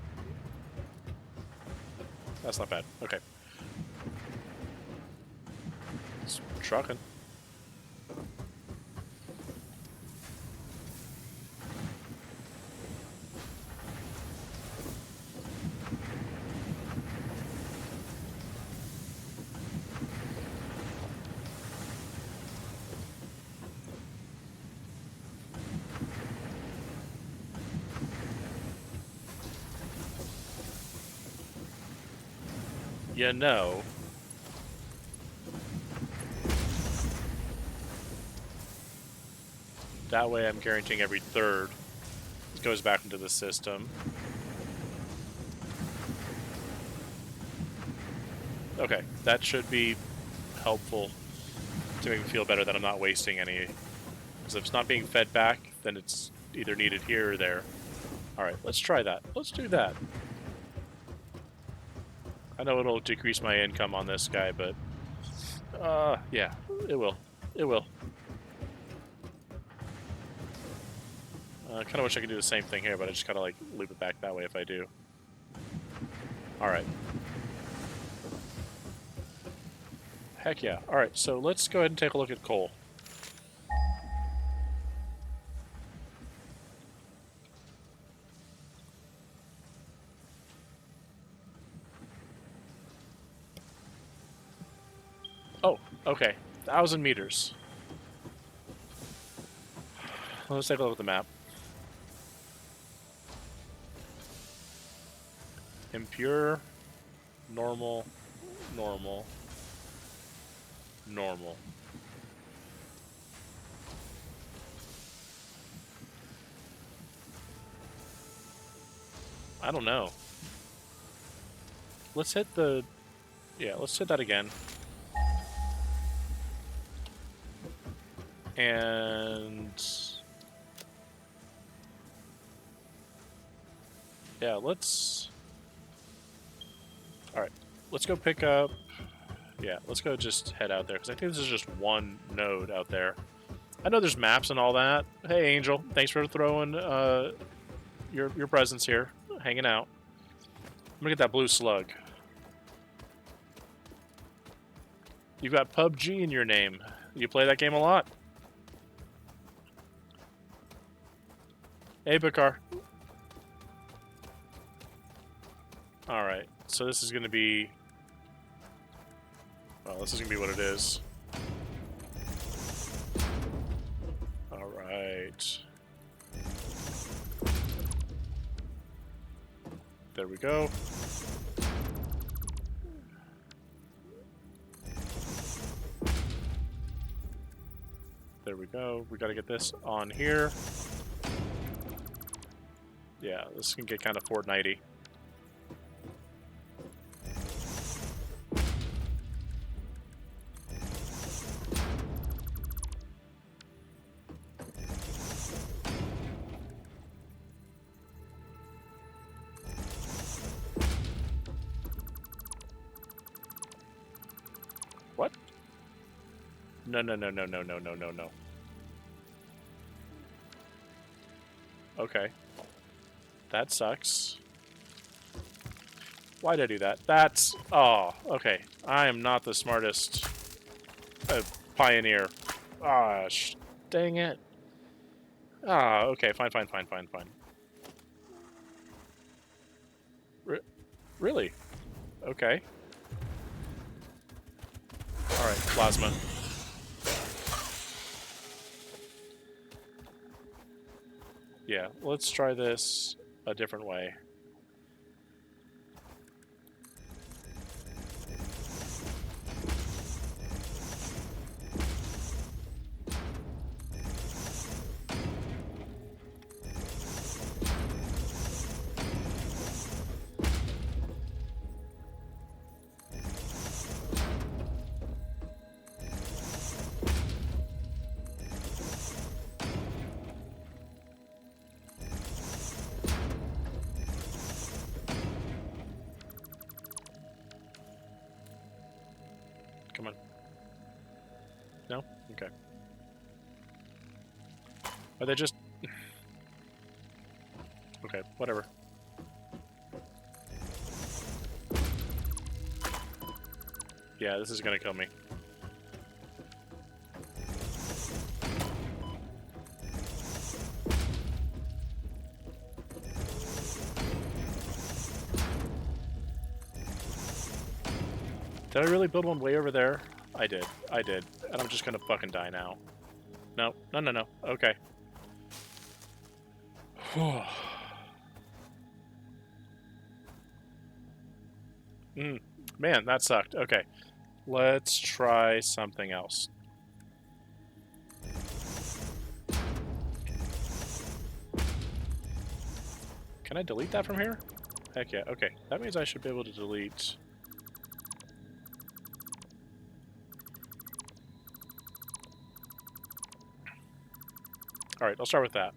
That's not bad. Okay. It's trucking. You know, that way I'm guaranteeing every third goes back into the system. Okay, that should be helpful to make me feel better that I'm not wasting any. Because if it's not being fed back, then it's either needed here or there. Alright, let's try that. Let's do that. I know it'll decrease my income on this guy, but... yeah, it will. It will. I kind of wish I could do the same thing here, but I just gotta, like, loop it back that way if I do. Alright. Heck yeah. Alright, so let's go ahead and take a look at coal. Oh, okay. 1,000 meters. Let's take a look at the map. Impure, normal, normal, normal. I don't know. Let's hit the... Yeah, let's hit that again. And... yeah, let's... Alright, let's go pick up... Yeah, let's go just head out there, because I think this is just one node out there. I know there's maps and all that. Hey, Angel, thanks for throwing your presence here, hanging out. I'm gonna get that blue slug. You've got PUBG in your name. You play that game a lot? Hey, Bakar. Alright, so this is gonna be... well, this is gonna be what it is. Alright. There we go. There we go. We gotta get this on here. Yeah, this can get kind of Fortnite-y. What? No, no, no, no, no, no, no, no, no. Okay. That sucks. Why'd I do that? That's... oh, okay. I am not the smartest pioneer. Ah, dang it. Ah, okay, fine, fine, fine, fine, fine. Really? Okay. Alright, plasma. Yeah, let's try this a different way. Come on. No? Okay. Are they just... Okay, whatever. Yeah, this is gonna kill me. Did I really build one way over there? I did. I did. And I'm just gonna fucking die now. No. No, no, no. Okay. Man, that sucked. Okay. Let's try something else. Can I delete that from here? Heck yeah. Okay. That means I should be able to delete... Alright, I'll start with that.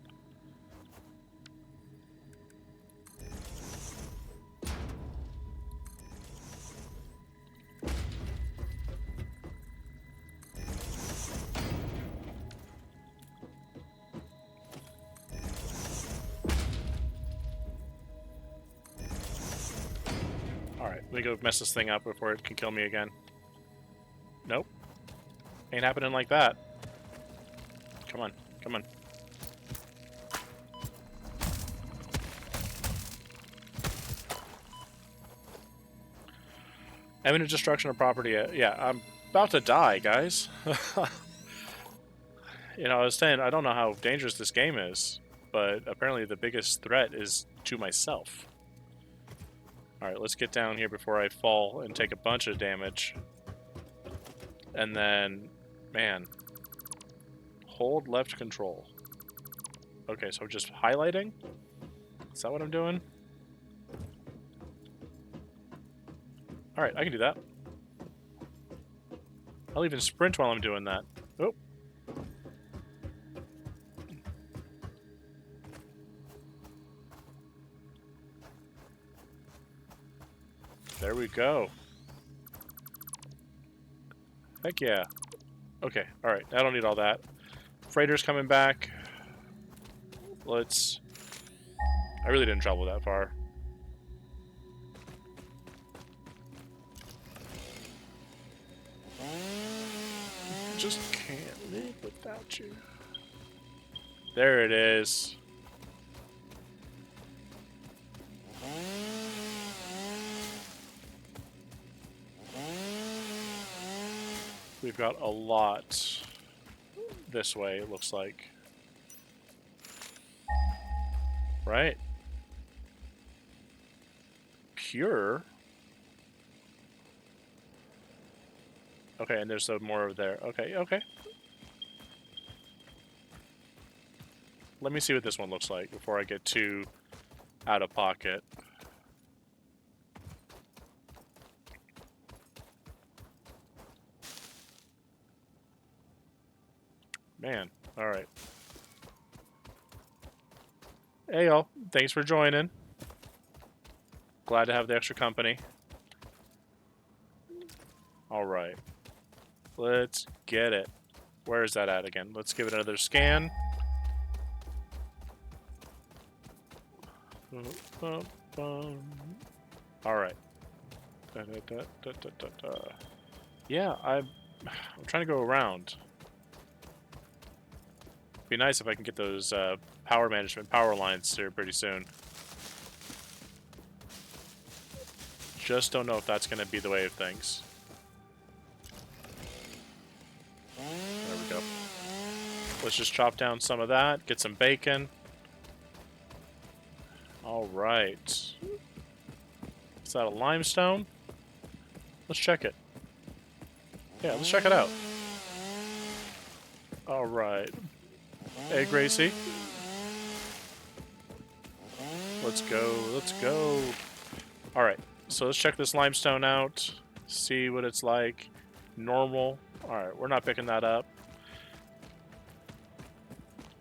Alright, let me go mess this thing up before it can kill me again. Nope. Ain't happening like that. Come on, come on. Imminent destruction of property. Yeah, I'm about to die, guys. You know, I was saying, I don't know how dangerous this game is, but apparently the biggest threat is to myself. Alright, let's get down here before I fall and take a bunch of damage. And then, man, hold left control. Okay, so just highlighting? Is that what I'm doing? Alright, I can do that. I'll even sprint while I'm doing that. Oh. There we go. Heck yeah. Okay, alright, I don't need all that. Freighter's coming back. Let's... I really didn't travel that far. Just can't live without you. There it is. We've got a lot this way, it looks like. Right? Pure? Okay, and there's some more over there. Okay, okay. Let me see what this one looks like before I get too out of pocket. Man, alright. Hey y'all, thanks for joining. Glad to have the extra company. Alright. Let's get it. Where is that at again? Let's give it another scan. Alright. Yeah, I'm trying to go around. Be nice if I can get those power management power lines here pretty soon. Just don't know if that's going to be the way of things. There we go. Let's just chop down some of that, get some bacon. Alright. Is that a limestone? Let's check it. Yeah, let's check it out. Alright. Hey, Gracie. Let's go, let's go. Alright, so let's check this limestone out. See what it's like. Normal. Alright, we're not picking that up.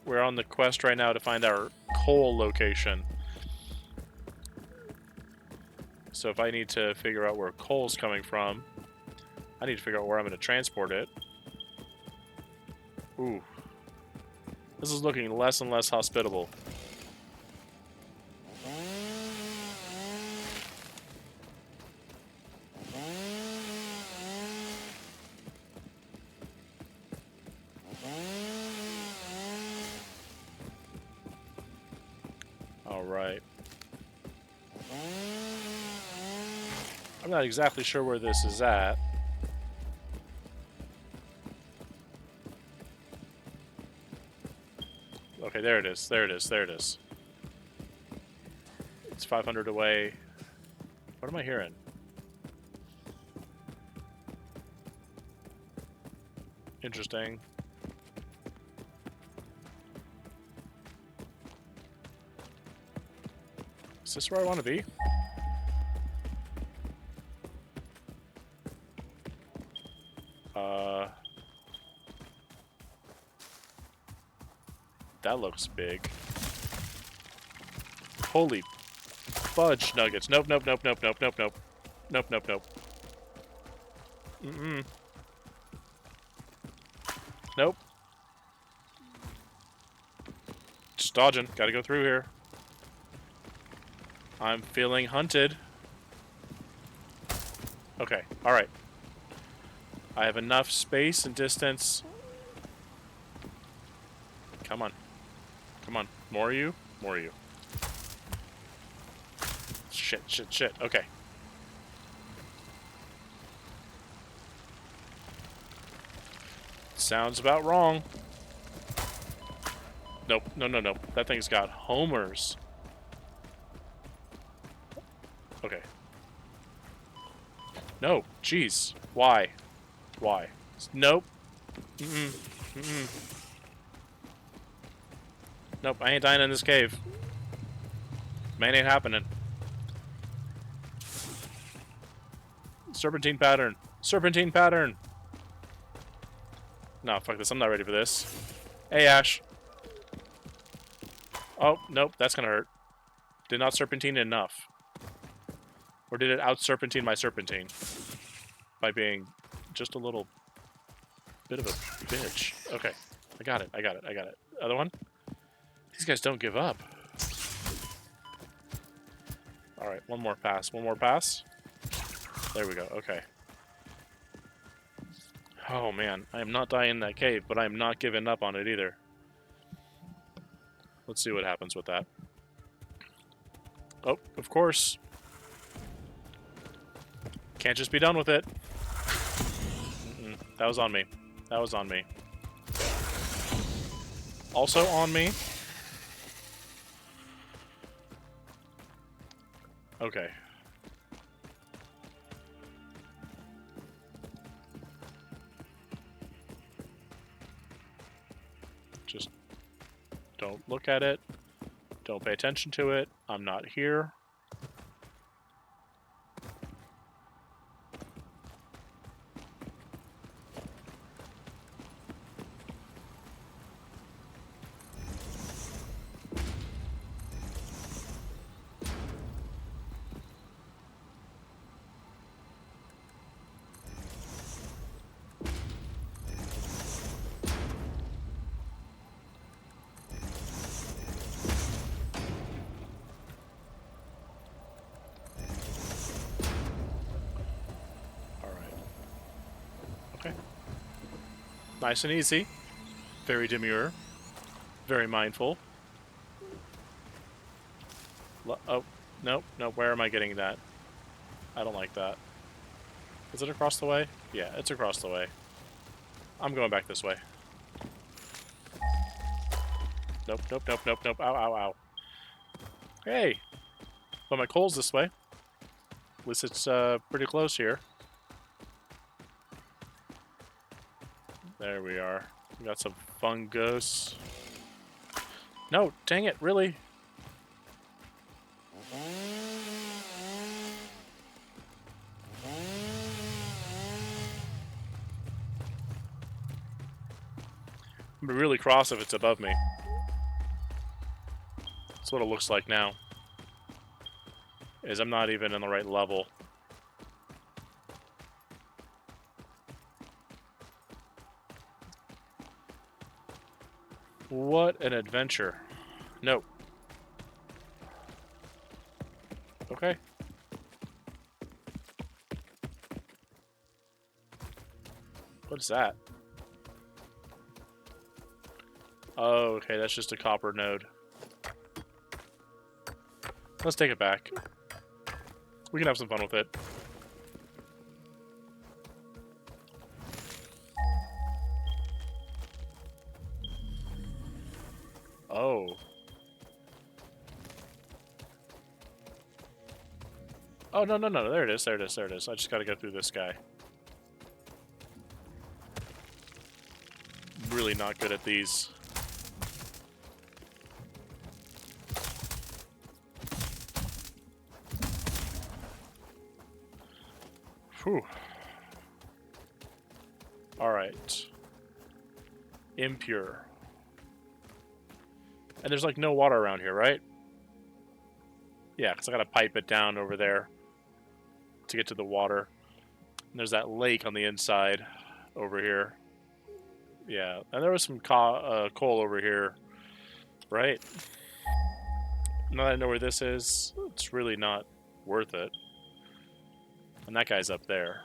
We're on the quest right now to find our coal location. So if I need to figure out where coal's coming from, I need to figure out where I'm going to transport it. Ooh. This is looking less and less hospitable. Alright. I'm not exactly sure where this is at. Okay, there it is. There it is. There it is. It's 500 away. What am I hearing? Interesting. Is this where I want to be? That looks big. Holy fudge nuggets. Nope, nope, nope, nope, nope, nope, nope. Nope, nope, nope. Mm-mm. Nope. Just dodging. Gotta go through here. I'm feeling hunted. Okay, alright. I have enough space and distance. Come on. Come on. More of you? More of you. Shit, shit, shit. Okay. Sounds about wrong. Nope. No, no, no. That thing's got homers. Okay. No. Jeez. Why? Why? Nope. Mm-mm. Mm-mm. Nope. I ain't dying in this cave. Man, ain't happening. Serpentine pattern. Serpentine pattern. No, fuck this. I'm not ready for this. Hey, Ash. Oh, nope. That's gonna hurt. Did not serpentine enough. Or did it out-serpentine my serpentine? By being just a little bit of a bitch. Okay. I got it. I got it. I got it. Other one? These guys don't give up. Alright, one more pass. One more pass. There we go. Okay. Oh, man. I am not dying in that cave, but I am not giving up on it either. Let's see what happens with that. Oh, of course. Can't just be done with it. Mm-mm. That was on me. That was on me. Also on me. Okay. Just don't look at it. Don't pay attention to it. I'm not here. Okay. Nice and easy. Very demure. Very mindful. Oh, nope, nope. Where am I getting that? I don't like that. Is it across the way? Yeah, it's across the way. I'm going back this way. Nope, nope, nope, nope, nope. Ow, ow, ow. Hey! But my coal's this way. At least it's pretty close here. There we are. We got some fungus. No, dang it, really? I'm gonna be really cross if it's above me. That's what it looks like now. Is I'm not even in the right level. What an adventure. Nope. Okay. What is that? Oh, okay, that's just a copper node. Let's take it back. We can have some fun with it. Oh. Oh, no, no, no. There it is. There it is. There it is. I just gotta go through this guy. Really not good at these. Whew. Alright. Impure. And there's like no water around here, right? Yeah, because I gotta pipe it down over there to get to the water. And there's that lake on the inside over here. Yeah, and there was some coal over here, right? Now that I know where this is, it's really not worth it. And that guy's up there.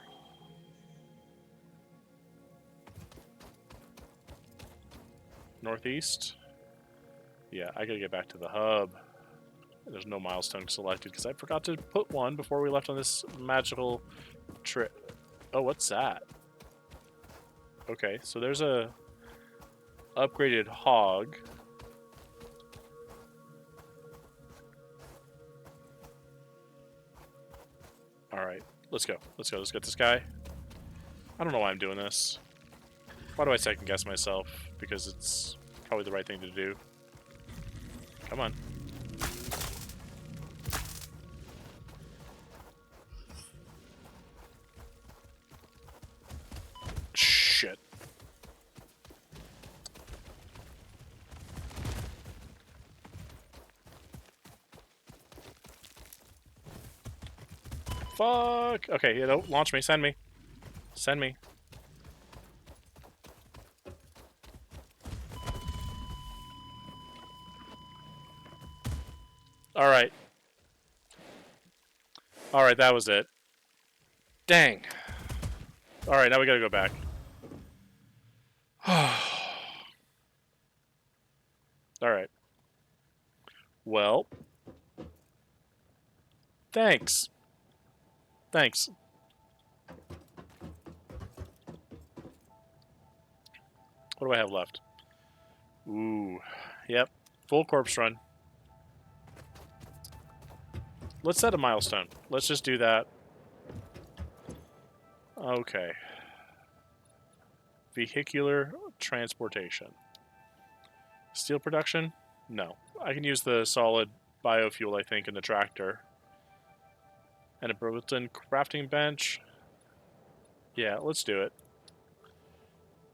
Northeast? Yeah, I gotta get back to the hub. There's no milestone selected because I forgot to put one before we left on this magical trip. Oh, what's that? Okay, so there's a upgraded hog. Alright, let's go. Let's go. Let's get this guy. I don't know why I'm doing this. Why do I second guess myself? Because it's probably the right thing to do. Come on. Shit. Fuck! Okay, you know, launch me, send me. Send me. Alright. Alright, that was it. Dang. Alright, now we gotta go back. Alright. Well. Thanks. Thanks. What do I have left? Ooh. Yep. Full corpse run. Let's set a milestone. Let's just do that. Okay. Vehicular transportation. Steel production? No. I can use the solid biofuel, I think, in the tractor. And a built-in crafting bench. Yeah, let's do it.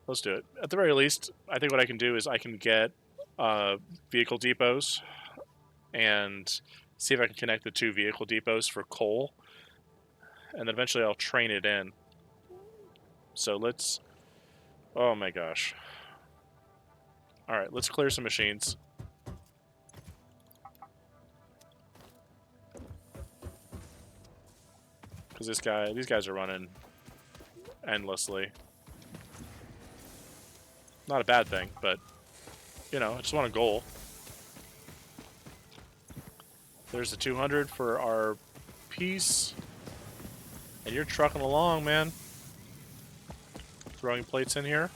Let's do it. At the very least, I think what I can do is I can get vehicle depots and see if I can connect the two vehicle depots for coal. And then eventually I'll train it in. So let's... Oh my gosh. Alright, let's clear some machines. Because these guys are running endlessly. Not a bad thing, but, you know, I just want a goal. There's the 200 for our piece. And you're trucking along, man. Throwing plates in here.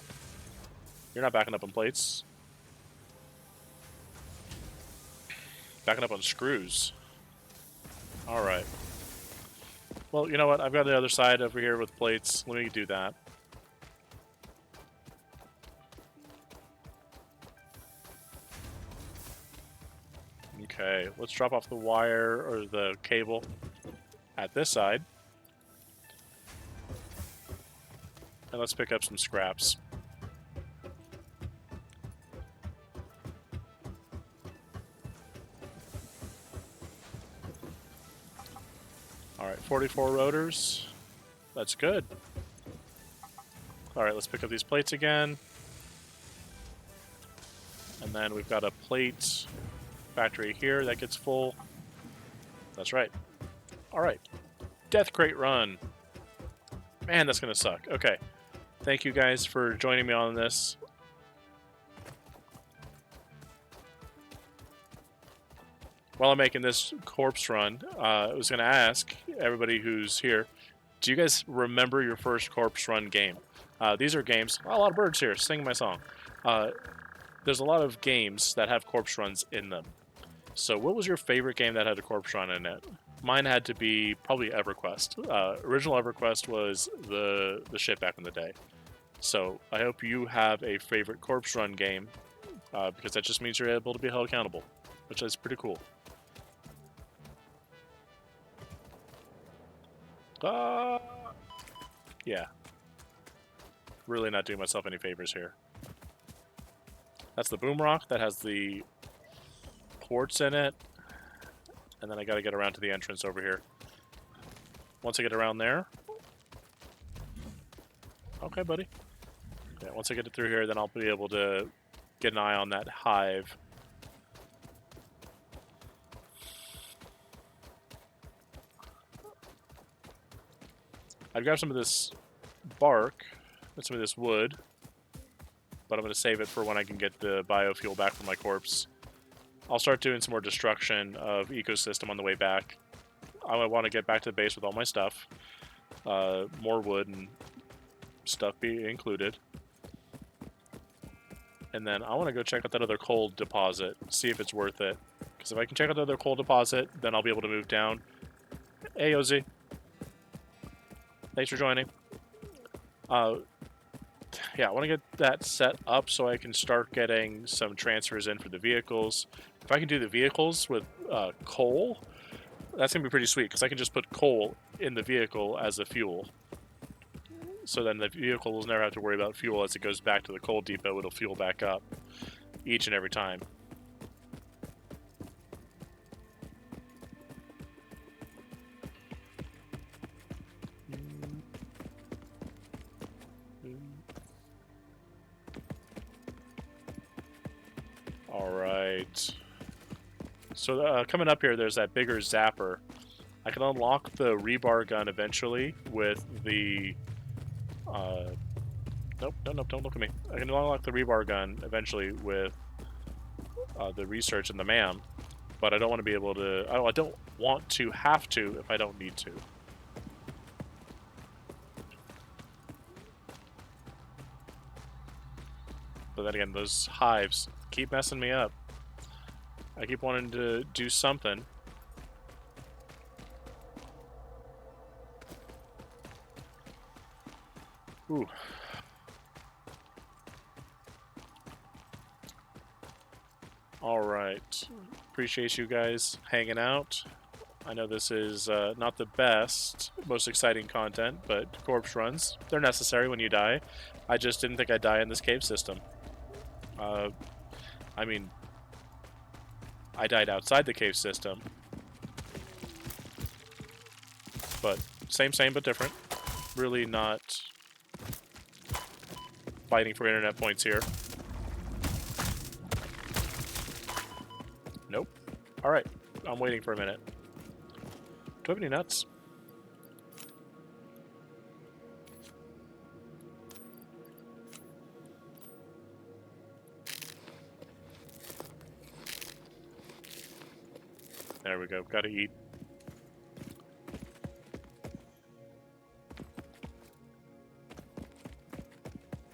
You're not backing up on plates. Backing up on screws. Alright. Well, you know what? I've got the other side over here with plates. Let me do that. Okay, let's drop off the wire or the cable at this side. And let's pick up some scraps. Alright, 44 rotors. That's good. Alright, let's pick up these plates again. And And then we've got a plate factory here that gets full. That's right. All right. Death crate run. Man, that's going to suck. Okay. Thank you guys for joining me on this. While I'm making this corpse run, I was going to ask everybody who's here, do you guys remember your first corpse run game? These are games. Oh, a lot of birds here singing my song. There's a lot of games that have corpse runs in them. So what was your favorite game that had a corpse run in it? Mine had to be probably EverQuest. Original EverQuest was the shit back in the day. So I hope you have a favorite corpse run game, because that just means you're able to be held accountable, which is pretty cool. Yeah. Really not doing myself any favors here. That's the boom rock that has the quartz in it. And then I gotta get around to the entrance over here. Once I get around there... Okay, buddy. Yeah, once I get it through here, then I'll be able to get an eye on that hive. I've got some of this bark and some of this wood, but I'm going to save it for when I can get the biofuel back from my corpse. I'll start doing some more destruction of ecosystem on the way back. I want to get back to the base with all my stuff. More wood and stuff be included. And then I want to go check out that other coal deposit, see if it's worth it. Because if I can check out the other coal deposit, then I'll be able to move down. Hey, OZ. Thanks for joining. Yeah, I want to get that set up so I can start getting some transfers in for the vehicles. If I can do the vehicles with coal, that's going to be pretty sweet, because I can just put coal in the vehicle as a fuel. So then the vehicle will never have to worry about fuel as it goes back to the coal depot. It'll fuel back up each and every time. Alright. So coming up here, there's that bigger zapper. I can unlock the rebar gun eventually with the... Nope, don't look at me. I can unlock the rebar gun eventually with the research and the MAM, but I don't want to be able to... I don't want to have to if I don't need to. But then again, those hives keep messing me up. I keep wanting to do something. Ooh. Alright. Appreciate you guys hanging out. I know this is not the best, most exciting content, but corpse runs, they're necessary when you die. I just didn't think I'd die in this cave system. I mean, I died outside the cave system. But same but different. Really not fighting for internet points here. Nope. Alright, I'm waiting for a minute. Do I have any nuts? There we go. Gotta eat.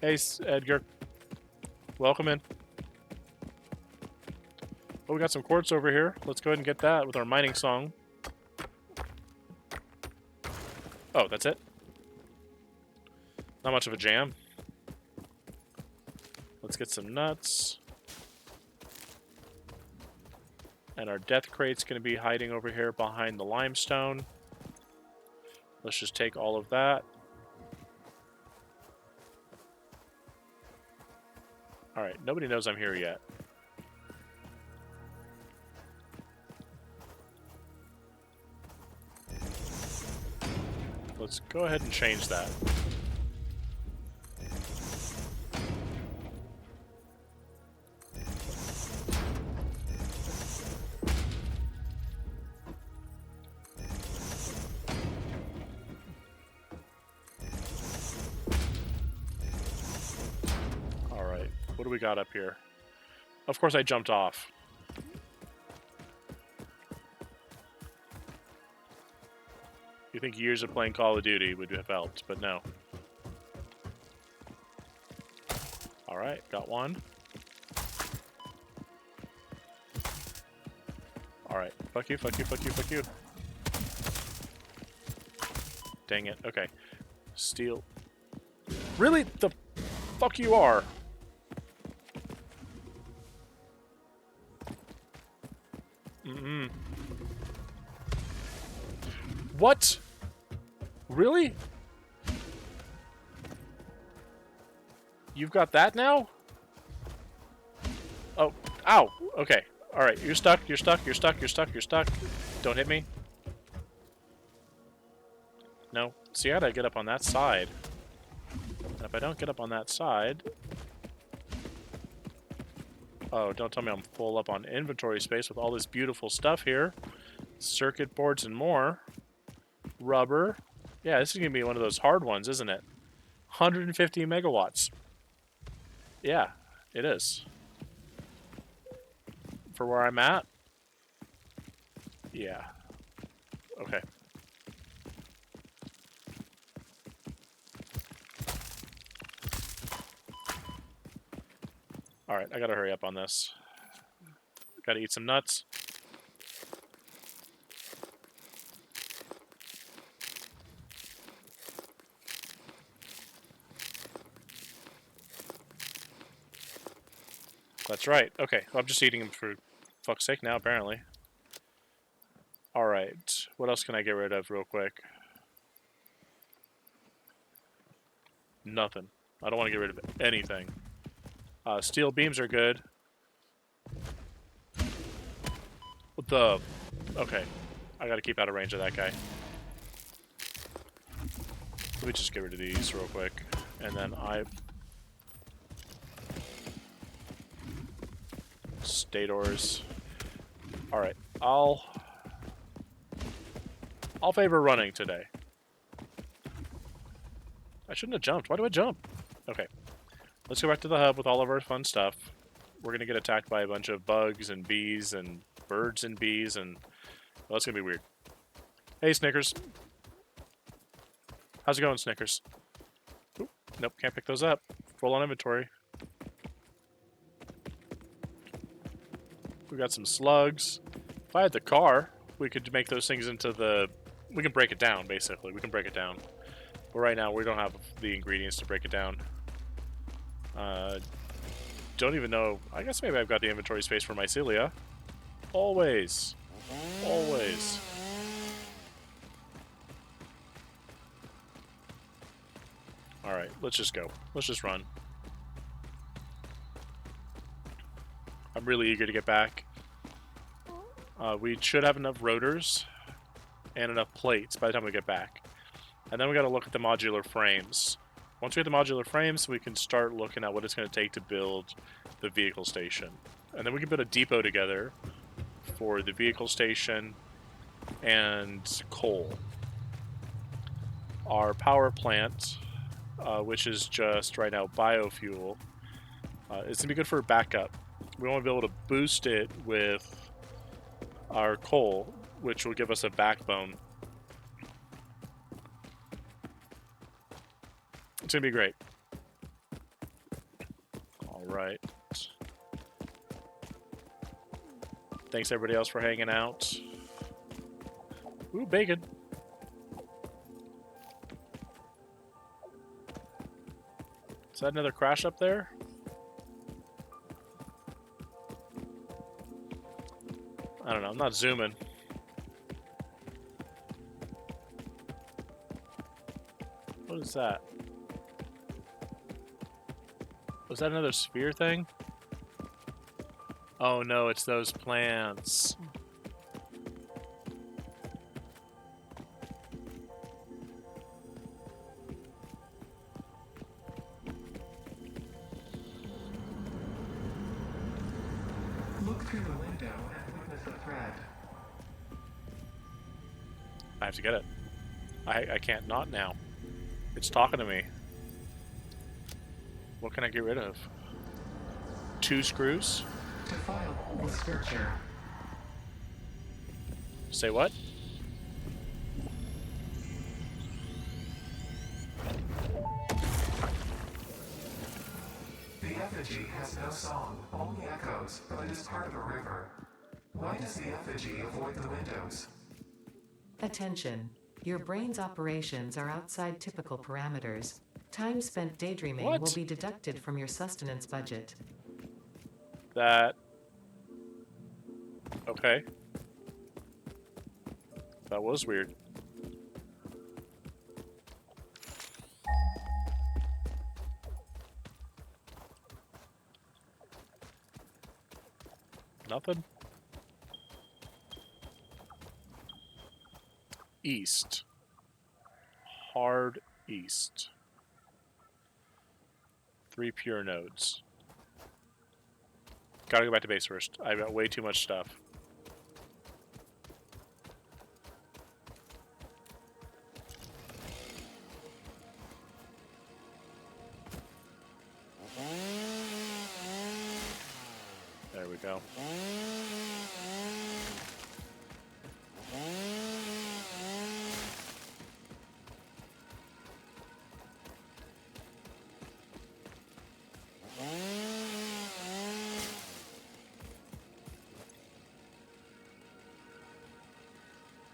Hey, Edgar. Welcome in. Oh, we got some quartz over here. Let's go ahead and get that with our mining song. Oh, that's it? Not much of a jam. Let's get some nuts. And our death crate's going to be hiding over here behind the limestone. Let's just take all of that. Alright, nobody knows I'm here yet. Let's go ahead and change that. What do we got up here? Of course I jumped off. You think years of playing Call of Duty would have helped, but no. Alright, got one. Alright, fuck you, fuck you, fuck you, fuck you. Dang it, okay. Steal. Really? The fuck you are? Mm-mm. What? Really? You've got that now? Oh, ow. Okay. Alright, you're stuck, you're stuck, you're stuck, you're stuck, you're stuck. Don't hit me. No. See, I gotta get up on that side. And if I don't get up on that side... Oh, don't tell me I'm full up on inventory space with all this beautiful stuff here. Circuit boards and more. Rubber. Yeah, this is gonna be one of those hard ones, isn't it? 150 megawatts. Yeah, it is. For where I'm at? Yeah. Okay. Alright, I gotta hurry up on this. Gotta eat some nuts. That's right. Okay, well, I'm just eating them for fuck's sake now, apparently. Alright, what else can I get rid of real quick? Nothing. I don't want to get rid of anything. Steel beams are good. What the... Okay. I gotta keep out of range of that guy. Let me just get rid of these real quick. And then Stators. Alright, I'll favor running today. I shouldn't have jumped. Why do I jump? Okay. Let's go back to the hub with all of our fun stuff. We're gonna get attacked by a bunch of bugs and bees and birds and bees and... Well, that's gonna be weird. Hey, Snickers. How's it going, Snickers? Oop, nope, can't pick those up. Full on inventory. We got some slugs. If I had the car, we could make those things into the... We can break it down, basically. We can break it down. But right now, we don't have the ingredients to break it down. Don't even know... I guess maybe I've got the inventory space for mycelia. Always. Always. Alright, let's just go. Let's just run. I'm really eager to get back. We should have enough rotors and enough plates by the time we get back. And then we gotta look at the modular frames. Once we have the modular frames, we can start looking at what it's going to take to build the vehicle station. And then we can put a depot together for the vehicle station and coal. Our power plant, which is just right now biofuel, it's going to be good for backup. We want to be able to boost it with our coal, which will give us a backbone. It's going to be great. Alright. Thanks everybody else for hanging out. Ooh, bacon. Is that another crash up there? I don't know, I'm not zooming. What is that? Was that another sphere thing? Oh no, it's those plants. Look through the window and witness a thread. I have to get it. I can't not now. It's talking to me. What can I get rid of? 2 screws. To file a scripture. Say what? The effigy has no song, only echoes, but it is part of a river. Why does the effigy avoid the windows? Attention. Your brain's operations are outside typical parameters. Time spent daydreaming will What? be deducted from your sustenance budget. That... Okay. That was weird. Nothing? East. Hard east. 3 pure nodes. Gotta go back to base first. I've got way too much stuff. There we go.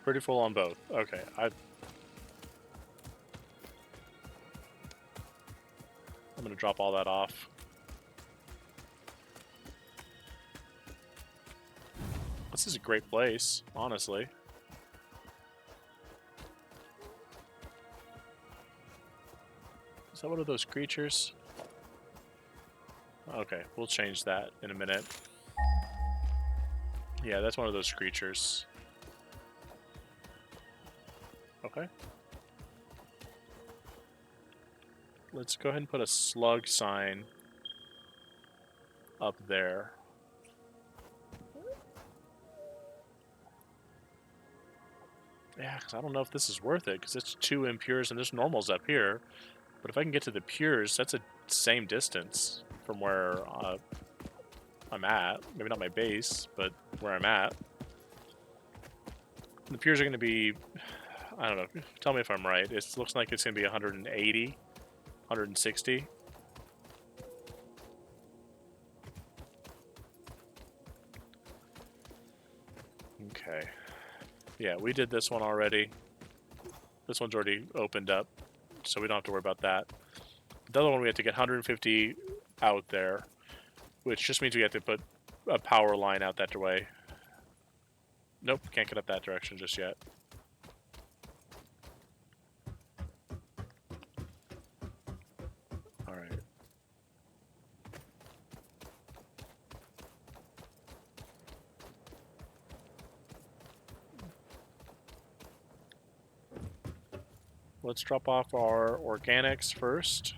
Pretty full on both. Okay, I'm gonna drop all that off. This is a great place, honestly. Is that one of those creatures? Okay, we'll change that in a minute. Yeah, that's one of those creatures. Okay. Let's go ahead and put a slug sign up there. Yeah, because I don't know if this is worth it, because it's 2 impures and there's normals up here. But if I can get to the pures, that's a same distance from where I'm at. Maybe not my base, but where I'm at. The pures are going to be, I don't know, tell me if I'm right. It looks like it's going to be 180, 160. Okay. Yeah, we did this one already. This one's already opened up, so we don't have to worry about that. The other one we have to get 150 out there, which just means we have to put a power line out that way. Nope, can't get up that direction just yet. Alright. Let's drop off our organics first.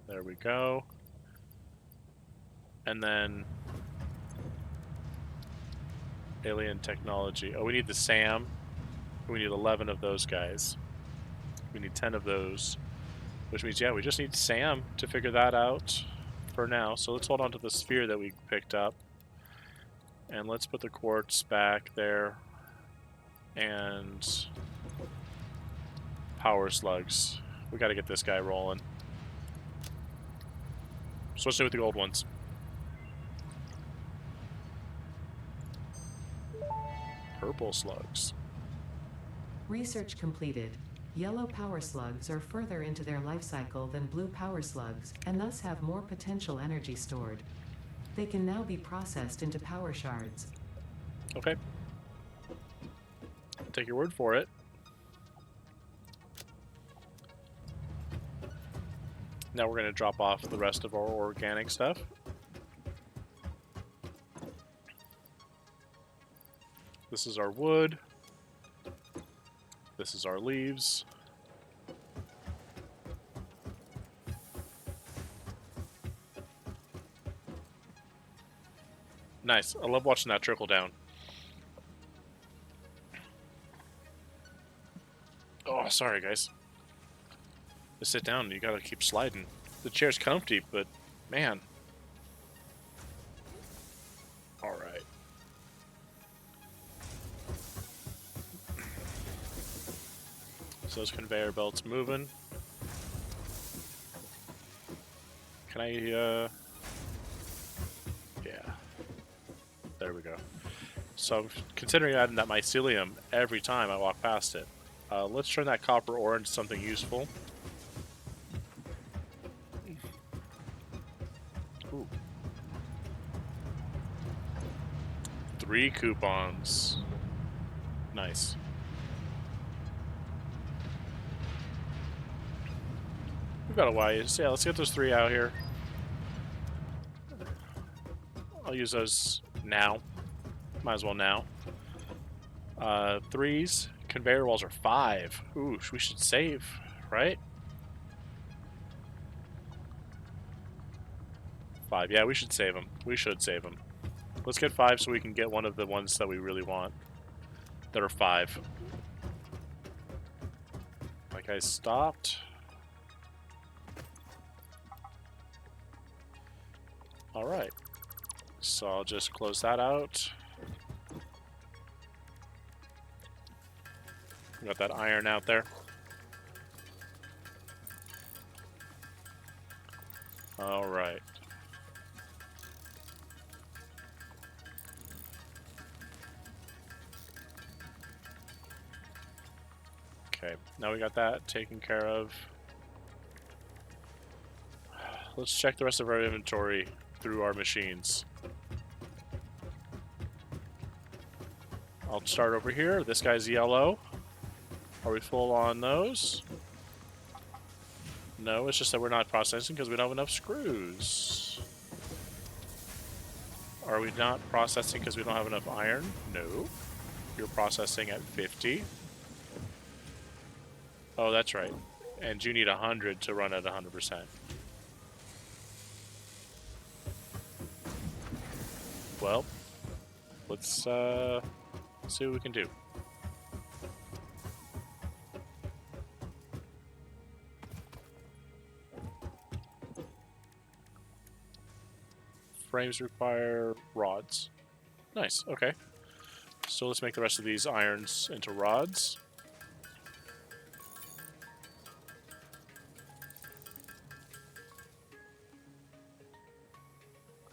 There we go. And then alien technology. Oh, we need the SAM. We need 11 of those guys. We need 10 of those. Which means, yeah, we just need SAM to figure that out for now. So let's hold on to the sphere that we picked up. And let's put the quartz back there. And power slugs. We got to get this guy rolling. Especially with the old ones. Purple slugs. Research completed. Yellow power slugs are further into their life cycle than blue power slugs, and thus have more potential energy stored. They can now be processed into power shards. Okay. I'll take your word for it. Now we're going to drop off the rest of our organic stuff. This is our wood. This is our leaves. Nice. I love watching that trickle down. Oh, sorry, guys. To sit down, you gotta keep sliding. The chair's comfy, but man. Alright. So those conveyor belts moving. Can I, yeah. There we go. So I'm considering adding that mycelium every time I walk past it. Let's turn that copper ore into something useful. Ooh. 3 coupons. Nice. We've got a Y. So yeah, let's get those 3 out here. I'll use those now. Might as well now. 3s. Conveyor walls are 5. Ooh, we should save, right? 5. Yeah, we should save them. We should save them. Let's get 5 so we can get one of the ones that we really want. That are 5. Like I stopped. Alright. So I'll just close that out. Got that iron out there. Alright. Okay, now we got that taken care of. Let's check the rest of our inventory through our machines. I'll start over here. This guy's yellow. Are we full on those? No, it's just that we're not processing because we don't have enough screws. Are we not processing because we don't have enough iron? No. You're processing at 50. Oh, that's right. And you need 100 to run at 100%. Well, let's see what we can do. Frames require rods. Nice, okay. So let's make the rest of these irons into rods.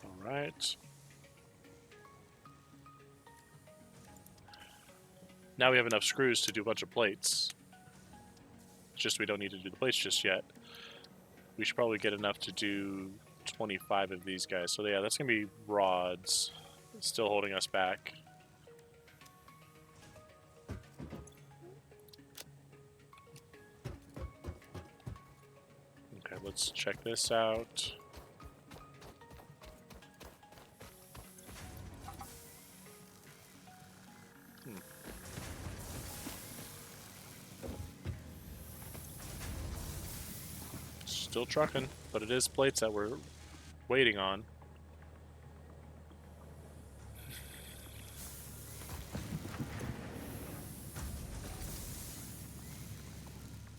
Alright. Now we have enough screws to do a bunch of plates. It's just we don't need to do the plates just yet. We should probably get enough to do 25 of these guys. So yeah, that's going to be rods. It's still holding us back. Okay, let's check this out. Still trucking, but it is plates that we're waiting on.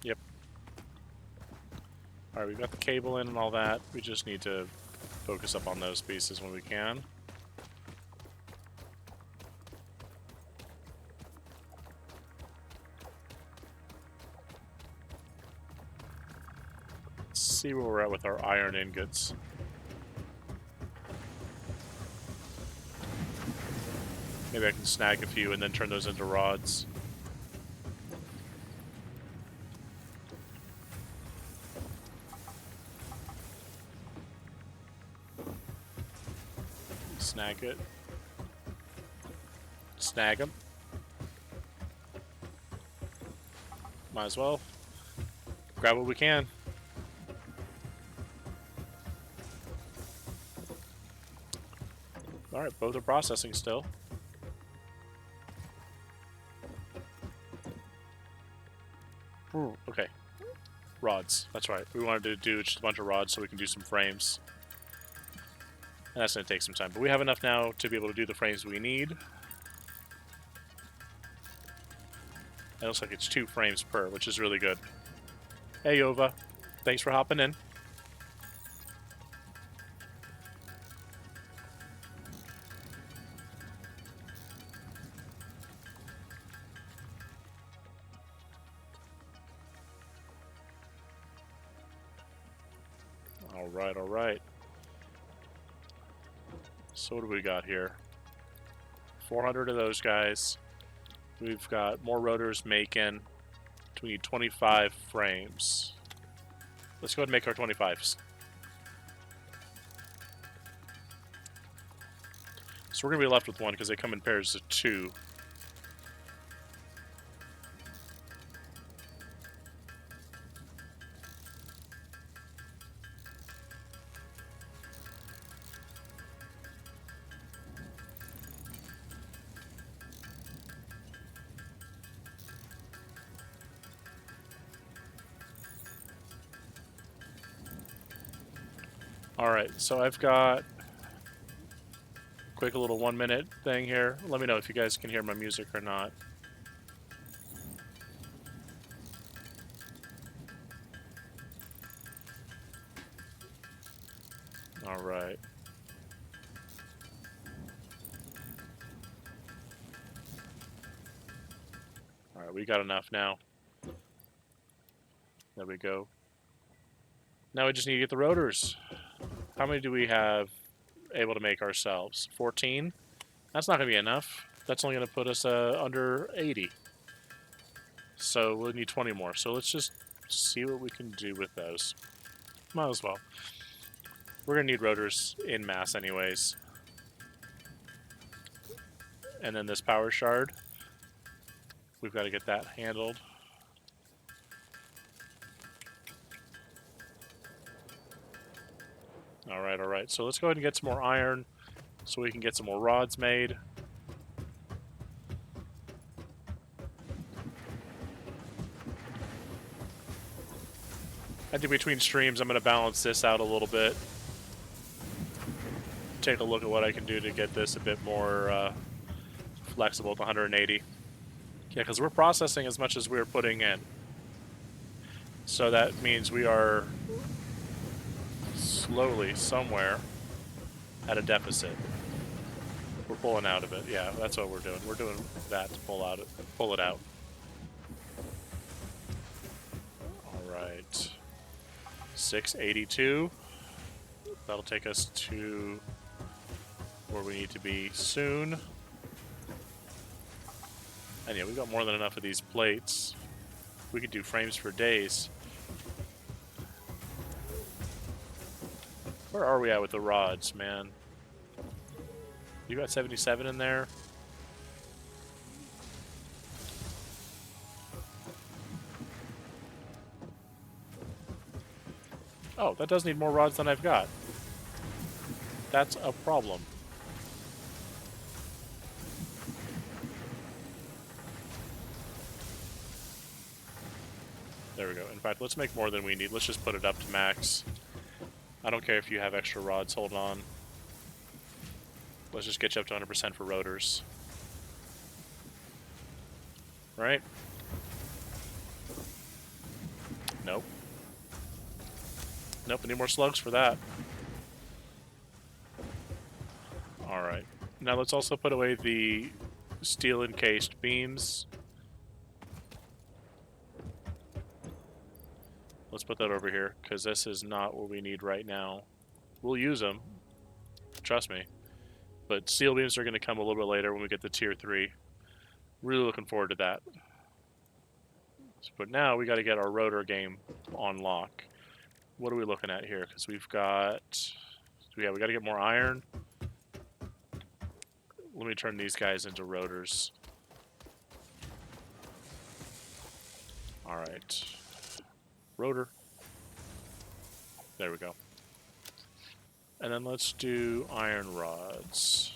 Yep. Alright, we've got the cable in and all that. We just need to focus up on those pieces when we can. Let's see where we're at with our iron ingots. Maybe I can snag a few and then turn those into rods. Snag it. Snag them. Might as well. Grab what we can. Alright, both are processing still. Ooh, okay. Rods. That's right. We wanted to do just a bunch of rods so we can do some frames. And that's going to take some time. But we have enough now to be able to do the frames we need. It looks like it's 2 frames per, which is really good. Hey, Yova. Thanks for hopping in. All right, all right. So what do we got here? 400 of those guys. We've got more rotors making. We need 25 frames. Let's go ahead and make our 25s. So we're going to be left with 1 because they come in pairs of 2. Alright, so I've got quick little 1-minute thing here. Let me know if you guys can hear my music or not. Alright. Alright, we got enough now. There we go. Now we just need to get the rotors. How many do we have able to make ourselves? 14? That's not going to be enough. That's only going to put us under 80. So we'll need 20 more. So let's just see what we can do with those. Might as well. We're going to need rotors in mass anyways. And then this power shard. We've got to get that handled. Alright, alright. So let's go ahead and get some more iron so we can get some more rods made. I think between streams I'm going to balance this out a little bit. Take a look at what I can do to get this a bit more flexible with 180. Yeah, because we're processing as much as we're putting in. So that means we are slowly, somewhere, at a deficit. We're pulling out of it. Yeah, that's what we're doing. We're doing that to pull it out. All right. 682. That'll take us to where we need to be soon. And yeah, we've got more than enough of these plates. We could do frames for days. Where are we at with the rods, man? You got 77 in there? Oh, that does need more rods than I've got. That's a problem. There we go. In fact, let's make more than we need. Let's just put it up to max. I don't care if you have extra rods. Hold on. Let's just get you up to 100% for rotors. Right? Nope. Nope, I need more slugs for that. Alright. Now let's also put away the steel encased beams. Let's put that over here, because this is not what we need right now. We'll use them. Trust me. But steel beams are going to come a little bit later when we get to tier 3. Really looking forward to that. But now we got to get our rotor game on lock. What are we looking at here? Because we've got... Yeah, we got to get more iron. Let me turn these guys into rotors. Alright. Rotor. There we go. And then let's do iron rods.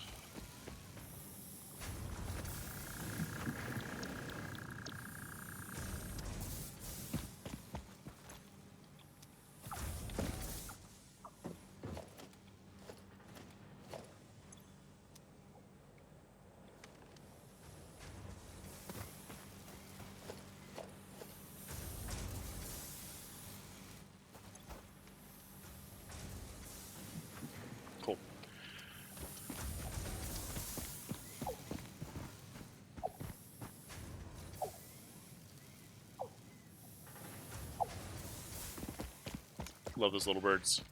Love those little birds.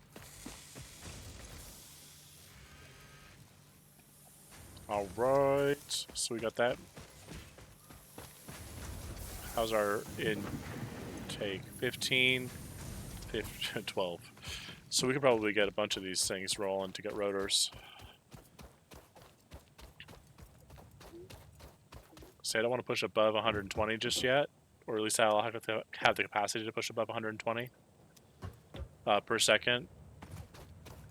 All right, so we got that. How's our intake? 15, 15, 12. So we could probably get a bunch of these things rolling to get rotors. Say I don't want to push above 120 just yet, or at least I'll have to have the capacity to push above 120 per second.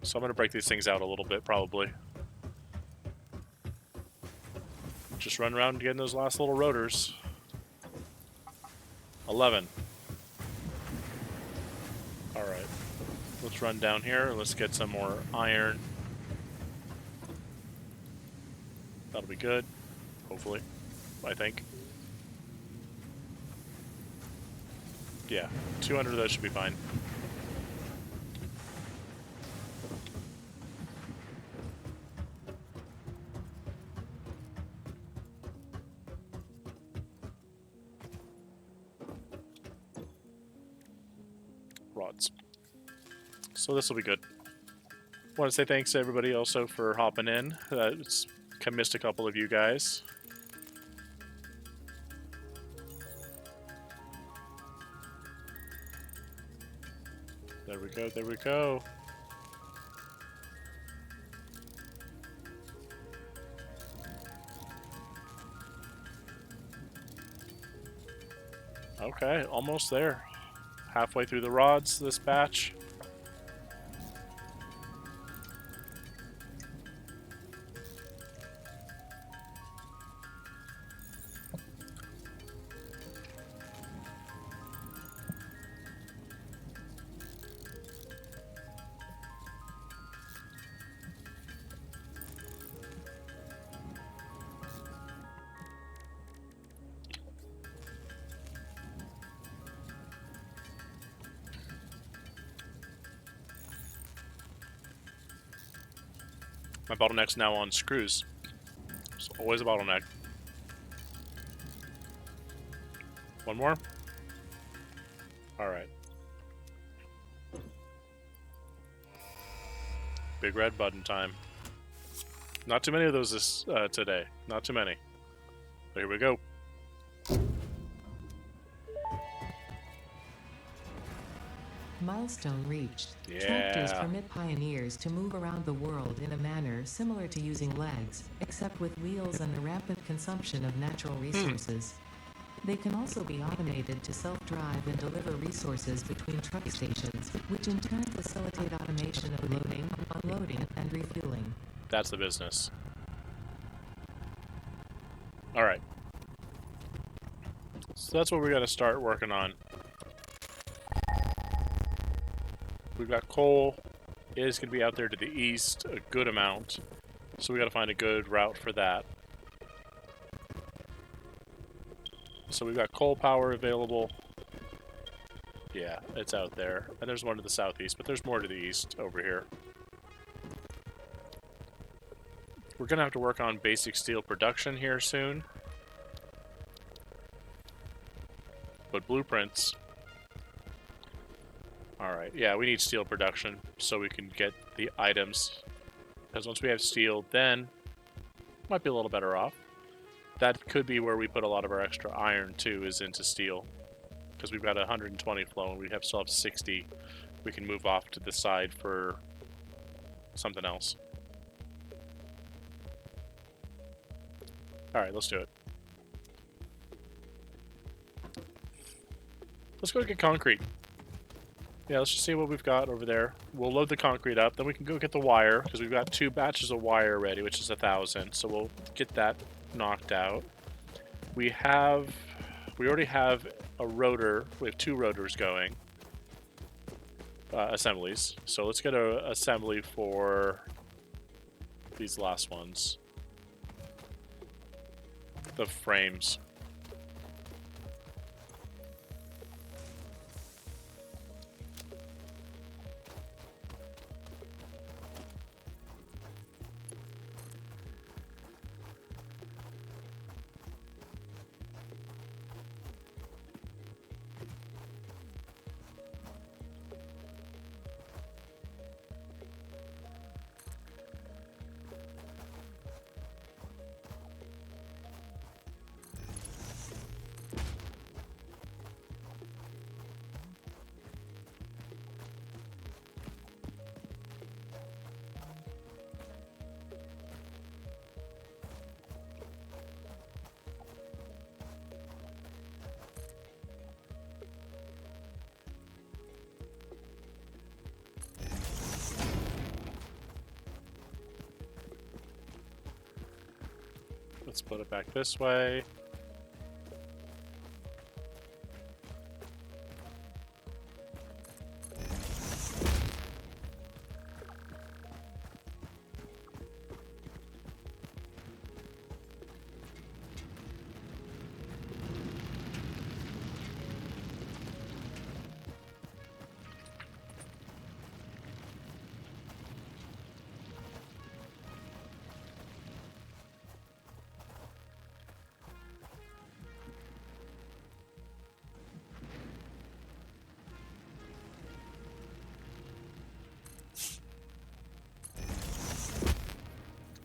So I'm going to break these things out a little bit, probably. Just run around getting those last little rotors. 11. Alright. Let's run down here. Let's get some more iron. That'll be good. Hopefully. I think. Yeah. 200 of those should be fine. Rods. So this will be good. Want to say thanks to everybody also for hopping in. It's missed a couple of you guys. There we go, there we go. Okay, almost there. Halfway through the rods this batch. My bottleneck's now on screws. It's always a bottleneck. One more? Alright. Big red button time. Not too many of those this today. Not too many. But here we go. Milestone reached. Yeah. Tractors permit pioneers to move around the world in a manner similar to using legs, except with wheels and the rampant consumption of natural resources. They can also be automated to self-drive and deliver resources between truck stations, which in turn facilitate automation of loading, unloading, and refueling. That's the business. Alright. So that's what we're going to start working on. We've got coal. It is going to be out there to the east a good amount. So we got to find a good route for that. So we've got coal power available. Yeah, it's out there. And there's one to the southeast, but there's more to the east over here. We're going to have to work on basic steel production here soon. But blueprints... Alright, yeah, we need steel production so we can get the items. Because once we have steel, then might be a little better off. That could be where we put a lot of our extra iron, too, is into steel. Because we've got 120 flow and we still have 60. We can move off to the side for something else. Alright, let's do it. Let's go get concrete. Yeah, let's just see what we've got over there. We'll load the concrete up, then we can go get the wire, because we've got 2 batches of wire ready, which is 1,000. So we'll get that knocked out. We already have a rotor. We have 2 rotors going. Assemblies. So let's get an assembly for these last ones. The frames. Let's split it back this way.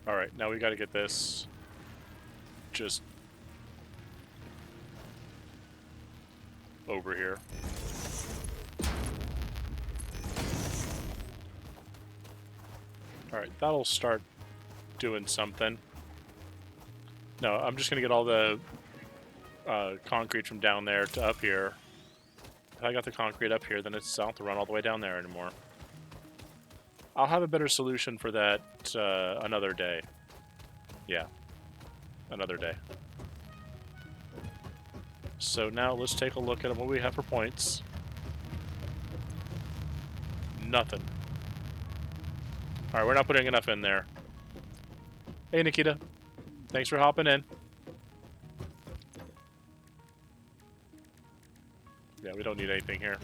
Alright, now we gotta get this just over here. Alright, that'll start doing something. No, I'm just gonna get all the concrete from down there to up here. If I got the concrete up here, then it's not to run all the way down there anymore. I'll have a better solution for that another day. Yeah, another day. So now let's take a look at what we have for points. Nothing. Alright, we're not putting enough in there. Hey, Nikita. Thanks for hopping in. Yeah, we don't need anything here.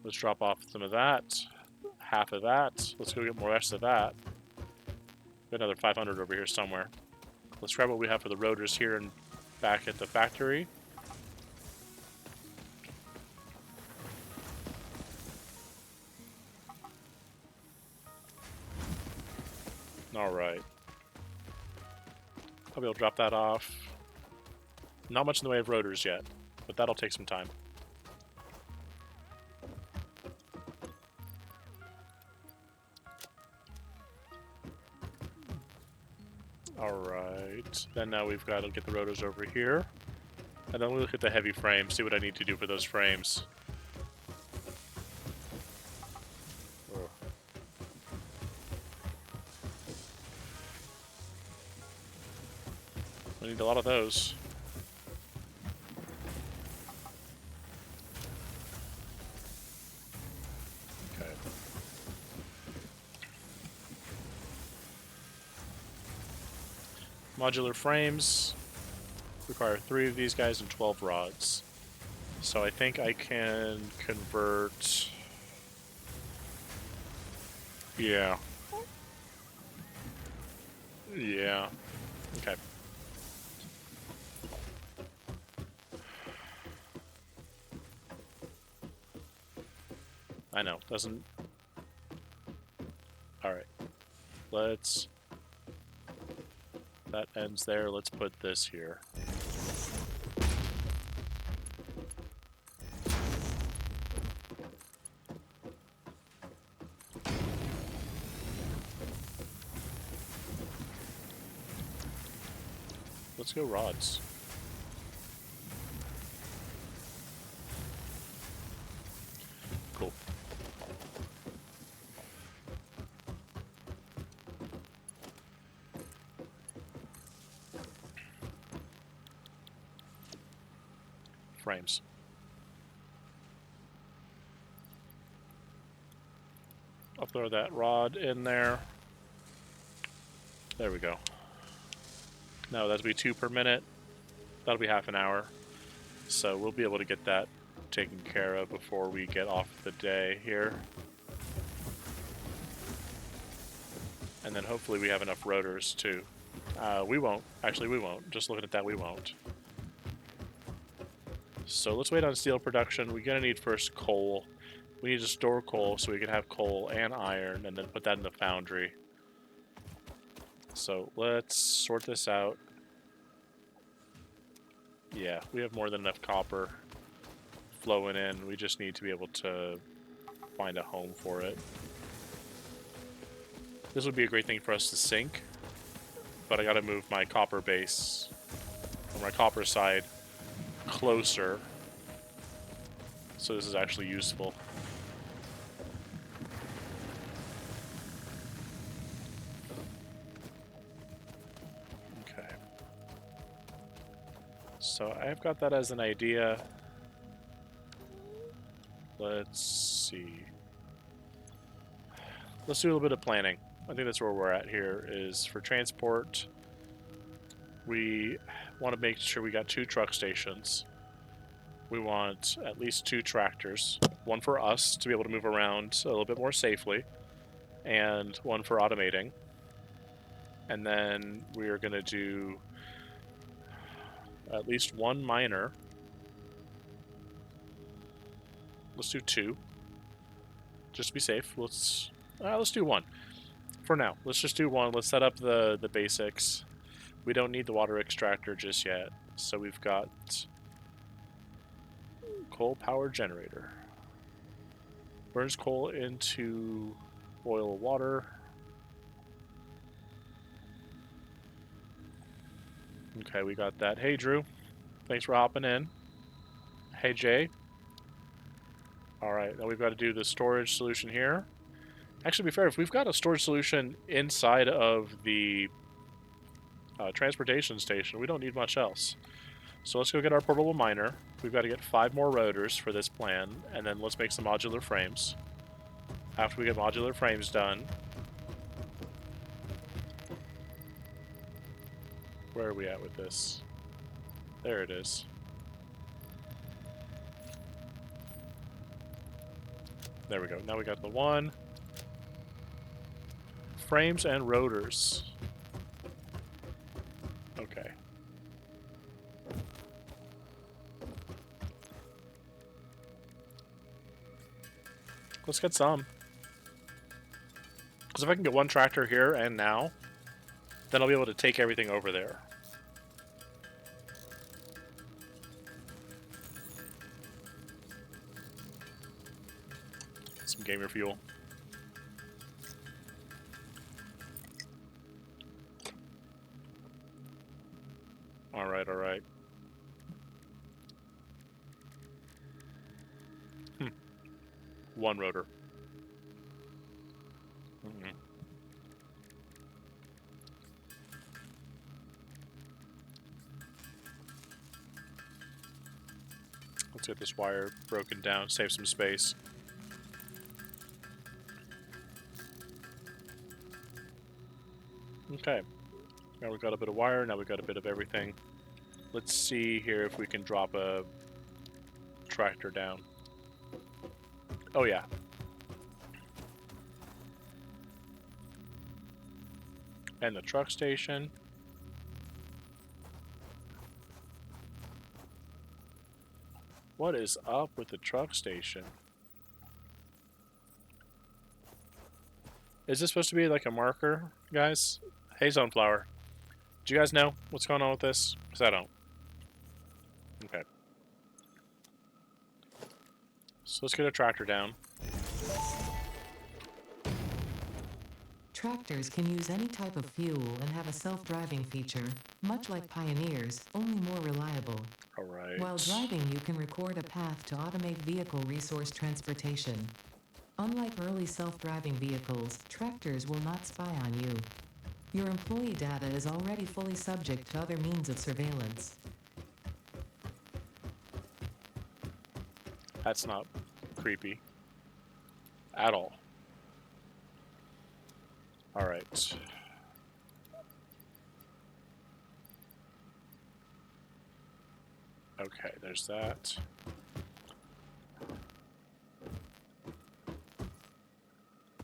Let's drop off some of that. Half of that. Let's go get more rest of that. Got another 500 over here somewhere. Let's grab what we have for the rotors here and back at the factory. Alright. I'll be able to drop that off. Not much in the way of rotors yet, but that'll take some time. Alright, then now we've got to get the rotors over here. And then we'll look at the heavy frames, see what I need to do for those frames. Ugh. We need a lot of those. Okay. Modular frames require 3 of these guys and 12 rods. So I think I can convert... Yeah. Yeah. Okay. I know, doesn't... Alright. Let's... That ends there. Let's put this here. Let's go rods. Cool. Frames. I'll throw that rod in there. There we go. No, that'll be 2 per minute. That'll be half an hour. So we'll be able to get that taken care of before we get off the day here. And then hopefully we have enough rotors too. We won't. Actually, we won't. Just looking at that, we won't. So let's wait on steel production. We're going to need first coal. We need to store coal so we can have coal and iron and then put that in the foundry. So let's sort this out. Yeah, we have more than enough copper flowing in. We just need to be able to find a home for it. This would be a great thing for us to sink, but I gotta move my copper base, or my copper side, closer, so this is actually useful. So I've got that as an idea. Let's see. Let's do a little bit of planning. I think that's where we're at here, is for transport. We want to make sure we got 2 truck stations. We want at least 2 tractors. One for us to be able to move around a little bit more safely, and one for automating. And then we are going to do at least 1 miner. Let's do 2, just to be safe. Let's do 1 for now. Let's just do 1. Let's set up the basics. We don't need the water extractor just yet. So we've got coal power generator. Burns coal into boil water. Okay, we got that. Hey, Drew. Thanks for hopping in. Hey, Jay. All right, now we've got to do the storage solution here. Actually, to be fair, if we've got a storage solution inside of the transportation station, we don't need much else. So let's go get our portable miner. We've got to get 5 more rotors for this plan, and then let's make some modular frames. After we get modular frames done... Where are we at with this? There it is. There we go. Now we got the 1. Frames and rotors. Okay. Let's get some. Because if I can get 1 tractor here and now, then I'll be able to take everything over there. Some gamer fuel. Alright, alright. 1 rotor. Let's get this wire broken down, save some space. Okay. Now we've got a bit of wire, now we've got a bit of everything. Let's see here if we can drop a tractor down. Oh yeah. And the truck station. What is up with the truck station? Is this supposed to be like a marker, guys? Hey, Zoneflower. Do you guys know what's going on with this? Because I don't. Okay. So let's get a tractor down. Tractors can use any type of fuel and have a self-driving feature, much like Pioneers, only more reliable. Alright. While driving, you can record a path to automate vehicle resource transportation. Unlike early self-driving vehicles, tractors will not spy on you. Your employee data is already fully subject to other means of surveillance. That's not creepy. At all. Alright. Okay, there's that.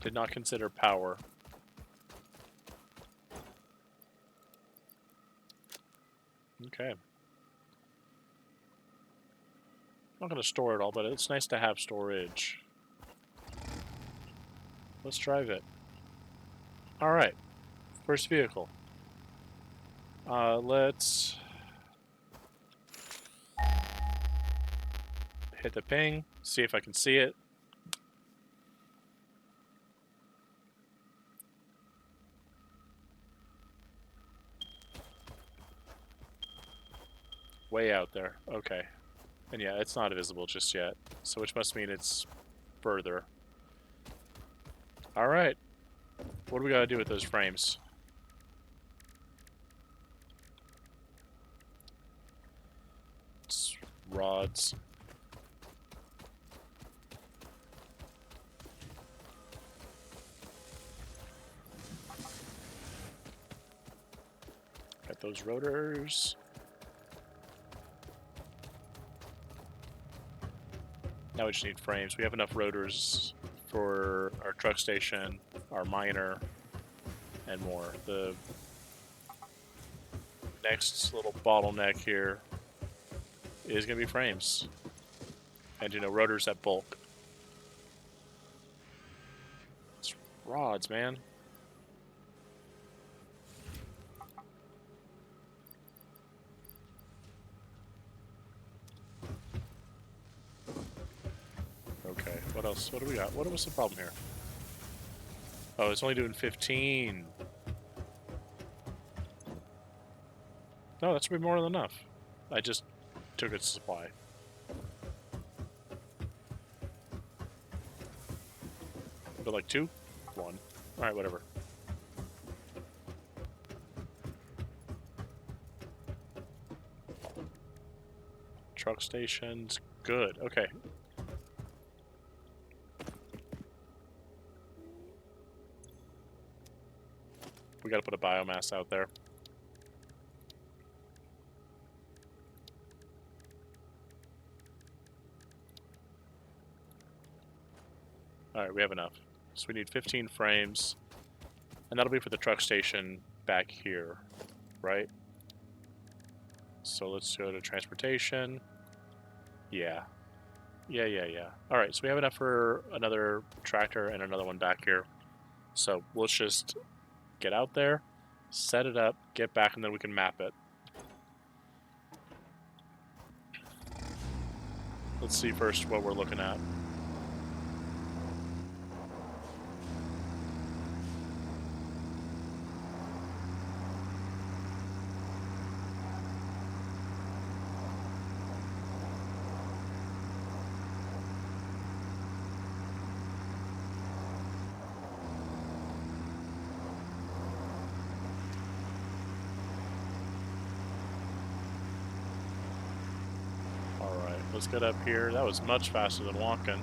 Did not consider power. Okay. I'm not going to store it all, but it's nice to have storage. Let's drive it. Alright. First vehicle. Let's hit the ping, see if I can see it. Way out there. Okay. And yeah, it's not visible just yet. So which must mean it's further. Alright. What do we gotta do with those frames? rods. Got those rotors. Now we just need frames. We have enough rotors for our truck station, our miner, and more. The next little bottleneck here is going to be frames. And, you know, rotors at bulk. It's rods, man. Okay, what else? What do we got? What was the problem here? Oh, it's only doing 15. No, that's be more than enough. I just took its supply. But like 2? 1. Alright, whatever. Truck stations. Good. Okay. We gotta put a biomass out there. Alright, we have enough. So we need 15 frames. And that'll be for the truck station back here, right? So let's go to transportation. Yeah. Yeah. Alright, so we have enough for another tractor and another one back here. So let's just get out there, set it up, get back, and then we can map it. Let's see first what we're looking at. Alright, let's get up here. That was much faster than walking.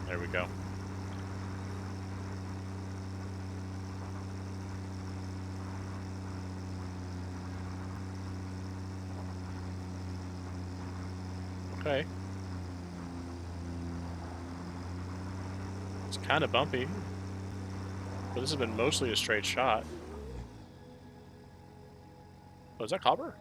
There we go. Okay. It's kind of bumpy, but this has been mostly a straight shot. Oh, is that copper?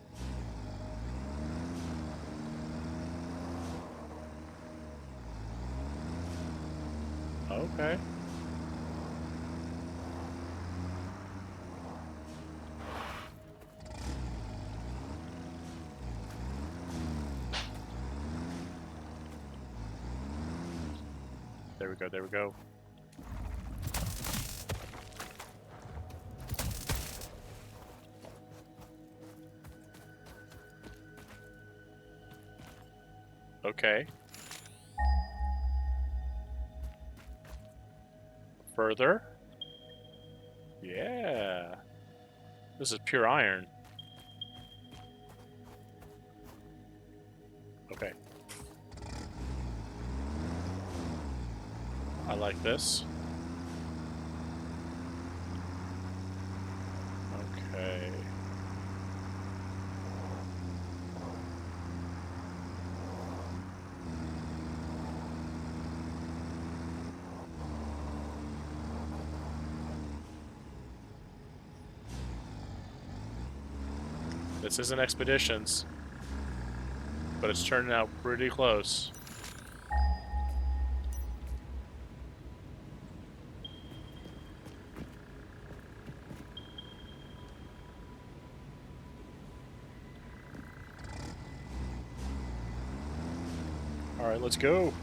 Okay. There we go. Okay. Further. Yeah. This is pure iron. Okay. I like this. Okay. This isn't Expeditions, but it's turning out pretty close. All right, let's go.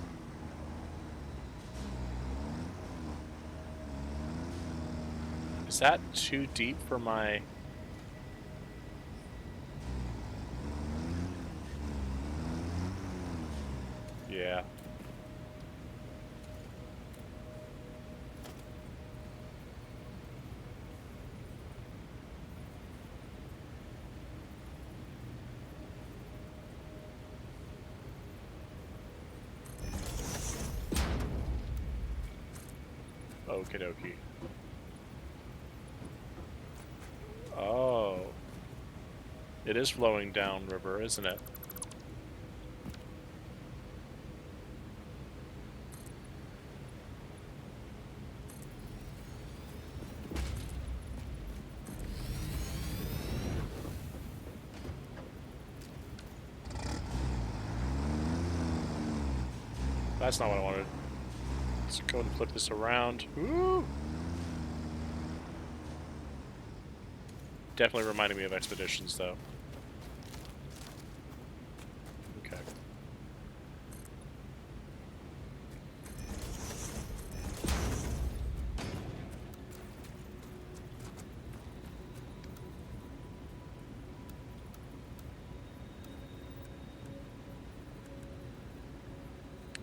Is that too deep for my... Yeah. Okie dokie. Oh. It is flowing down river, isn't it? That's not what I wanted. Let's go and flip this around. Woo! Definitely reminding me of Expeditions, though. Okay.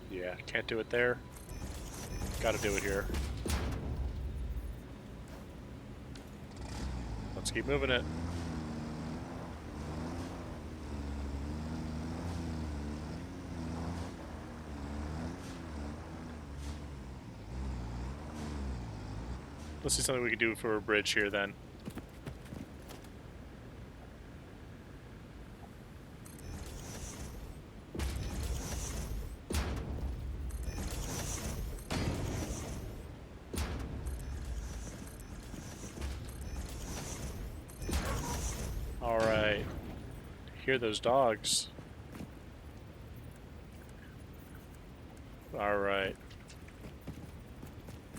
Yeah, can't do it there. Gotta do it here. Let's keep moving it. Let's see something we can do for a bridge here then. Alright. Hear those dogs. Alright.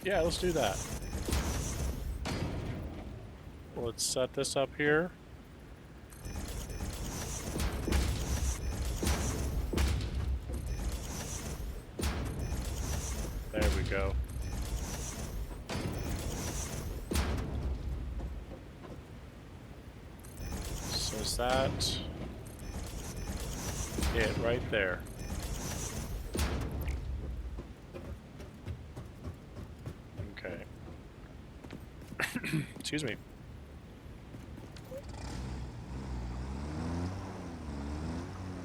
Yeah, let's do that. Let's set this up here. There we go. So is that it right there? Okay. Excuse me.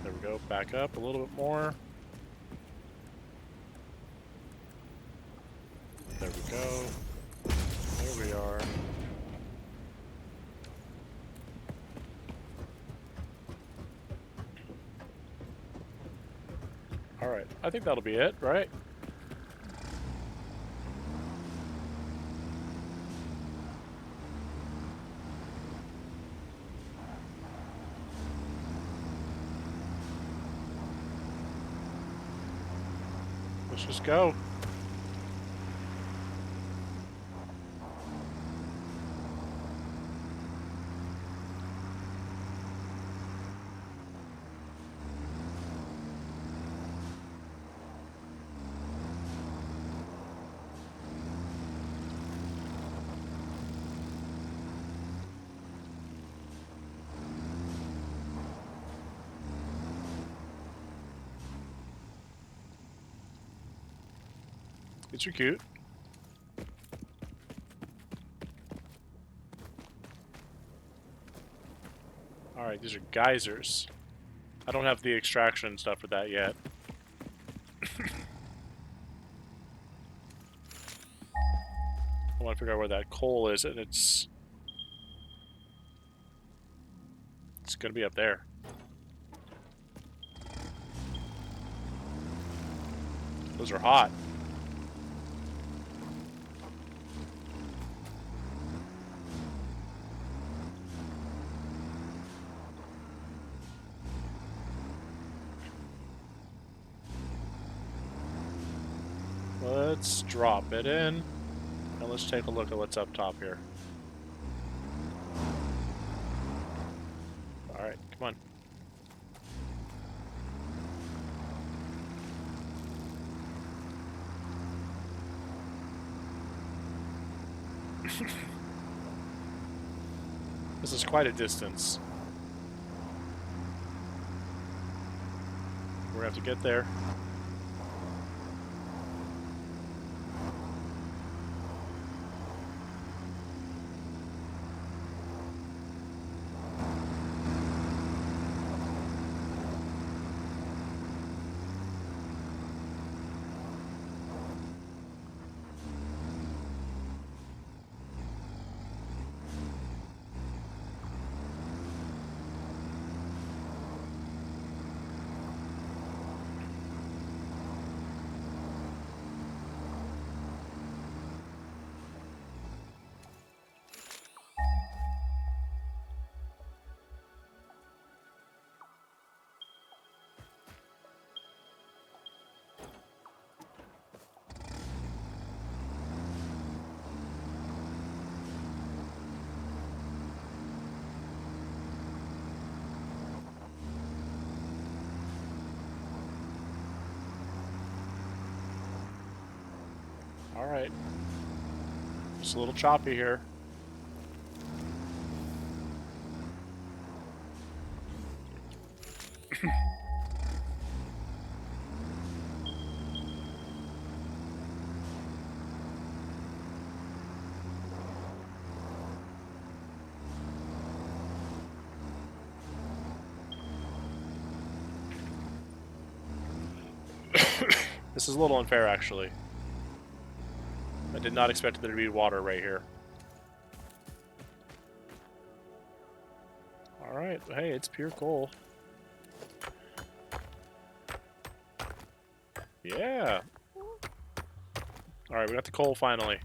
There we go. Back up a little bit more. There we go. There we are. Alright, I think that'll be it, right? Let's just go. These are cute. Alright, these are geysers. I don't have the extraction stuff for that yet. I want to figure out where that coal is, and it's going to be up there. Those are hot. Let's drop it in, and let's take a look at what's up top here. Alright, come on. This is quite a distance. We're gonna have to get there. All right. Just a little choppy here. This is a little unfair, actually. I did not expect there to be water right here. Alright, hey, it's pure coal. Yeah! Alright, we got the coal finally.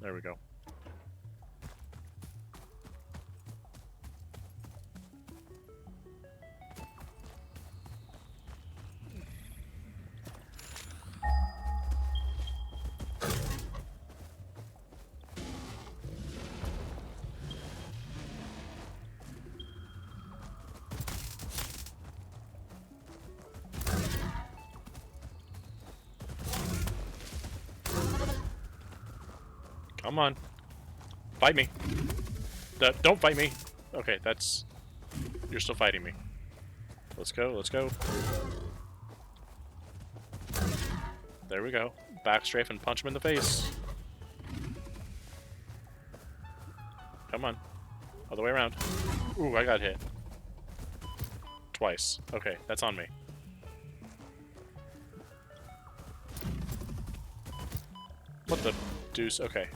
There we go. Come on. Fight me. Don't fight me. Okay, that's... You're still fighting me. Let's go, let's go. There we go. Back strafe and punch him in the face. Come on. Other way around. Ooh, I got hit. Twice. Okay, that's on me. What the deuce? Okay.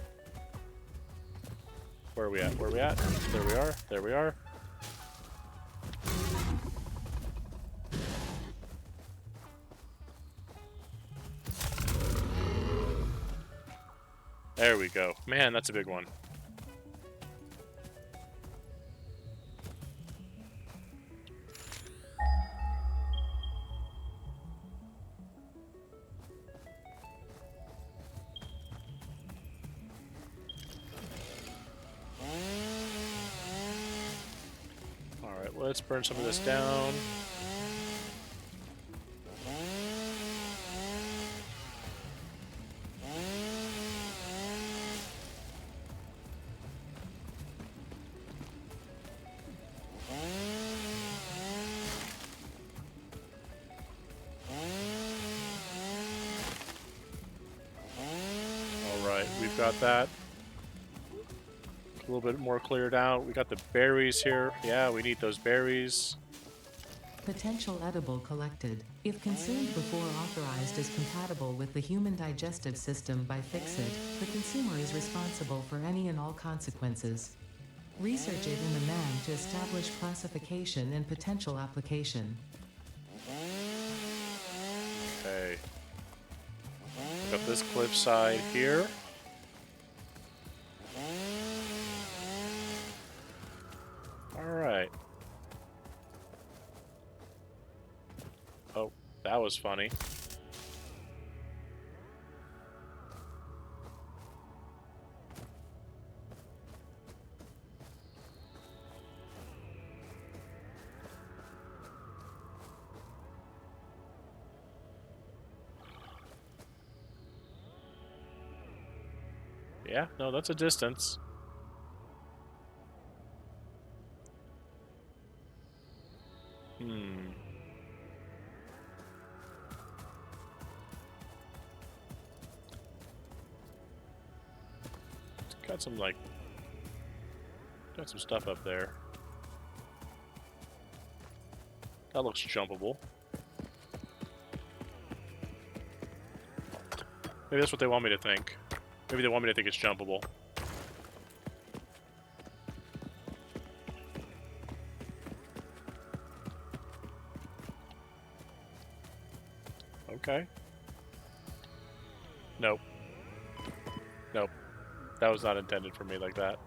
Where are we at? Where are we at? There we are. There we are. There we go. Man, that's a big one. Alright, let's burn some of this down. Alright, we've got that. A little bit more cleared out. We got the berries here. Yeah, we need those berries. Potential edible collected. If consumed before authorized as compatible with the human digestive system by Fixit, the consumer is responsible for any and all consequences. Research it in the man to establish classification and potential application. Okay. Got this cliffside here. Alright. Oh, that was funny. Yeah, no, that's a distance. Hmm. Got some, like, got some stuff up there. That looks jumpable. Maybe that's what they want me to think. Maybe they want me to think it's jumpable. Okay. Nope. Nope. That was not intended for me like that.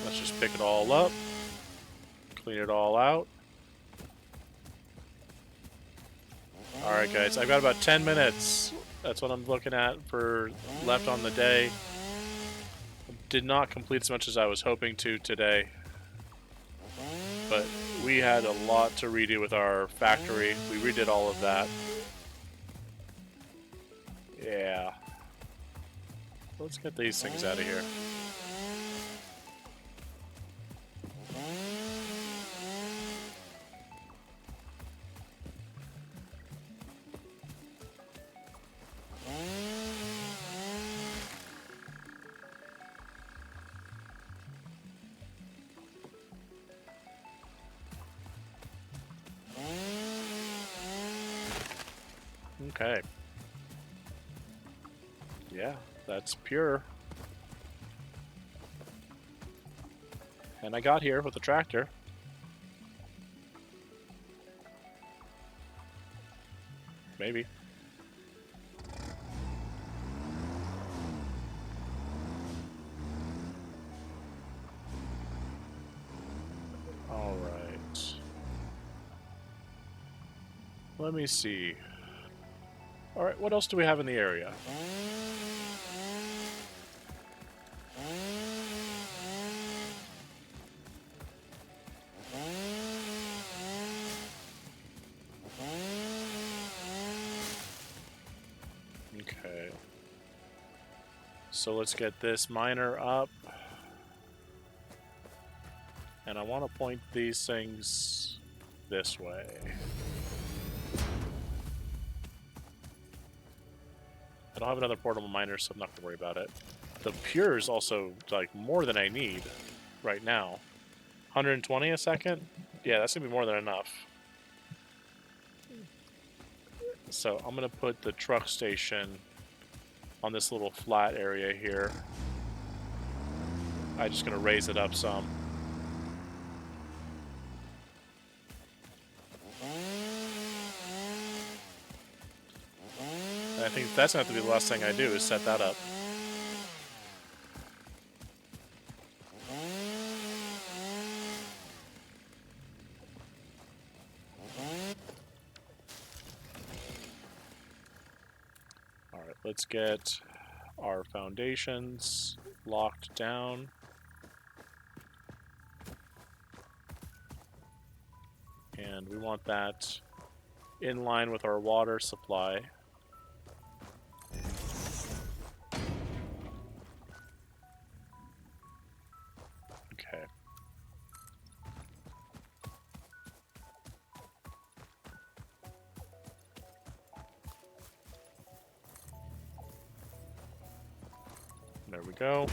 Let's just pick it all up. Clean it all out. Alright guys, I've got about 10 minutes. That's what I'm looking at for left on the day. Did not complete as much as I was hoping to today. But we had a lot to redo with our factory. We redid all of that. Yeah. Let's get these things out of here. Okay. Yeah, that's pure. And I got here with the tractor. Maybe. Alright. Let me see. Alright, what else do we have in the area? Okay. So let's get this miner up. And I want to point these things this way. I don't have another portable miner, so I'm not going to worry about it. The pure is also, like, more than I need right now. 120 a second? Yeah, that's going to be more than enough. So I'm going to put the truck station on this little flat area here. I'm just going to raise it up some. And I think that's going to have to be the last thing I do is set that up. Alright, let's get our foundations locked down. And we want that in line with our water supply. Okay. There we go.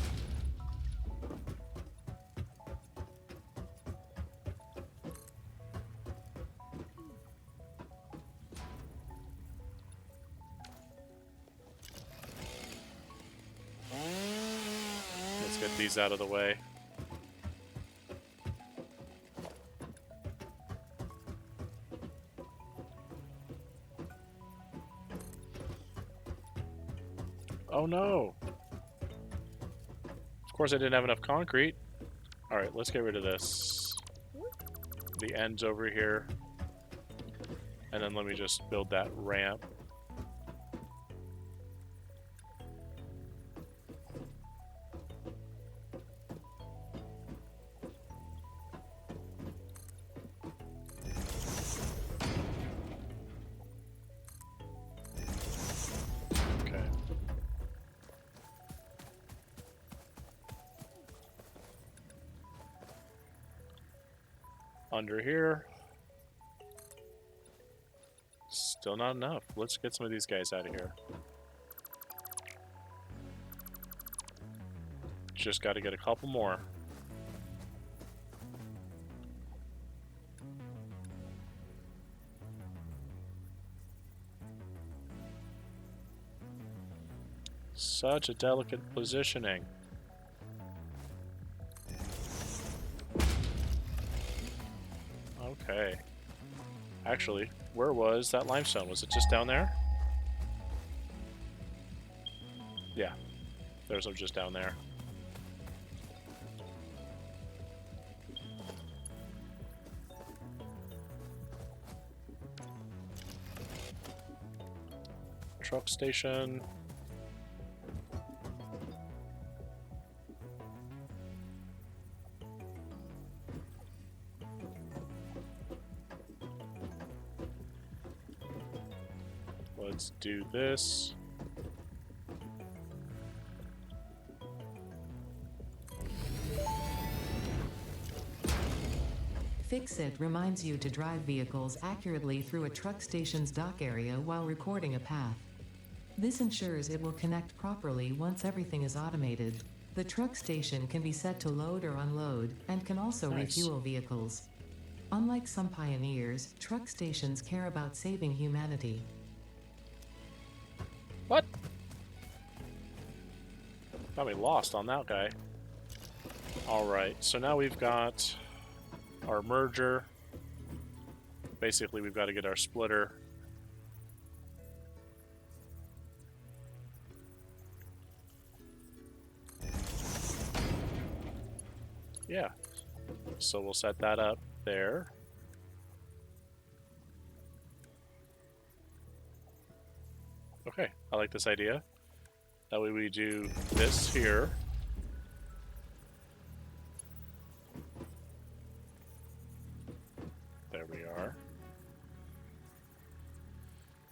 Let's get these out of the way. Oh no! Of course I didn't have enough concrete. Alright, let's get rid of this. The ends over here. And then let me just build that ramp. Under here. Still not enough. Let's get some of these guys out of here. Just got to get a couple more. Such a delicate positioning. Okay. Actually, where was that limestone? Was it just down there? Yeah. There's some just down there. Truck station. Let's do this. Fix-It reminds you to drive vehicles accurately through a truck station's dock area while recording a path. This ensures it will connect properly once everything is automated. The truck station can be set to load or unload, and can also Nice. refuel vehicles. Unlike some pioneers, truck stations care about saving humanity. What? Got me lost on that guy. Alright, so now we've got our merger. Basically, we've got to get our splitter. Yeah. So we'll set that up there. Okay, I like this idea. That way we do this here. There we are.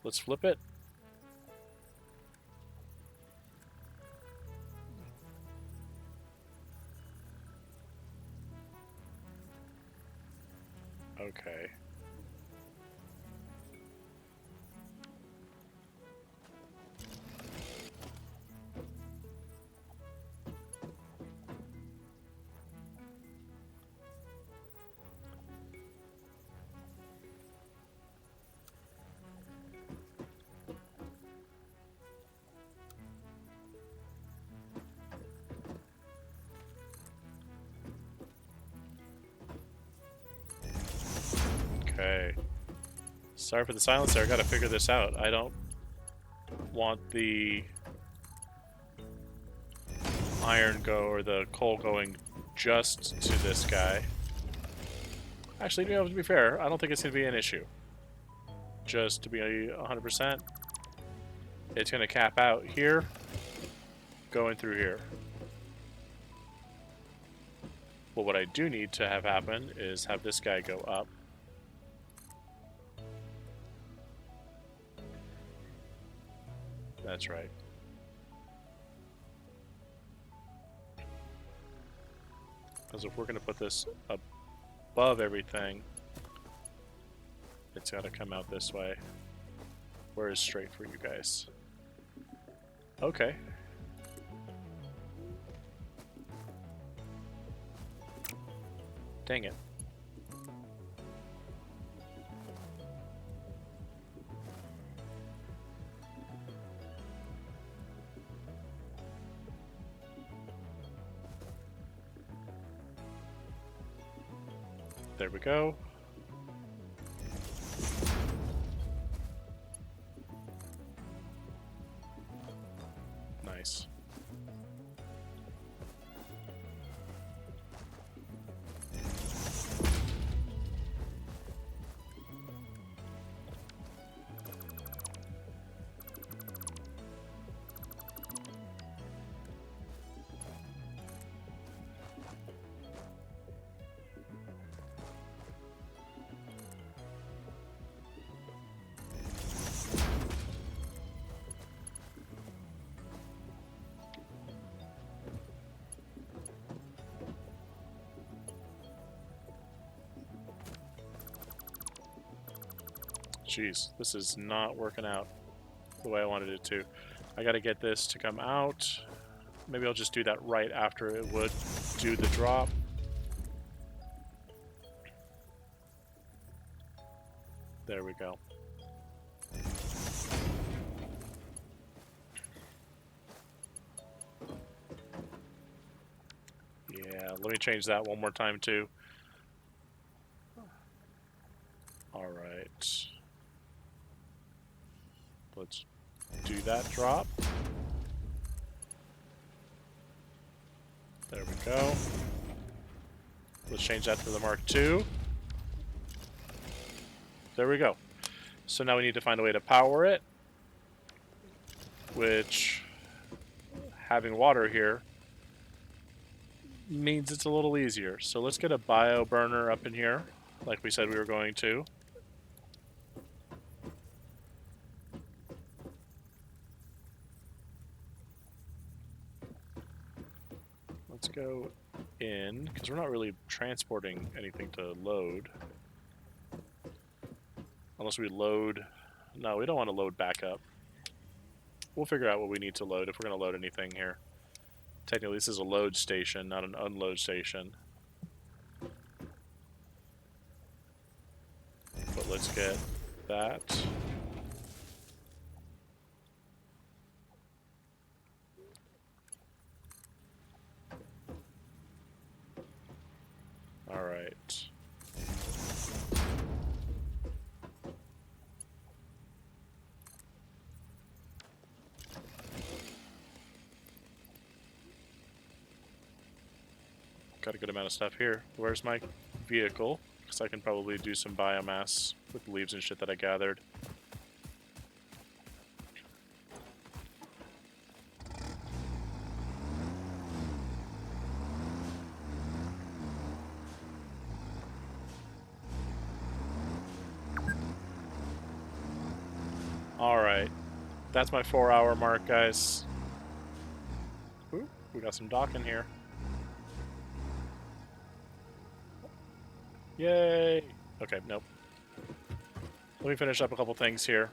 Let's flip it. Okay. Okay. Sorry for the silence there. I gotta figure this out. I don't want the iron or the coal going just to this guy. Actually, to be fair, I don't think it's gonna be an issue. Just to be 100%, it's gonna cap out here, going through here. But what I do need to have happen is have this guy go up. That's right. Because if we're going to put this above everything, it's got to come out this way. Where is straight for you guys? Okay. Dang it. There we go. Nice. Jeez, this is not working out the way I wanted it to. I gotta get this to come out. Maybe I'll just do that right after it would do the drop. There we go. Yeah, let me change that one more time too. Alright. Let's do that drop. There we go. Let's change that to the Mark II. There we go. So now we need to find a way to power it, which, having water here, means it's a little easier. So let's get a bio burner up in here, like we said we were going to. Let's go in, because we're not really transporting anything to load. Unless we load... No, we don't want to load back up. We'll figure out what we need to load if we're going to load anything here. Technically, this is a load station, not an unload station. But let's get that. Alright. Got a good amount of stuff here. Where's my vehicle? Because I can probably do some biomass with leaves and shit that I gathered. Alright. That's my 4-hour mark, guys. Ooh, we got some docking here. Yay! Okay, nope. Let me finish up a couple things here.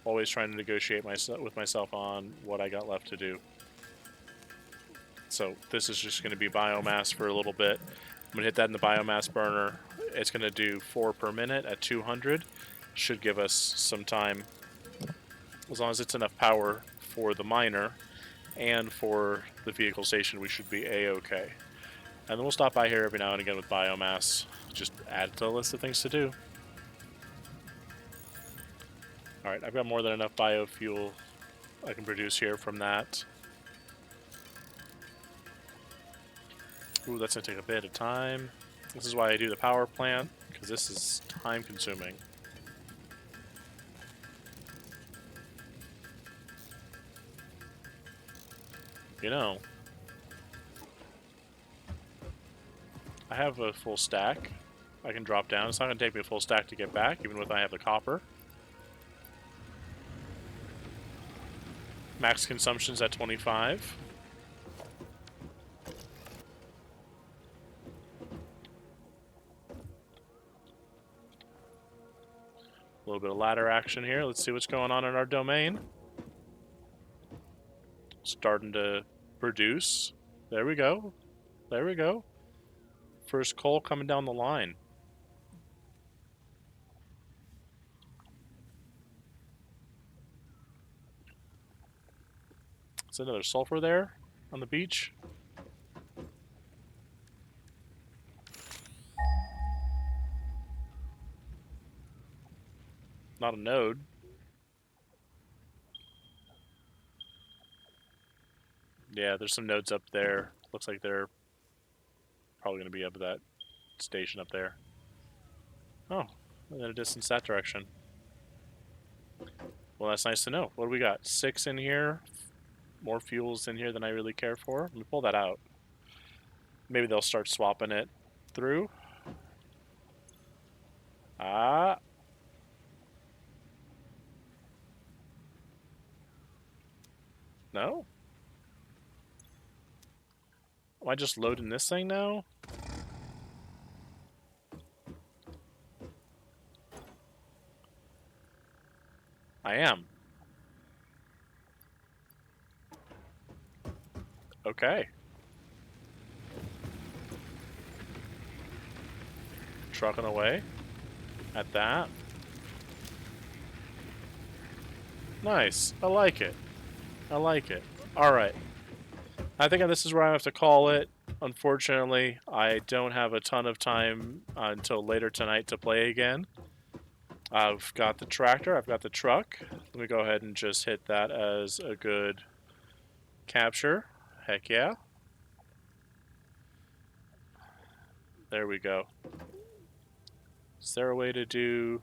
Always trying to negotiate with myself on what I got left to do. So this is just going to be biomass for a little bit. I'm going to hit that in the biomass burner. It's going to do 4 per minute at 200. Should give us some time. As long as it's enough power for the miner and for the vehicle station, we should be A-okay. And then we'll stop by here every now and again with biomass. Just add to the list of things to do. Alright, I've got more than enough biofuel I can produce here from that. Ooh, that's going to take a bit of time. This is why I do the power plant, because this is time consuming. You know, I have a full stack. I can drop down. It's not going to take me a full stack to get back, even if I have the copper. Max consumption's at 25. A little bit of ladder action here. Let's see what's going on in our domain. Starting to produce. There we go. There we go. First coal coming down the line. Is another sulfur there on the beach? Not a node. Yeah, there's some nodes up there. Looks like they're probably going to be up at that station up there. Oh, in a distance that direction. Well, that's nice to know. What do we got? 6 in here. More fuels in here than I really care for. Let me pull that out. Maybe they'll start swapping it through. Ah. No? Am I just loading this thing now? I am. Okay. Trucking away at that. Nice. I like it. I like it. All right. I think this is where I have to call it. Unfortunately, I don't have a ton of time until later tonight to play again. I've got the tractor. I've got the truck. Let me go ahead and just hit that as a good capture. Heck yeah. There we go. Is there a way to do...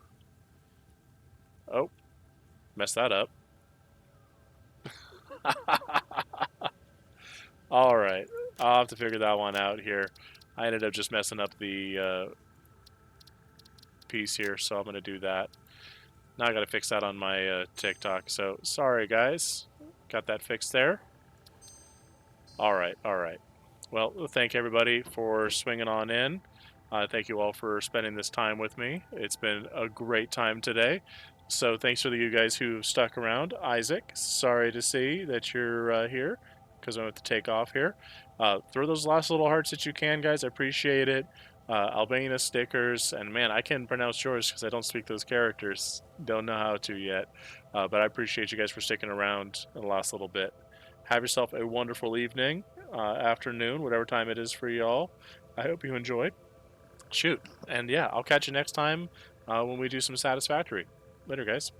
Oh, messed that up. All right. I'll have to figure that one out here. I ended up just messing up the piece here, so I'm going to do that. Now I got to fix that on my TikTok. So sorry, guys. Got that fixed there. All right, all right. Well, thank everybody for swinging on in. Thank you all for spending this time with me. It's been a great time today. So thanks for you guys who stuck around. Isaac, sorry to see that you're here because I have to take off here. Throw those last little hearts that you can, guys. I appreciate it. Albania stickers, and man, I can pronounce yours because I don't speak those characters. Don't know how to yet. But I appreciate you guys for sticking around in the last little bit. Have yourself a wonderful evening, afternoon, whatever time it is for y'all. I hope you enjoyed. Shoot. And yeah, I'll catch you next time when we do some Satisfactory. Later, guys.